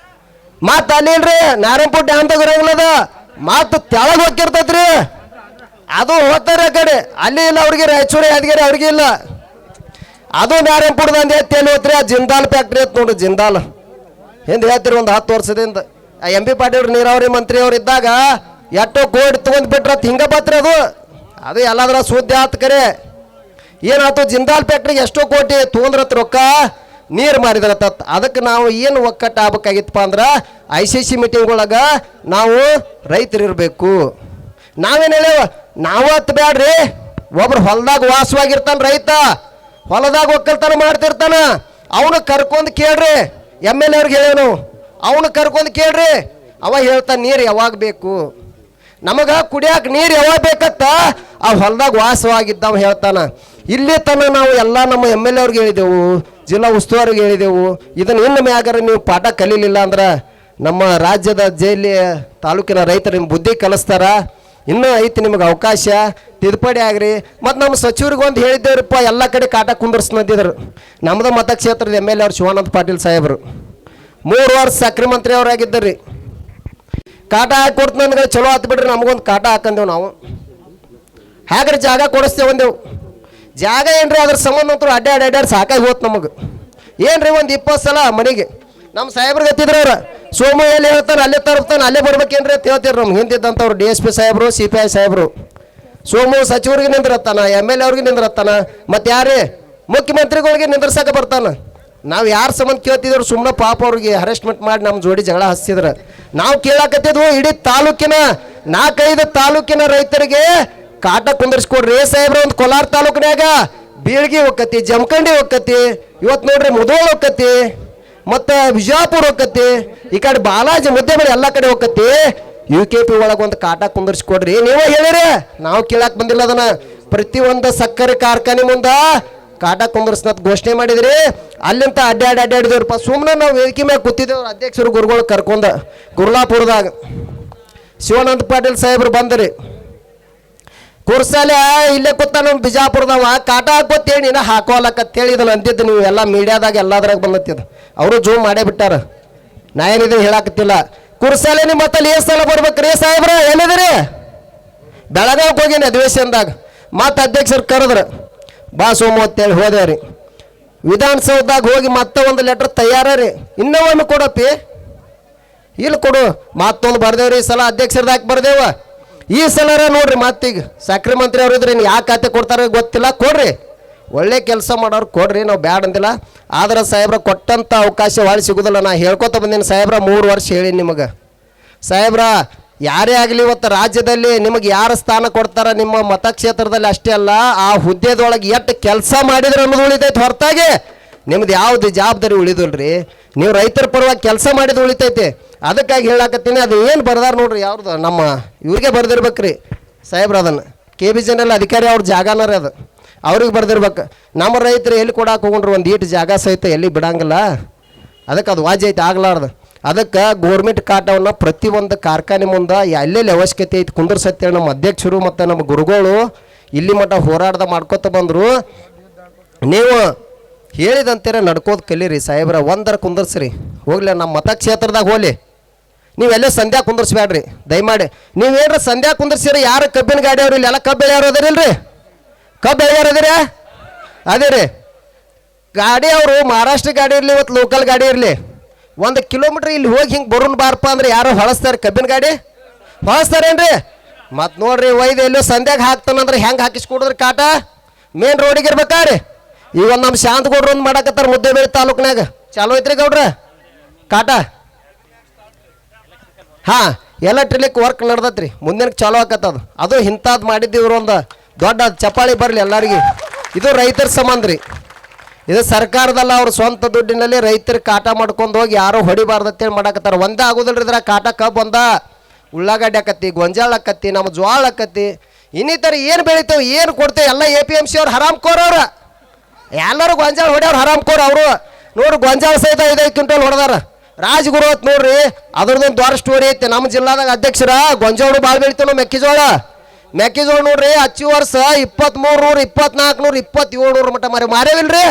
[SPEAKER 10] ಮತ್ತು ಅಲ್ಲಿಲ್ರಿ ನಾರಾಯಣಪುರ ಡ್ಯಾಮ್ದಾಗ ಇರೋಂಗಿಲ್ಲದ, ಮತ್ತು ತೆಳಗೆ ಹೋಗಿರ್ತೈತ್ರಿ, ಅದು ಹೋಗ್ತಾರೆ ಆ ಕಡೆ. ಅಲ್ಲಿ ಇಲ್ಲ ಅವ್ರಿಗೆ, ರಾಯಚೂರು ಯಾದಗಿರಿ ಅವ್ರಿಗೆ ಇಲ್ಲ. ಅದು ನಾರಾಯಣಪುರದಂದು ಎತ್ತಿ ಎಲ್ಲಿ ಹೋಗ್ತೀರಿ, ಆ ಜಿಂದಾಲ್ ಫ್ಯಾಕ್ಟ್ರಿ ಐತೆ ನೋಡಿ, ಜಿಂದಾಲ್ ಹಿಂದೆ ಹೇಳ್ತೀರಿ ಒಂದು 10 ವರ್ಷದಿಂದ. ಆ MP ಪಾಟೀಲ್ ನೀರಾವರಿ ಮಂತ್ರಿ ಅವ್ರು ಇದ್ದಾಗ ಎಷ್ಟೋ ಕೋಟಿ ತೊಗೊಂಡು ಬಿಟ್ರತ್ ಹಿಂಗೆ ಬತ್ರಿ. ಅದು ಎಲ್ಲಾದ್ರ ಸುದ್ದಿ ಆತು ಕರೆ. ಏನಾಯ್ತು, ಜಿಂದಾಲ್ ಫ್ಯಾಕ್ಟ್ರಿಗೆ ಎಷ್ಟೋ ಕೋಟಿ ತೊಗೊಂಡ್ರತ್ ರೊಕ್ಕ, ನೀರು ಮಾರಿದ್ರತ್ತ. ಅದಕ್ಕೆ ನಾವು ಏನು ಒಕ್ಕಟ್ಟು ಆಗ್ಬೇಕಾಗಿತ್ತಪ್ಪ ಅಂದ್ರೆ ICC ಮೀಟಿಂಗ್ ಒಳಗೆ ನಾವು ರೈತರು ಇರಬೇಕು. ನಾವೇನು ಹೇಳೇವ, ನಾವು ಹತ್ತು ಬ್ಯಾಡ್ರಿ, ಒಬ್ರು ಹೊಲದಾಗ ವಾಸವಾಗಿರ್ತಾನೆ ರೈತ, ಹೊಲದಾಗ ಒಕ್ಕಲ್ತನ ಮಾಡ್ತಿರ್ತಾನ, ಅವನು ಕರ್ಕೊಂಡು ಕೇಳ್ರಿ. MLA ಅವ್ರಿಗೆ ಹೇಳೇವು ನಾವು, ಅವನು ಕರ್ಕೊಂಡು ಕೇಳ್ರಿ, ಅವ ಹೇಳ್ತಾನೆ ನೀರು ಯಾವಾಗ ಬೇಕು ನಮಗೆ, ಕುಡಿಯಾಕ ನೀರು ಯಾವಾಗ ಬೇಕತ್ತ ಆ ಹೊಲದಾಗ ವಾಸವಾಗಿದ್ದವ ಹೇಳ್ತಾನ. ಇಲ್ಲಿ ತನಕ ನಾವು ಎಲ್ಲ ನಮ್ಮ MLA ಅವ್ರಿಗೆ ಹೇಳಿದೆವು, ಜಿಲ್ಲಾ ಉಸ್ತುವಾರಿಗೆ ಹೇಳಿದೆವು. ಇದನ್ನು ಇನ್ನು ಮ್ಯಾಗಾರ ನೀವು ಪಾಠ ಕಲೀಲಿಲ್ಲ ಅಂದ್ರೆ ನಮ್ಮ ರಾಜ್ಯದ ಜೈಲಿ ತಾಲೂಕಿನ ರೈತರು ನಿಮ್ಮ ಬುದ್ಧಿ ಕಲಿಸ್ತಾರ. ಇನ್ನೂ ಐತಿ ನಿಮಗೆ ಅವಕಾಶ, ತಿದ್ದುಪಡಿ ಆಗ್ರಿ. ಮತ್ತು ನಮ್ಮ ಸಚಿವರಿಗೆ ಒಂದು ಹೇಳಿದ್ದೇವ್ರಪ್ಪ, ಎಲ್ಲ ಕಡೆ ಕಾಟ ಕುಂದರ್ಸ್ನಂದಿದ್ರು. ನಮ್ಮದು ಮತಕ್ಷೇತ್ರದ MLA ಅವ್ರು ಶಿವಾನಂದ ಪಾಟೀಲ್ ಸಾಹೇಬರು 3 ವರ್ಷ ಸಕ್ರೆ ಮಂತ್ರಿ ಅವರಾಗಿದ್ದರಿ. ಕಾಟ ಹಾಕಿ ಕೊಡ್ತಂದ್ರೆ ಚಲೋ ಆತು ಬಿಡ್ರಿ, ನಮಗೊಂದು ಕಾಟ ಹಾಕಂದೇವು ನಾವು. ಹಾಗಾದ್ರೆ ಜಾಗ ಕೊಡಿಸ್ತೇವೆ ಅಂದೆವು. ಜಾಗ ಏನ್ರಿ ಅದ್ರ ಸಂಬಂಧ ಅಂತೂ ಅಡ್ಡಾಡಿ ಸಾಕಾಗಿ ಹೋತ್ ನಮಗೆ. ಏನ್ರಿ ಒಂದು 20 ಸಲ ಮನೆಗೆ ನಮ್ಮ ಸಾಹೇಬ್ರಿಗೆ ಹತ್ತಿದ್ರು ಅವ್ರು, ಸೋಮು ಎಲ್ಲಿ ಹೇಳ್ತಾನೆ ಅಲ್ಲೇ ತರ್ತಾನೆ, ಅಲ್ಲೇ ಬರ್ಬೇಕೇನ್ರಿ ಅಂತ ಹೇಳ್ತೀರಿ. ನಮ್ಗೆ ಹಿಂದಿದ್ದಂಥವ್ರು DSP ಸಾಹೇಬರು, CPI ಸಾಹೇಬರು. ಸೋಮು ಸಚಿವರಿಗೆ ನಿಂದಿರತ್ತಾನ, MLA ಅವ್ರಿಗೆ ನಿಂದಿರತ್ತಾನ, ಮತ್ತು ಯಾರೇ ಮುಖ್ಯಮಂತ್ರಿಗಳಿಗೆ ನಿಂದ್ರಸಕ್ಕೆ ಬರ್ತಾನೆ. ನಾವು ಯಾರ ಸಂಬಂಧ ಕೇಳ್ತಿದ್ರು, ಸುಮ್ಮನೆ ಪಾಪ ಅವ್ರಿಗೆ ಹರೆಸ್ಟ್ಮೆಂಟ್ ಮಾಡಿ ನಮ್ಮ ಜೋಡಿ ಜಗಳ ಹಚ್ಚಿದ್ರು. ನಾವು ಕೇಳಾಕತ್ತಿದ್ವು ಇಡೀ ತಾಲೂಕಿನ 4-5 ತಾಲೂಕಿನ ರೈತರಿಗೆ ಕಾಟ ಕುಂದರ್ಸ್ಕೊಡ್ರಿ ಸಾಹೇಬ್ರ. ಒಂದು ಕೋಲಾರ ತಾಲೂಕಿನಾಗ ಬೀಳ್ಗಿ ಹೋಗತಿ, ಜಮಖಂಡಿ ಹೋಗತಿ, ಇವತ್ತು ನೋಡ್ರಿ ಮುಧೋಳ ಹೋಗತಿ, ಮತ್ತು ಬಿಜಾಪುರ ಹೋಗತಿ, ಈ ಕಡೆ ಬಾಲಾಜಿ ಮುದ್ದೇಬೇಡಿ ಎಲ್ಲ ಕಡೆ ಹೋಗತಿ. UKP ಒಳಗೆ ಒಂದು ಕಾಟ ಕುಂದರ್ಸ್ಕೊಡ್ರಿ. ನೀವೇ ಹೇಳಿರಿ, ನಾವು ಕೇಳಕ್ಕೆ ಬಂದಿಲ್ಲ ಅದನ್ನ. ಪ್ರತಿಯೊಂದು ಸಕ್ಕರೆ ಕಾರ್ಖಾನೆ ಮುಂದೆ ಕಾಟ ಕುಂದರ್ಸ್ನತ್ ಘೋಷಣೆ ಮಾಡಿದ್ರಿ. ಅಲ್ಲಿಂದ ಅಡ್ಡಾಡಿದೇವ್ರಪ್ಪ. ಸುಮ್ಮನೆ ನಾವು ವೇದಿಕೆ ಮೇಲೆ ಕೂತಿದ್ದೇವೆ, ಅಧ್ಯಕ್ಷರು ಗುರುಗಳು ಕರ್ಕೊಂಡು ಗುರ್ಲಾಪುರದಾಗ ಶಿವಾನಂದ ಪಾಟೀಲ್ ಸಾಹೇಬ್ರು ಬಂದ್ರಿ. ಕುರ್ಸಾಲೆ ಇಲ್ಲೇ ಕೂತ ನಮ್ಮ ಬಿಜಾಪುರದವ ಕಾಟ ಹಾಕೋತೇಳಿ ನೀನು ಹಾಕೋಲಕ್ಕಂತೇಳಿ ಇದನ್ನು ಅಂತಿದ್ದು. ನೀವು ಎಲ್ಲ ಮೀಡಿಯಾದಾಗ ಎಲ್ಲದ್ರಾಗ ಬಂದತ್ತಿದ್ದು, ಅವರು ಜೂಮ್ ಮಾಡೇ ಬಿಟ್ಟಾರ. ನಾ ಏನಿದೆ ಹೇಳಾಕತ್ತಿಲ್ಲ. ಕುರ್ಸಾಲೆ ನಿಮ್ಮ ಮತ್ತಲ್ಲಿ ಎಷ್ಟು ಸಲ ಬರ್ಬೇಕ್ರಿ ಸಾಹೇಬ್ರ, ಏನಿದ್ರಿ ಬೆಳಗಾವಿಗೆ ಹೋಗೀನಿ ಅಧಿವೇಶನದಾಗ. ಮತ್ತು ಅಧ್ಯಕ್ಷರು ಕರೆದ್ರು, ಬಾ ಸೋಮು ಅಂತೇಳಿ ಹೋದೇವ್ರಿ. ವಿಧಾನಸೌಧದಾಗ ಹೋಗಿ ಮತ್ತೆ ಒಂದು ಲೆಟ್ರ್ ತಯಾರ ರೀ, ಇನ್ನೂ ಒಮ್ಮೆ ಕೊಡಪ್ಪಿ, ಇಲ್ಲಿ ಕೊಡು. ಮತ್ತೊಂದು ಬರ್ದೇವ್ರಿ. ಈ ಸಲ ಅಧ್ಯಕ್ಷರದಾಗಿ ಬರ್ದೇವ. ಈ ಸಲರ ನೋಡ್ರಿ, ಮತ್ತೀಗ ಸಕ್ರೆ ಮಂತ್ರಿ ಅವ್ರು ಇದ್ರೆ ಯಾವ ಖಾತೆ ಕೊಡ್ತಾರೆ ಗೊತ್ತಿಲ್ಲ, ಕೊಡ್ರಿ. ಒಳ್ಳೆ ಕೆಲಸ ಮಾಡೋರು ಕೊಡ್ರಿ, ನಾವು ಬ್ಯಾಡ ಅಂದಿಲ್ಲ. ಆದ್ರೆ ಸಾಹೇಬ್ರ ಕೊಟ್ಟಂಥ ಅವಕಾಶ ಭಾಳ ಸಿಗೋದಿಲ್ಲ. ನಾ ಹೇಳ್ಕೊತ ಬಂದೀನಿ ಸಾಹೇಬ್ರ, 3 ವರ್ಷ ಹೇಳೀನಿ ನಿಮಗೆ. ಸಾಹೇಬ್ರ ಯಾರೇ ಆಗಲಿ ಇವತ್ತು ರಾಜ್ಯದಲ್ಲಿ ನಿಮಗೆ ಯಾರು ಸ್ಥಾನ ಕೊಡ್ತಾರ ನಿಮ್ಮ ಮತಕ್ಷೇತ್ರದಲ್ಲಿ ಅಷ್ಟೇ ಅಲ್ಲ, ಆ ಹುದ್ದೆದೊಳಗೆ ಎಷ್ಟು ಕೆಲಸ ಮಾಡಿದ್ರೆ ಅನ್ನೋದು ಉಳಿತೈತೆ, ಹೊರತಾಗಿ ನಿಮ್ದು ಯಾವ್ದು ಜವಾಬ್ದಾರಿ ಉಳಿದಿಲ್ರಿ. ನೀವು ರೈತರ ಪರವಾಗಿ ಕೆಲಸ ಮಾಡಿದ್ದು ಉಳಿತೈತೆ. ಅದಕ್ಕಾಗಿ ಹೇಳಾಕತ್ತೀನಿ. ಅದು ಏನು ಬರ್ದಾರ ನೋಡ್ರಿ, ಯಾವ್ದು ನಮ್ಮ ಇವ್ರಿಗೆ ಬರ್ದಿರ್ಬೇಕ್ರಿ ಸಾಹೇಬ್ರ. ಅದನ್ನು KB ಜನರಲ್ ಅಧಿಕಾರಿ ಅವ್ರ ಜಾಗನ ರೀ, ಅದು ಅವ್ರಿಗೆ ಬರ್ದಿರ್ಬೇಕು. ನಮ್ಮ ರೈತರು ಎಲ್ಲಿ ಕೊಡಕ್ಕೆ ಹೋಗೊಂಡ್ರು ಒಂದು ಈಟು ಜಾಗ ಸಹಿತ ಎಲ್ಲಿ ಬಿಡಂಗಿಲ್ಲ. ಅದಕ್ಕೆ ಅದು ವಾಜಿ ಐತೆ ಆಗ್ಲಾರ್ದು. ಅದಕ್ಕೆ ಗೋರ್ಮೆಂಟ್ ಕಾಟವನ್ನು ಪ್ರತಿಯೊಂದು ಕಾರ್ಖಾನೆ ಮುಂದೆ ಎಲ್ಲೆಲ್ಲಿ ಅವಶ್ಯಕತೆ ಐತಿ ಕುಂದರ್ಸತ್ತೇಳಿ ನಮ್ಮ ಅಧ್ಯಕ್ಷರು ಮತ್ತು ನಮ್ಮ ಗುರುಗಳು ಇಲ್ಲಿ ಮಟ್ಟ ಹೋರಾಡ್ದ ಮಾಡ್ಕೊತ ಬಂದರು. ನೀವು ಹೇಳಿದಂತೀರ ನಡ್ಕೋದು ಕಲೀರಿ ಸಾಹೇಬ್ರ, ಒಂದರ ಕುಂದರ್ಸ್ರಿ ಹೋಗ್ಲಿ. ನಮ್ಮ ಮತಕ್ಷೇತ್ರದಾಗ ಹೋಗ್ಲಿ, ನೀವೆಲ್ಲೇ ಸಂಧ್ಯಾ ಕುಂದರ್ಸ್ಬೇಡ್ರಿ ದಯಮಾಡಿ. ನೀವೇನ್ರ ಸಂಧ್ಯಾ ಕುಂದರ್ಸಿರಿ, ಯಾರು ಕಬ್ಬಿನ ಗಾಡಿ ಅವ್ರು ಇಲ್ಲಿ ಎಲ್ಲ ಕಬ್ಬು ಬೆಳೆಯೋರು ಅದಿರಿಲ್ರಿ, ಕಬ್ಬು ಬೆಳೆಯೋರು ಅದಿರಿ ಅದೇ ರೀ. ಗಾಡಿ ಅವರು ಮಹಾರಾಷ್ಟ್ರ ಗಾಡಿ ಇರಲಿ, ಇವತ್ತು ಲೋಕಲ್ ಗಾಡಿ ಇರಲಿ, 1 ಕಿಲೋಮೀಟ್ರ್ ಇಲ್ಲಿ ಹೋಗಿ ಹಿಂಗೆ ಬರೋನ್ ಬಾರಪ್ಪ ಅಂದ್ರೆ ಯಾರು ಹೊಳಸ್ತಾರೆ ಕಬ್ಬಿನ ಗಾಡಿ? ಹೊಳಸ್ತಾರೇನ್ರಿ? ಮತ್ತು ನೋಡ್ರಿ ಒಯ್ದು ಎಲ್ಲೋ ಸಂಧ್ಯಾಗ ಹಾಕ್ತಾನಂದ್ರೆ ಹೆಂಗೆ ಹಾಕಿಸ್ಕೊಡಿದ್ರಿ ಕಾಟ? ಮೇನ್ ರೋಡಿಗೆ ಇರ್ಬೇಕಾರಿ. ಈಗ ಒಂದು ನಮ್ಮ ಶಾಂತಗೌಡ್ರು ಒಂದು ಮಾಡಕತ್ತಾರ ಮುದ್ದೇಬೇಳೆ ತಾಲೂಕ್ನಾಗ, ಚಾಲು ಐತ್ರಿ ಗೌಡ್ರ ಕಾಟ? ಹಾಂ, ಎಲೆಕ್ಟ್ರಿಕ್ ವರ್ಕ್ ನಡ್ದತ್ರಿ, ಮುಂದಿನ ಚಾಲು ಆಕತ್ತದು. ಅದು ಇಂಥದ್ದು ಮಾಡಿದ್ದೀವ್ರು ಒಂದು ದೊಡ್ಡ ಚಪ್ಪಾಳಿ ಬರಲಿ ಎಲ್ಲರಿಗೆ. ಇದು ರೈತರ ಸಂಬಂಧ ರೀ, ಇದು ಸರ್ಕಾರದಲ್ಲ, ಅವ್ರ ಸ್ವಂತ ದುಡ್ಡಿನಲ್ಲಿ ರೈತರಿಗೆ ಕಾಟ ಮಾಡ್ಕೊಂಡು ಹೋಗಿ ಯಾರೋ ಹೊಡಿಬಾರ್ದತ್ತೇಳಿ ಮಾಡಕತ್ತಾರ. ಒಂದೇ ಆಗೋದಿಲ್ರಿ ಇದ್ರ ಕಾಟ. ಕಬ್ಬು ಒಂದ, ಉಳ್ಳಾಗಡ್ಡೆ ಆಕತ್ತಿ, ಗೊಂಜಾಳ ಆಕತ್ತಿ, ನಮ್ಮ ಜ್ವಾಳ ಆಕತ್ತಿ, ಇನ್ನಿತರ ಏನು ಬೆಳಿತೇವೆ ಏನು ಕೊಡ್ತೇವೆ ಎಲ್ಲ APMC ಅವ್ರು ಹರಾಮ್ ಕೋರವ್ರ. ಎಲ್ಲರೂ ಗೊಂಜಾಳ ಹೊಡ್ಯವ್ರು ಹರಾಮ್ ಕೋರ್ ಅವರು. ನೋಡ್ರಿ ಗೊಂಜಾಳ ಸಹಿತ 5 ಕ್ವಿಂಟಲ್ ಹೊಡೆದಾರ. ರಾಜಗುರು ಅಂತ ನೋಡ್ರಿ, ಅದ್ರದ್ದೊಂದು ದೊಡ್ಡ ಸ್ಟೋರಿ ಐತೆ. ನಮ್ಮ ಜಿಲ್ಲಾದಾಗ ಅಧ್ಯಕ್ಷರ ಗೊಂಜಾಳ ಭಾಳ ಬೆಳಿತೇವೆ ನಾವು. ಮೆಕ್ಕೆಜೋಳ ನೋಡ್ರಿ, ಹಚ್ಚಿ ವರ್ಷ 2300, 2400, 2700 ಮಟ್ಟ ಮಾರೇವಿಲ್ರಿ.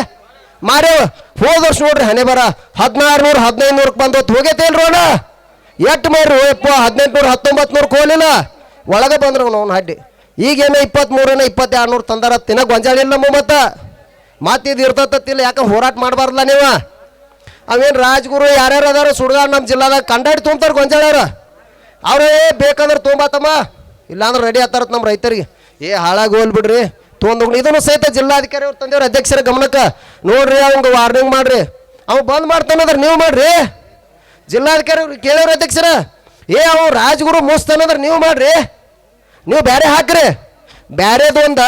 [SPEAKER 10] ಮಾರೇವ್ ಹೋದ ವರ್ಷ ನೋಡ್ರಿ ಹಣೆ ಬರ 1600, 1500 ಬಂದೋತ್ ಹೋಗೈತೇನ್ರಿ ಅಣ್ಣ? ಎಷ್ಟು ಮಾರ್ರಿ ಯಪ್ಪ, 1800, 1900 ಹೋಲಿಲ್ಲ, ಒಳಗೆ ಬಂದ್ರು ಅವ್ನು ಹಡ್ಡಿ. ಈಗೇನೋ 2300, 2200 ತಂದಾರ. ತಿನ್ನ ಗೊಂಜಾಳ ಇಲ್ಲ ನಮ್ಮ ಮತ್ತೆ ಇದು ಇರ್ತತಿಲ್ಲ. ಯಾಕೆ ಹೋರಾಟ ಮಾಡಬಾರ್ದಲ್ಲ ನೀವು? ಅವೇನು ರಾಜಗುರು ಯಾರ್ಯಾರು ಅದಾರ ಸುಡ್ಗಾಡ್ ನಮ್ಮ ಜಿಲ್ಲಾದಾಗ ಕಂಡಾಡಿ ತುಂಬ್ತಾರೆ ಗೊಂಜಾಳ್ಯಾರ. ಅವರೇ ಬೇಕಂದ್ರೆ ತೊಂಬತ್ತಮ್ಮ, ಇಲ್ಲಾಂದ್ರೆ ರೆಡಿ ಆಗ್ತಾರತ್ ನಮ್ಮ ರೈತರಿಗೆ. ಹಾಳಾಗಿ ಹೋಲ್ಬಿಡ್ರಿ ತೊಗೊಂಡೋಗಿ. ಇದನ್ನು ಸಹಿತ ಜಿಲ್ಲಾಧಿಕಾರಿ ಅವ್ರು ತಂದೇವ್ರ ಅಧ್ಯಕ್ಷರ ಗಮನಕ್ಕೆ. ನೋಡ್ರಿ ಅವಂಗೆ ವಾರ್ನಿಂಗ್ ಮಾಡ್ರಿ, ಅವ್ ಬಂದ್ ಮಾಡ್ತಾನಂದ್ರೆ ನೀವು ಮಾಡ್ರಿ. ಜಿಲ್ಲಾಧಿಕಾರಿ ಅವ್ರು ಕೇಳವ್ರ ಅಧ್ಯಕ್ಷರ, ಅವ್ ರಾಜಗುರು ಮೂಸ್ತಾನಂದ್ರೆ ನೀವು ಮಾಡ್ರಿ, ನೀವು ಬೇರೆ ಹಾಕ್ರಿ. ಬ್ಯಾರೇದೊಂದು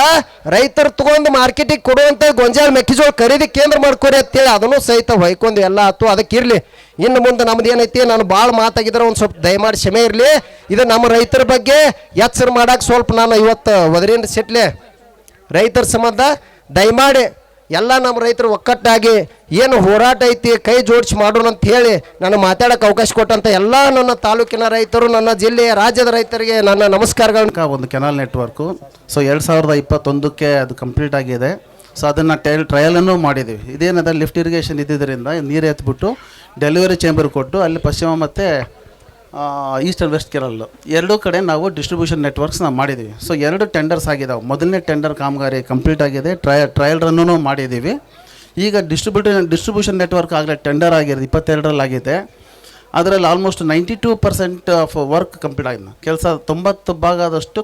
[SPEAKER 10] ರೈತರು ತಗೊಂಡು ಮಾರ್ಕೆಟಿಗೆ ಕೊಡುವಂಥ ಗೊಂಜಾಳ ಮೆಕ್ಕೆಜೋಳ ಖರೀದಿ ಕೇಂದ್ರ ಮಾಡ್ಕೊರಿ ಅಂತೇಳಿ ಅದನ್ನು ಸಹಿತ ಹೊಯ್ಕೊಂಡು ಎಲ್ಲ ಆಯ್ತು. ಅದಕ್ಕೆ ಇರಲಿ, ಇನ್ನು ಮುಂದೆ ನಮ್ದು ಏನೈತಿ, ನಾನು ಭಾಳ ಮಾತಾಗಿದ್ರೆ ಒಂದು ಸ್ವಲ್ಪ ದಯಮಾಡಿ ಕ್ಷಮೆ ಇರಲಿ. ಇದು ನಮ್ಮ ರೈತರ ಬಗ್ಗೆ ಎಚ್ಚರ ಮಾಡಕ್ಕೆ ಸ್ವಲ್ಪ ನಾನು ಇವತ್ತು ಒದರಿಂದ ಸಿಟ್ಲೆ. ರೈತರ ಸಂಬಂಧ ದಯಮಾಡಿ ಎಲ್ಲ ನಮ್ಮ ರೈತರು ಒಕ್ಕಟ್ಟಾಗಿ ಏನು ಹೋರಾಟ ಐತಿ ಕೈ ಜೋಡಿಸಿ ಮಾಡೋಣ ಅಂತ ಹೇಳಿ ನಾನು ಮಾತಾಡೋಕ್ಕೆ ಅವಕಾಶ ಕೊಟ್ಟಂಥ ಎಲ್ಲ ನನ್ನ ತಾಲೂಕಿನ ರೈತರು, ನನ್ನ ಜಿಲ್ಲೆಯ ರಾಜ್ಯದ ರೈತರಿಗೆ ನನ್ನ ನಮಸ್ಕಾರಗಳನ್ನ.
[SPEAKER 11] ಒಂದು ಕೆನಾಲ್ ನೆಟ್ವರ್ಕು ಸೊ 2021ಕ್ಕೆ ಅದು ಕಂಪ್ಲೀಟ್ ಆಗಿದೆ. ಸೊ ಅದನ್ನು ಟ್ರಯಲನ್ನು ಮಾಡಿದ್ದೀವಿ. ಇದೇನದ ಲಿಫ್ಟ್ ಇರಿಗೇಷನ್ ಇದ್ದಿದ್ದರಿಂದ ನೀರು ಎತ್ಬಿಟ್ಟು ಡೆಲಿವರಿ ಚೇಂಬರ್ ಕೊಟ್ಟು ಅಲ್ಲಿ ಪಶ್ಚಿಮ ಮತ್ತು ಈಸ್ಟ್ ಆ್ಯಂಡ್ ವೆಸ್ಟ್ ಕೆರಲ್ ಎರಡೂ ಕಡೆ ನಾವು ಡಿಸ್ಟ್ರಿಬ್ಯೂಷನ್ ನೆಟ್ವರ್ಕ್ಸ್ ನಾವು ಮಾಡಿದ್ದೀವಿ. ಸೊ 2 ಟೆಂಡರ್ಸ್ ಆಗಿದ್ದಾವೆ. ಮೊದಲನೇ ಟೆಂಡರ್ ಕಾಮಗಾರಿ ಕಂಪ್ಲೀಟ್ ಆಗಿದೆ, ಟ್ರಯಲ್ ರನ್ನೂ ಮಾಡಿದ್ದೀವಿ. ಈಗ ಡಿಸ್ಟ್ರಿಬ್ಯೂಷನ್ ನೆಟ್ವರ್ಕ್ ಆಗಲೇ ಟೆಂಡರ್ ಆಗಿರೋದು 22ರಲ್ಲಿ ಆಗಿದೆ. ಅದರಲ್ಲಿ ಆಲ್ಮೋಸ್ಟ್ 92% ಆಫ್ ವರ್ಕ್ ಕಂಪ್ಲೀಟ್ ಆಗಿದೆ. ಕೆಲಸ 90 ಭಾಗದಷ್ಟು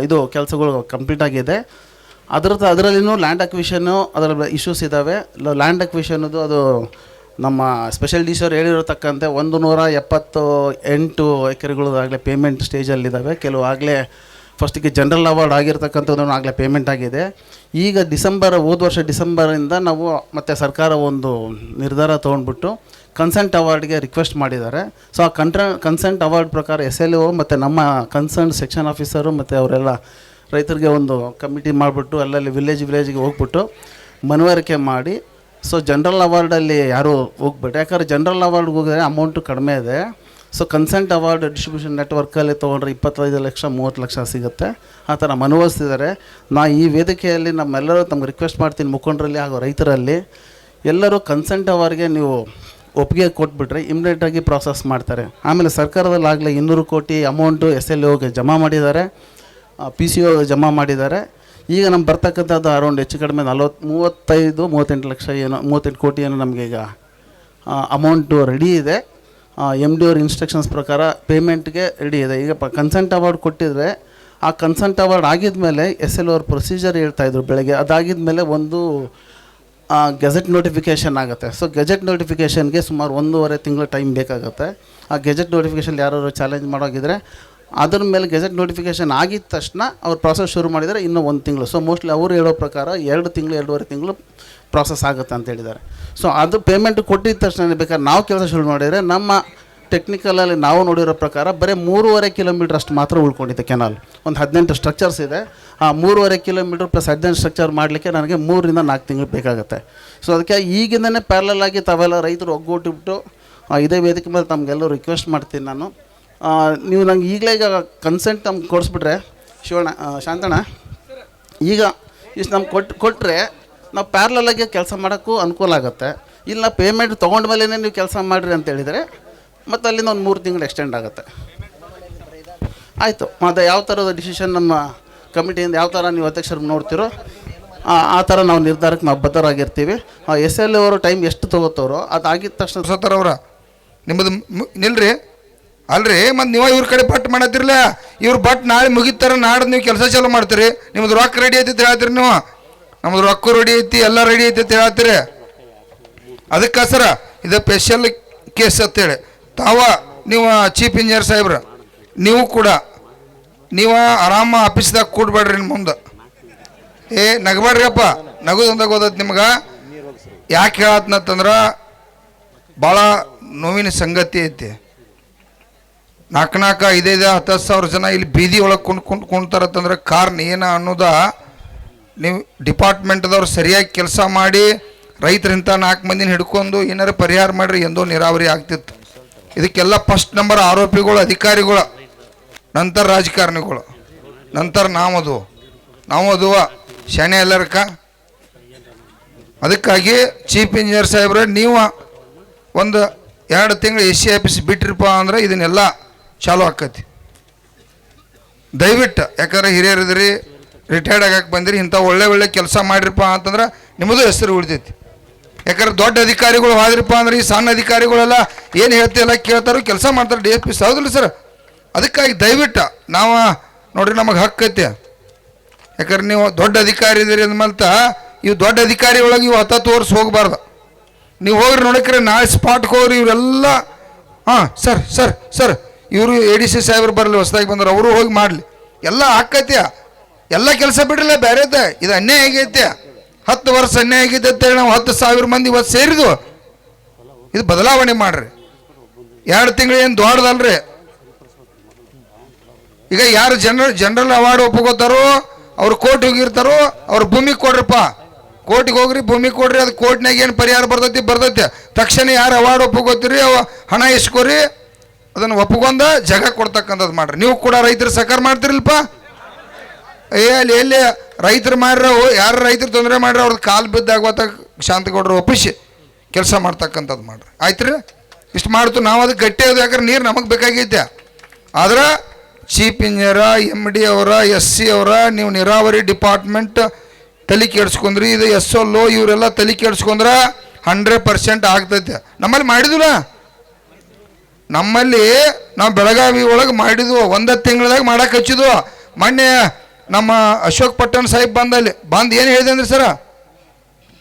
[SPEAKER 11] ಇದು ಕೆಲಸಗಳು ಕಂಪ್ಲೀಟ್ ಆಗಿದೆ. ಅದರಲ್ಲಿನೂ ಲ್ಯಾಂಡ್ ಅಕ್ವಿಷನ್ನು ಅದರ ಇಶ್ಯೂಸ್ ಇದ್ದಾವೆ. ಲ್ಯಾಂಡ್ ಅಕ್ವಿಷನ್ನದು ಅದು ನಮ್ಮ ಸ್ಪೆಷಲ್ ಡಿ ಸಿ ಅವ್ರು ಹೇಳಿರತಕ್ಕಂತೆ 178 ಎಕರೆಗಳಾಗಲೇ ಪೇಮೆಂಟ್ ಸ್ಟೇಜಲ್ಲಿದ್ದಾವೆ. ಕೆಲವು ಆಗಲೇ ಫಸ್ಟಿಗೆ ಜನರಲ್ ಅವಾರ್ಡ್ ಆಗಿರ್ತಕ್ಕಂಥದ್ದನ್ನು ಆಗಲೇ ಪೇಮೆಂಟ್ ಆಗಿದೆ. ಈಗ ಹೋದ ವರ್ಷ ಡಿಸೆಂಬರಿಂದ ನಾವು ಮತ್ತು ಸರ್ಕಾರ ಒಂದು ನಿರ್ಧಾರ ತೊಗೊಂಡ್ಬಿಟ್ಟು ಕನ್ಸೆಂಟ್ ಅವಾರ್ಡ್ಗೆ ರಿಕ್ವೆಸ್ಟ್ ಮಾಡಿದ್ದಾರೆ. ಸೊ ಆ ಕನ್ಸೆಂಟ್ ಅವಾರ್ಡ್ ಪ್ರಕಾರ SLO ಮತ್ತು ನಮ್ಮ ಕನ್ಸರ್ನ್ ಸೆಕ್ಷನ್ ಆಫೀಸರು ಮತ್ತು ಅವರೆಲ್ಲ ರೈತರಿಗೆ ಒಂದು ಕಮಿಟಿ ಮಾಡಿಬಿಟ್ಟು ಅಲ್ಲಲ್ಲಿ ವಿಲೇಜ್ಗೆ ಹೋಗ್ಬಿಟ್ಟು ಮನವರಿಕೆ ಮಾಡಿ, ಸೊ ಜನರಲ್ ಅವಾರ್ಡಲ್ಲಿ ಯಾರೂ ಹೋಗ್ಬಿಟ್ಟು, ಯಾಕಂದರೆ ಜನರಲ್ ಅವಾರ್ಡ್ಗೆ ಹೋಗಿದ್ರೆ ಅಮೌಂಟು ಕಡಿಮೆ ಇದೆ. ಸೊ ಕನ್ಸೆಂಟ್ ಅವಾರ್ಡ್ ಡಿಸ್ಟ್ರಿಬ್ಯೂಷನ್ ನೆಟ್ವರ್ಕಲ್ಲಿ ತೊಗೊಂಡ್ರೆ 25 ಲಕ್ಷ 30 ಲಕ್ಷ ಸಿಗುತ್ತೆ. ಆ ಥರ ಮನವೊಲಿಸ್ತಿದ್ದಾರೆ. ಈ ವೇದಿಕೆಯಲ್ಲಿ ನಮ್ಮೆಲ್ಲರೂ ತಮ್ಗೆ ರಿಕ್ವೆಸ್ಟ್ ಮಾಡ್ತೀನಿ, ಮುಖಂಡರಲ್ಲಿ ಹಾಗೂ ರೈತರಲ್ಲಿ ಎಲ್ಲರೂ ಕನ್ಸೆಂಟ್ ಅವಾರ್ಡ್ಗೆ ನೀವು ಒಪ್ಪಿಗೆ ಕೊಟ್ಬಿಟ್ರೆ ಇಮಿಡಿಯೇಟಾಗಿ ಪ್ರಾಸೆಸ್ ಮಾಡ್ತಾರೆ. ಆಮೇಲೆ ಸರ್ಕಾರದಲ್ಲಿ ಆಗಲೇ 200 ಕೋಟಿ ಅಮೌಂಟು SLOಗೆ ಜಮಾ ಮಾಡಿದ್ದಾರೆ, PCO ಜಮಾ ಮಾಡಿದ್ದಾರೆ. ಈಗ ನಮ್ಗೆ ಬರ್ತಕ್ಕಂಥದ್ದು ಅರೌಂಡ್ ಹೆಚ್ಚು ಕಡಿಮೆ 38 ಲಕ್ಷ ಏನೋ 38 ಕೋಟಿ ಏನೋ ನಮಗೆ ಈಗ ಅಮೌಂಟು ರೆಡಿ ಇದೆ. MD ಅವ್ರ ಇನ್ಸ್ಟ್ರಕ್ಷನ್ಸ್ ಪ್ರಕಾರ ಪೇಮೆಂಟ್ಗೆ ರೆಡಿ ಇದೆ. ಈಗ ಕನ್ಸೆಂಟ್ ಅವಾರ್ಡ್ ಕೊಟ್ಟಿದ್ರೆ ಆ ಕನ್ಸೆಂಟ್ ಅವಾರ್ಡ್ ಆಗಿದ್ಮೇಲೆ SLO ಅವ್ರ ಪ್ರೊಸೀಜರ್ ಹೇಳ್ತಾಯಿದ್ರು ಬೆಳಗ್ಗೆ. ಅದಾಗಿದ ಮೇಲೆ ಒಂದು ಗೆಜೆಟ್ ನೋಟಿಫಿಕೇಷನ್ ಆಗುತ್ತೆ. ಸೊ ಗೆಜೆಟ್ ನೋಟಿಫಿಕೇಷನ್ಗೆ ಸುಮಾರು 1.5 ತಿಂಗಳು ಟೈಮ್ ಬೇಕಾಗುತ್ತೆ. ಆ ಗೆಜೆಟ್ ನೋಟಿಫಿಕೇಷನ್ ಯಾರು ಚಾಲೆಂಜ್ ಮಾಡೋಗಿದ್ರೆ ಅದ್ರ ಮೇಲೆ ಗೆಜೆಟ್ ನೋಟಿಫಿಕೇಷನ್ ಆಗಿದ ತಕ್ಷಣ ಅವ್ರು ಪ್ರಾಸೆಸ್ ಶುರು ಮಾಡಿದರೆ ಇನ್ನೂ 1 ತಿಂಗಳು. ಸೊ ಮೋಸ್ಟ್ಲಿ ಅವರು ಹೇಳೋ ಪ್ರಕಾರ 2 ತಿಂಗಳು 2.5 ತಿಂಗಳು ಪ್ರಾಸೆಸ್ ಆಗುತ್ತೆ ಅಂತ ಹೇಳಿದ್ದಾರೆ. ಸೊ ಅದು ಪೇಮೆಂಟ್ ಕೊಟ್ಟಿದ್ದ ತಕ್ಷಣ ಬೇಕಾದ್ರೆ ನಾವು ಕೆಲಸ ಶುರು ಮಾಡಿದರೆ ನಮ್ಮ ಟೆಕ್ನಿಕಲಲ್ಲಿ ನಾವು ನೋಡಿರೋ ಪ್ರಕಾರ ಬರೀ 3.5 ಕಿಲೋಮೀಟ್ರ್ ಅಷ್ಟು ಮಾತ್ರ ಉಳ್ಕೊಂಡಿದೆ ಕೆನಾಲ್. ಒಂದು 18 ಸ್ಟ್ರಕ್ಚರ್ಸ್ ಇದೆ. ಆ 3.5 ಕಿಲೋಮೀಟ್ರ್ ಪ್ಲಸ್ 18 ಸ್ಟ್ರಕ್ಚರ್ ಮಾಡಲಿಕ್ಕೆ ನನಗೆ 3 ರಿಂದ 4 ತಿಂಗಳು ಬೇಕಾಗುತ್ತೆ. ಸೊ ಅದಕ್ಕೆ ಈಗಿಂದನೇ ಪ್ಯಾರಲಲ್ ಆಗಿ ತಾವೆಲ್ಲ ರೈತರು ಒಗ್ಗೂಟಿಬಿಟ್ಟು ಇದೇ ವೇದಿಕೆ ಮೇಲೆ ತಮಗೆಲ್ಲರೂ ರಿಕ್ವೆಸ್ಟ್ ಮಾಡ್ತೀನಿ ನಾನು. ನೀವು ನಂಗೆ ಈಗಲೇ ಈಗ ಕನ್ಸೆಂಟ್ ನಮ್ಗೆ ಕೊಡಿಸ್ಬಿಟ್ರೆ ಶಿವಣ್ಣ ಶಾಂತಣ್ಣ, ಈಗ ಇಷ್ಟು ನಮ್ಗೆ ಕೊಟ್ಟರೆ ನಾವು ಪ್ಯಾರ್ಲಲ್ಲಾಗಿ ಕೆಲಸ ಮಾಡೋಕ್ಕೂ ಅನುಕೂಲ ಆಗುತ್ತೆ. ಇಲ್ಲ ಪೇಮೆಂಟ್ ತೊಗೊಂಡ ಮೇಲೆ ನೀವು ಕೆಲಸ ಮಾಡಿರಿ ಅಂತ ಹೇಳಿದರೆ ಮತ್ತು ಅಲ್ಲಿಂದ ಒಂದು 3 ತಿಂಗಳು ಎಕ್ಸ್ಟೆಂಡ್ ಆಗುತ್ತೆ. ಆಯಿತು, ಮತ್ತು ಯಾವ ಥರದ ಡಿಸಿಷನ್ ನಮ್ಮ ಕಮಿಟಿಯಿಂದ ಯಾವ ಥರ ನೀವು ಅಧ್ಯಕ್ಷರು ನೋಡ್ತೀರೋ ಆ ಥರ ನಾವು ನಿರ್ಧಾರಕ್ಕೆ ನಾವು ಬದ್ಧರಾಗಿರ್ತೀವಿ. SL ಅವರು ಟೈಮ್ ಎಷ್ಟು ತೊಗೋತಾರೋ ಅದು ಆಗಿದ ತಕ್ಷಣ
[SPEAKER 3] ಸೋತಾರವ್ರ ನಿಮ್ಮದು ನಿಲ್ರಿ ಅಲ್ರಿ, ಮತ್ತು ನೀವು ಇವ್ರ ಕಡೆ ಬಟ್ ಮಾಡತ್ತಿರಲ್ಲ, ಇವ್ರು ಬಟ್ ನಾಳೆ ಮುಗಿತಾರ, ನಾಡ್ದು ನೀವು ಕೆಲಸ ಚಾಲು ಮಾಡ್ತೀರಿ. ನಿಮ್ಮದು ರೊಕ್ಕ ರೆಡಿ ಐತಿ ಅಂತ ಹೇಳ್ತೀರಿ ನೀವು, ನಮ್ಮದು ರೊಕ್ಕ ರೆಡಿ ಐತಿ, ಎಲ್ಲ ರೆಡಿ ಐತಿ ಅಂತ ಹೇಳ್ತೀರಿ. ಅದಕ್ಕೆ ಸರ ಇದು ಸ್ಪೆಷಲ್ ಕೇಸ್ ಅಂತೇಳಿ ತಾವ ನೀವು ಚೀಫ್ ಇಂಜಿನಿಯರ್ ಸಾಹೇಬ್ರ ನೀವು ಕೂಡ ನೀವು ಆರಾಮ ಆಫೀಸ್ದಾಗ ಕೂಡ್ಬೇಡ್ರಿ. ಇನ್ನು ಮುಂದೆ ನಗಬೇಡ್ರಿಯಪ್ಪ, ನಗೋದಂದಾಗ ಓದತ್ ನಿಮ್ಗೆ. ಯಾಕೆ ಹೇಳತ್ನಂತಂದ್ರೆ ಭಾಳ ನೋವಿನ ಸಂಗತಿ ಐತಿ. 4 5 10 ಸಾವಿರ ಜನ ಇಲ್ಲಿ ಬೀದಿ ಒಳಗೆ ಕುಣ್ತಾರತ್ತಂದ್ರೆ ಕಾರಣ ಏನು ಅನ್ನೋದ ನೀವು ಡಿಪಾರ್ಟ್ಮೆಂಟ್ದವ್ರು ಸರಿಯಾಗಿ ಕೆಲಸ ಮಾಡಿ ರೈತರಿಂತ 4 ಮಂದಿನ ಹಿಡ್ಕೊಂಡು ಏನಾರು ಪರಿಹಾರ ಮಾಡಿರಿ ಎಂದೋ ನೀರಾವರಿ ಆಗ್ತಿತ್ತು. ಇದಕ್ಕೆಲ್ಲ ಫಸ್ಟ್ ನಂಬರ್ ಆರೋಪಿಗಳು ಅಧಿಕಾರಿಗಳು, ನಂತರ ರಾಜಕಾರಣಿಗಳು, ನಂತರ ನಾವು ಅದು ಶಾಣೆ ಎಲ್ಲರಕ್ಕ. ಅದಕ್ಕಾಗಿ ಚೀಫ್ ಇಂಜಿನಿಯರ್ ಸಾಹೇಬ್ರೆ ನೀವು ಒಂದು 2 ತಿಂಗಳು SC ಆಫೀಸ್ ಬಿಟ್ಟಿರಪ್ಪ ಅಂದ್ರೆ ಇದನ್ನೆಲ್ಲ ಚಾಲು ಆಕತಿ. ದಯವಿಟ್ಟು, ಯಾಕಂದ್ರೆ ಹಿರಿಯರಿದ್ರಿ, ರಿಟೈರ್ಡ್ ಆಗಕ್ಕೆ ಬಂದಿರಿ, ಇಂಥ ಒಳ್ಳೆ ಕೆಲಸ ಮಾಡಿರಪ್ಪ ಅಂತಂದ್ರೆ ನಿಮ್ಮದು ಹೆಸರು ಉಳಿತೈತಿ. ಯಾಕಂದ್ರೆ ದೊಡ್ಡ ಅಧಿಕಾರಿಗಳು ಹೋದ್ರಪ್ಪ ಅಂದ್ರೆ ಈ ಸಣ್ಣ ಅಧಿಕಾರಿಗಳೆಲ್ಲ ಏನು ಹೇಳ್ತಿಲ್ಲ ಕೇಳ್ತಾರೋ ಕೆಲಸ ಮಾಡ್ತಾರೆ. DSP ಹೌದಿಲ್ಲ ಸರ್? ಅದಕ್ಕಾಗಿ ದಯವಿಟ್ಟು ನಾವು ನೋಡ್ರಿ, ನಮಗೆ ಹಕ್ಕೈತೆ. ಯಾಕಂದ್ರೆ ನೀವು ದೊಡ್ಡ ಅಧಿಕಾರಿ ಇದ್ದೀರಿ ಅಂದ್ಮೇಲೆ ಇವು ದೊಡ್ಡ ಅಧಿಕಾರಿ ಒಳಗೆ ಇವು 10 ವರ್ಷ ಹೋಗಬಾರ್ದು. ನೀವು ಹೋಗ್ರಿ ನೋಡಕ್ರೆ ನಾಳೆ ಸ್ಪಾಟ್ಗೆ ಹೋಗ್ರಿ, ಇವರೆಲ್ಲ ಸರ್ ಇವರು ADC ಸಾಹೇಬ್ರು ಬರಲಿ, ಹೊಸದಾಗಿ ಬಂದ್ರೆ ಅವರು ಹೋಗಿ ಮಾಡಲಿ, ಎಲ್ಲ ಆಕೈತೆ. ಎಲ್ಲ ಕೆಲಸ ಬಿಡ್ರಲ್ಲ, ಬೇರೆದ ಇದು ಅನ್ಯಾಯ ಆಗೈತೆ. 10 ವರ್ಷ ಅನ್ಯಾಯ ಆಗೈತೆ ಅಂತೇಳಿ ನಾವು 10,000 ಮಂದಿ ಇವತ್ತು ಸೇರಿದ್ವು. ಇದು ಬದಲಾವಣೆ ಮಾಡ್ರಿ. 2 ತಿಂಗಳು ಏನು ದೊಡ್ಡದಲ್ರಿ. ಈಗ ಯಾರು ಜನರಲ್ ಅವಾರ್ಡ್ ಒಪ್ಕೋತಾರೋ ಅವ್ರು ಕೋರ್ಟಿಗೆ ಹೋಗಿರ್ತಾರೋ ಅವ್ರ ಭೂಮಿ ಕೊಡ್ರಪ್ಪ, ಕೋರ್ಟಿಗೆ ಹೋಗ್ರಿ, ಭೂಮಿ ಕೊಡ್ರಿ, ಅದು ಕೋರ್ಟ್ನಾಗ ಏನು ಪರಿಹಾರ ಬರ್ತೈತೆ ತಕ್ಷಣ ಯಾರು ಅವಾರ್ಡ್ ಒಪ್ಕೋತೀರಿ ಹಣ ಇಸ್ಕೋರಿ, ಅದನ್ನು ಒಪ್ಕೊಂಡ ಜಾಗ ಕೊಡ್ತಕ್ಕಂಥದ್ದು ಮಾಡ್ರಿ. ನೀವು ಕೂಡ ರೈತರು ಸಹಕಾರ ಮಾಡ್ತಿರಲ್ಪ. ಅಲ್ಲಿ ಎಲ್ಲಿ ರೈತರು ಮಾಡ್ರ, ಯಾರು ರೈತರು ತೊಂದರೆ ಮಾಡ್ರಿ ಅವ್ರದ್ದು ಕಾಲು ಬಿದ್ದಾಗುವಂಥ ಶಾಂತಗೌಡರು ಒಪ್ಪಿಸಿ ಕೆಲಸ ಮಾಡ್ತಕ್ಕಂಥದ್ದು ಮಾಡ್ರಿ. ಆಯ್ತು ರೀ, ಇಷ್ಟು ಮಾಡ್ತು ನಾವು ಅದಕ್ಕೆ ಗಟ್ಟಿ ಅದು. ಯಾಕಂದ್ರೆ ನೀರು ನಮಗೆ ಬೇಕಾಗೈತೆ. ಆದ್ರೆ ಚೀಫ್ ಇಂಜಿನಿಯರ, MD ಅವರ, SC ಅವರ ನೀವು ನೀರಾವರಿ ಡಿಪಾರ್ಟ್ಮೆಂಟ್ ತಲೆ ಕೆಡ್ಸ್ಕೊಂಡ್ರಿ. ಇದು SLO ಇವರೆಲ್ಲ ತಲೆ ಕೆಡ್ಸ್ಕೊಂಡ್ರೆ 100% ಆಗ್ತೈತೆ. ನಮ್ಮಲ್ಲಿ ಮಾಡಿದ್ವಿಲ್ಲ, ನಮ್ಮಲ್ಲಿ ನಾವು ಬೆಳಗಾವಿ ಒಳಗೆ ಮಾಡಿದ್ವು, 1 ತಿಂಗಳದಾಗ ಮಾಡಕ್ಕೆ ಹಚ್ಚಿದ್ವು. ಮೊನ್ನೆ ನಮ್ಮ ಅಶೋಕ್ ಪಟ್ಟಣ್ ಸಾಹೇಬ್ ಬಂದು ಏನು ಹೇಳಿದೆ ಅಂದ್ರೆ ಸರ,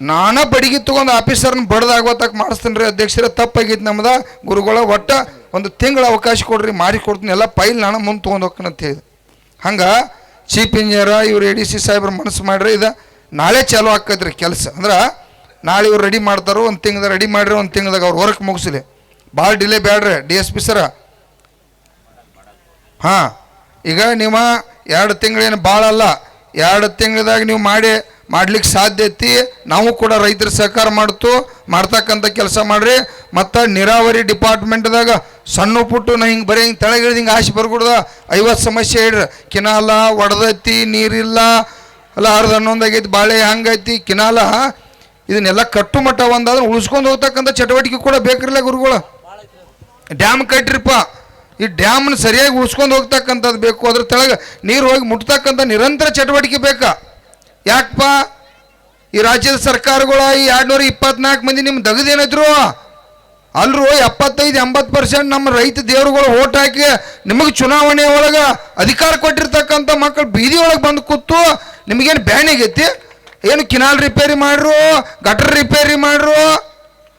[SPEAKER 3] ನಾನಾ ಬಡಿಗೆ ತೊಗೊಂಡು ಆಫೀಸರ್ನ ಬಡ್ದಾಗೋತಕ್ಕೆ ಮಾಡಿಸ್ತೀನಿ ರೀ ಅಧ್ಯಕ್ಷರ, ತಪ್ಪಾಗಿತ್ತು ನಮ್ದು ಗುರುಗಳ, ಒಟ್ಟ 1 ತಿಂಗಳ ಅವಕಾಶ ಕೊಡ್ರಿ, ಮಾಡಿಕೊಡ್ತೀನಿ, ಎಲ್ಲ ಫೈಲ್ ನಾನು ಮುಂದೆ ತೊಗೊಂಡು ಹೋಗ್ತೀನಿ ಅಂತ ಹೇಳಿದೆ. ಹಂಗೆ ಚೀಫ್ ಇಂಜಿನಿಯರ ಇವ್ರು ADC ಸಾಹೇಬ್ರ ಮನಸ್ಸು ಮಾಡ್ರಿ, ಇದು ನಾಳೆ ಚಾಲು ಆಕೈತ್ರಿ ಕೆಲಸ. ಅಂದ್ರೆ ನಾಳೆ ಇವ್ರು ರೆಡಿ ಮಾಡ್ತಾರೋ, 1 ತಿಂಗ್ಳದಾಗ ರೆಡಿ ಮಾಡಿರಿ, 1 ತಿಂಗ್ಳದಾಗ ಅವ್ರು ವರ್ಕ್ ಮುಗಿಸ್ಲಿ, ಭಾಳ ಡಿಲೇ ಬೇಡ್ರಿ. DSP ಸರ ಹಾಂ, ಈಗ ನೀವು 2 ತಿಂಗಳೇನು ಭಾಳ ಅಲ್ಲ, 2 ತಿಂಗಳದಾಗ ನೀವು ಮಾಡ್ಲಿಕ್ಕೆ ಸಾಧ್ಯ ಐತಿ. ನಾವು ಕೂಡ ರೈತರ ಸಹಕಾರ ಮಾಡ್ತಕ್ಕಂಥ ಕೆಲಸ ಮಾಡ್ರಿ. ಮತ್ತು ನೀರಾವರಿ ಡಿಪಾರ್ಟ್ಮೆಂಟ್ದಾಗ ಸಣ್ಣ ಪುಟ್ಟು ನಾ ಹಿಂಗೆ ಬರೀ ಹಿಂಗೆ ತೆಳಗಿಳಿದು ಹಿಂಗೆ ಆಸೆ ಬರ್ಕೊಡ್ದ 50 ಸಮಸ್ಯೆ ಹೇಳ್ರಿ. ಕಿನಾಲ ಒಡೆದೈತಿ, ನೀರಿಲ್ಲ, ಅಲ್ಲ 11 ಆಗೈತಿ, ಬಾಳೆ ಹಂಗೈತಿ ಕಿನಾಲ, ಇದನ್ನೆಲ್ಲ ಕಟ್ಟುಮಟ್ಟ ಒಂದಾದ್ರೆ ಉಳಿಸ್ಕೊಂಡು ಹೋಗ್ತಕ್ಕಂಥ ಚಟುವಟಿಕೆ ಕೂಡ ಬೇಕಿರಲ್ಲ ಗುರುಗಳು. ಡ್ಯಾಮ್ ಕಟ್ರಿಪ್ಪ, ಈ ಡ್ಯಾಮ್ನ ಸರಿಯಾಗಿ ಉಳಿಸ್ಕೊಂಡು ಹೋಗ್ತಕ್ಕಂಥದ್ದು ಬೇಕು. ಅದ್ರ ತೆಳಗೆ ನೀರು ಹೋಗಿ ಮುಟ್ತಕ್ಕಂಥ ನಿರಂತರ ಚಟುವಟಿಕೆ ಬೇಕಾ? ಯಾಕಪ್ಪ ಈ ರಾಜ್ಯದ ಸರ್ಕಾರಗಳು ಈ 224 ಮಂದಿ ನಿಮ್ಮ ದಗದೇನಿದ್ರು ಅಲ್ರು 75-80% ನಮ್ಮ ರೈತ ದೇವರುಗಳು ಓಟ್ ಹಾಕಿ ನಿಮಗೆ ಚುನಾವಣೆ ಒಳಗೆ ಅಧಿಕಾರ ಕೊಟ್ಟಿರ್ತಕ್ಕಂಥ ಮಕ್ಕಳು ಬೀದಿ ಒಳಗೆ ಬಂದು ಕೂತು ನಿಮಗೇನು ಬ್ಯಾನಿಗೈತಿ? ಏನು ಕಿನಾಲ್ ರಿಪೇರಿ ಮಾಡ್ರು, ಗಟರ್ ರಿಪೇರಿ ಮಾಡ್ರು,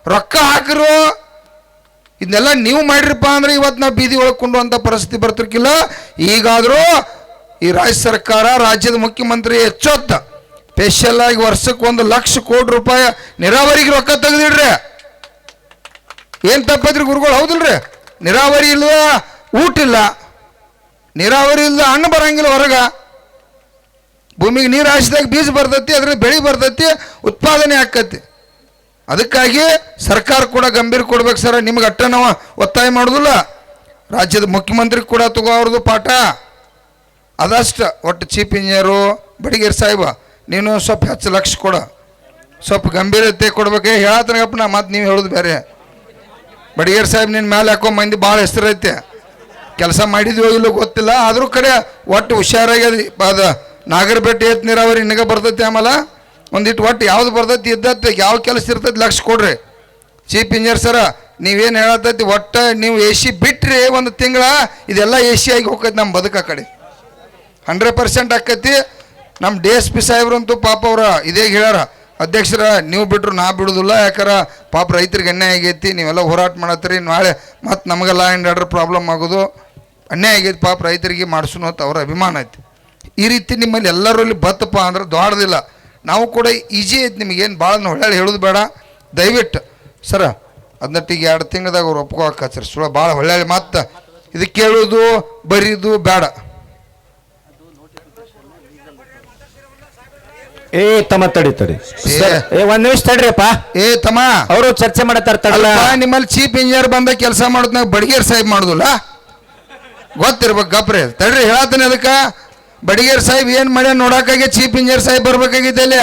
[SPEAKER 3] ರೊಕ್ಕ ಹಾಕಿರು, ಇದನ್ನೆಲ್ಲ ನೀವು ಮಾಡಿರಪ್ಪ ಅಂದ್ರೆ ಇವತ್ತು ನಾವು ಬೀದಿ ಒಳಗೆ ಕೊಂಡುವಂಥ ಪರಿಸ್ಥಿತಿ ಬರ್ತಿರ್ಕಿಲ್ಲ. ಈಗಾದರೂ ಈ ರಾಜ್ಯ ಸರ್ಕಾರ, ರಾಜ್ಯದ ಮುಖ್ಯಮಂತ್ರಿ ಎಚ್ಚೊತ್ತ ಸ್ಪೆಷಲ್ ಆಗಿ ವರ್ಷಕ್ಕೆ 1 ಲಕ್ಷ ಕೋಟಿ ರೂಪಾಯಿ ನೀರಾವರಿಗೆ ರೊಕ್ಕ ತೆಗೆದಿಡ್ರಿ. ಏನು ತಪ್ಪದ್ರಿ ಗುರುಗಳು? ಹೌದಿಲ್ರಿ? ನೀರಾವರಿ ಇಲ್ಲದ ಊಟ ಇಲ್ಲ, ನೀರಾವರಿ ಇಲ್ಲದ ಹಣ್ಣು ಬರಂಗಿಲ್ಲ ಹೊರಗೆ. ಭೂಮಿಗೆ ನೀರು ಹಾಸಿದಾಗ ಬೀಜ ಬರ್ತೈತಿ, ಅದ್ರಲ್ಲಿ ಬೆಳೆ ಬರ್ತೈತಿ, ಉತ್ಪಾದನೆ ಆಕತಿ. ಅದಕ್ಕಾಗಿ ಸರ್ಕಾರ ಕೂಡ ಗಂಭೀರ ಕೊಡ್ಬೇಕು ಸರ್. ನಿಮ್ಗೆ ಅಟ್ಟ ನಾವು ಒತ್ತಾಯ ಮಾಡೋದಿಲ್ಲ. ರಾಜ್ಯದ ಮುಖ್ಯಮಂತ್ರಿ ಕೂಡ ತಗೋ ಅವ್ರದ್ದು ಪಾಠ ಅದಷ್ಟು. ಒಟ್ಟು ಚೀಫ್ ಇಂಜಿನಿಯರು ಬಡಿಗೇರ್ ಸಾಹೇಬ ನೀನು ಸ್ವಲ್ಪ ಹೆಚ್ಚು ಲಕ್ಷ ಕೊಡ, ಸ್ವಲ್ಪ ಗಂಭೀರತೆ ಕೊಡ್ಬೇಕೆ ಹೇಳತ್ತನಗಪ್ಪ. ನಾ ಮತ್ತೆ ನೀವು ಹೇಳೋದು ಬೇರೆ. ಬಡಿಗೇರ್ ಸಾಹೇಬ್ ನಿನ್ನ ಮೇಲೆ ಹಾಕೋ ಮಂದಿ ಭಾಳ ಹೆಸರೈತೆ. ಕೆಲಸ ಮಾಡಿದ್ವೋ ಇಲ್ಲೋ ಗೊತ್ತಿಲ್ಲ, ಆದರೂ ಕಡೆ ಒಟ್ಟು ಹುಷಾರಾಗಿ ಅದು ನಾಗರಪೇಟೆ ಏತ್ ನೀರಾವರಿ ನಿನಗೆ ಬರ್ತೈತಿ. ಆಮೇಲೆ ಒಂದಿಟ್ಟು ಒಟ್ಟು ಯಾವ್ದು ಬರ್ತೈತಿ ಇದ್ದತ್ತೆ ಯಾವ ಕೆಲಸ ಇರ್ತೈತಿ ಲಕ್ಷ ಕೊಡ್ರಿ. ಚೀಫ್ ಇಂಜಿನಿಯರ್ ಸರ ನೀವೇನು ಹೇಳತ್ತೈತಿ ಒಟ್ಟು ನೀವು ಎ ಸಿ ಬಿಟ್ರಿ ಒಂದು ತಿಂಗಳ ಇದೆಲ್ಲ ಎ ಸಿ ಆಗಿ ಹೋಗ್ತೈತಿ ನಮ್ಮ ಬದುಕು. ಆ ಕಡೆ 100% ಆಕೈತಿ. ನಮ್ಮ DSP ಸಾಹೇಬ್ರಂತೂ ಪಾಪ ಅವ್ರ ಇದೇ ಹೇಳ್ಯಾರ, ಅಧ್ಯಕ್ಷರ ನೀವು ಬಿಟ್ರು ನಾ ಬಿಡೋದಿಲ್ಲ, ಯಾಕಾರ ಪಾಪ ರೈತರಿಗೆ ಅನ್ಯಾಯ ಆಗೈತಿ, ನೀವೆಲ್ಲ ಹೋರಾಟ ಮಾಡತ್ತೀರಿ, ನಾಳೆ ಮತ್ತು ನಮಗೆ ಲಾ ಆ್ಯಂಡ್ ಆರ್ಡರ್ ಪ್ರಾಬ್ಲಮ್ ಆಗೋದು, ಅನ್ಯಾಯ ಆಗೈತಿ ಪಾಪ ರೈತರಿಗೆ ಮಾಡಿಸೋನು ಅಂತ ಅವ್ರ ಅಭಿಮಾನ ಐತಿ. ಈ ರೀತಿ ನಿಮ್ಮಲ್ಲಿ ಎಲ್ಲರಲ್ಲಿ ಬತ್ತಪ್ಪ ಅಂದ್ರೆ ದೊಡ್ಡದಿಲ್ಲ. ನಾವು ಕೂಡ ಈಜಿ ಐತಿ, ನಿಮಗೇನು ಭಾಳ ಹೊಳ್ಳಿ ಹೇಳೋದು ಬೇಡ. ದಯವಿಟ್ಟು ಸರ ಅದನ್ನಟ್ಟಿಗೆ 2 ತಿಂಗಳದಾಗ ಅವ್ರು ಒಪ್ಕೋಕಚ್ಚರಿ ಸುಳ ಭಾಳ ಹೊಳ್ಳಿ ಮತ್ತು ಇದು ಕೇಳೋದು ಬರೀದು ಬೇಡ.
[SPEAKER 2] ತಮ್ಮ ತಡಿ ಒಂದ್ ನಿಮಿಷ ತಡ್ರಿಪ್ಪ.
[SPEAKER 3] ತಮ್ಮ
[SPEAKER 2] ಅವರು ಚರ್ಚೆ ಮಾಡತ್ತಾರ.
[SPEAKER 3] ನಿಮ್ಮಲ್ಲಿ ಚೀಫ್ ಇಂಜಿನಿಯರ್ ಬಂದ ಕೆಲಸ ಮಾಡೋದ್ನಾಗ ಬಡಿಗೇರ್ ಸಾಹೇಬ್ ಮಾಡುದಿಲ್ಲ ಗೊತ್ತಿರ್ಬೇಕು. ಗಪ್ರಿ ತಡ್ರಿ ಹೇಳತ್ತೀನಿ. ಅದಕ್ಕೆ ಬಡಿಗೇರ್ ಸಾಹೇಬ್ ಏನು ಮಾಡ್ಯಾನ ನೋಡೋಕ್ಕಾಗಿ ಚೀಫ್ ಇಂಜಿನಿಯರ್ ಸಾಹೇಬ್ ಬರ್ಬೇಕಾಗಿದ್ದೆ ಅಲ್ಲಿ.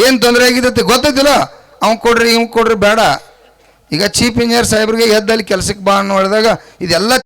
[SPEAKER 3] ಏನು ತೊಂದರೆ ಆಗಿದ್ದೈತಿ ಗೊತ್ತೈತಿಲ್ಲ. ಅವ್ನು ಕೊಡ್ರಿ ಇವ್ ಕೊಡ್ರಿ ಬೇಡ. ಈಗ ಚೀಫ್ ಇಂಜಿನಿಯರ್ ಸಾಹೇಬ್ರಿಗೆ ಎದ್ದಲ್ಲಿ ಕೆಲಸಕ್ಕೆ ಬಾ ಅನ್ನೋ ಹೇಳಿದಾಗ ಇದೆಲ್ಲ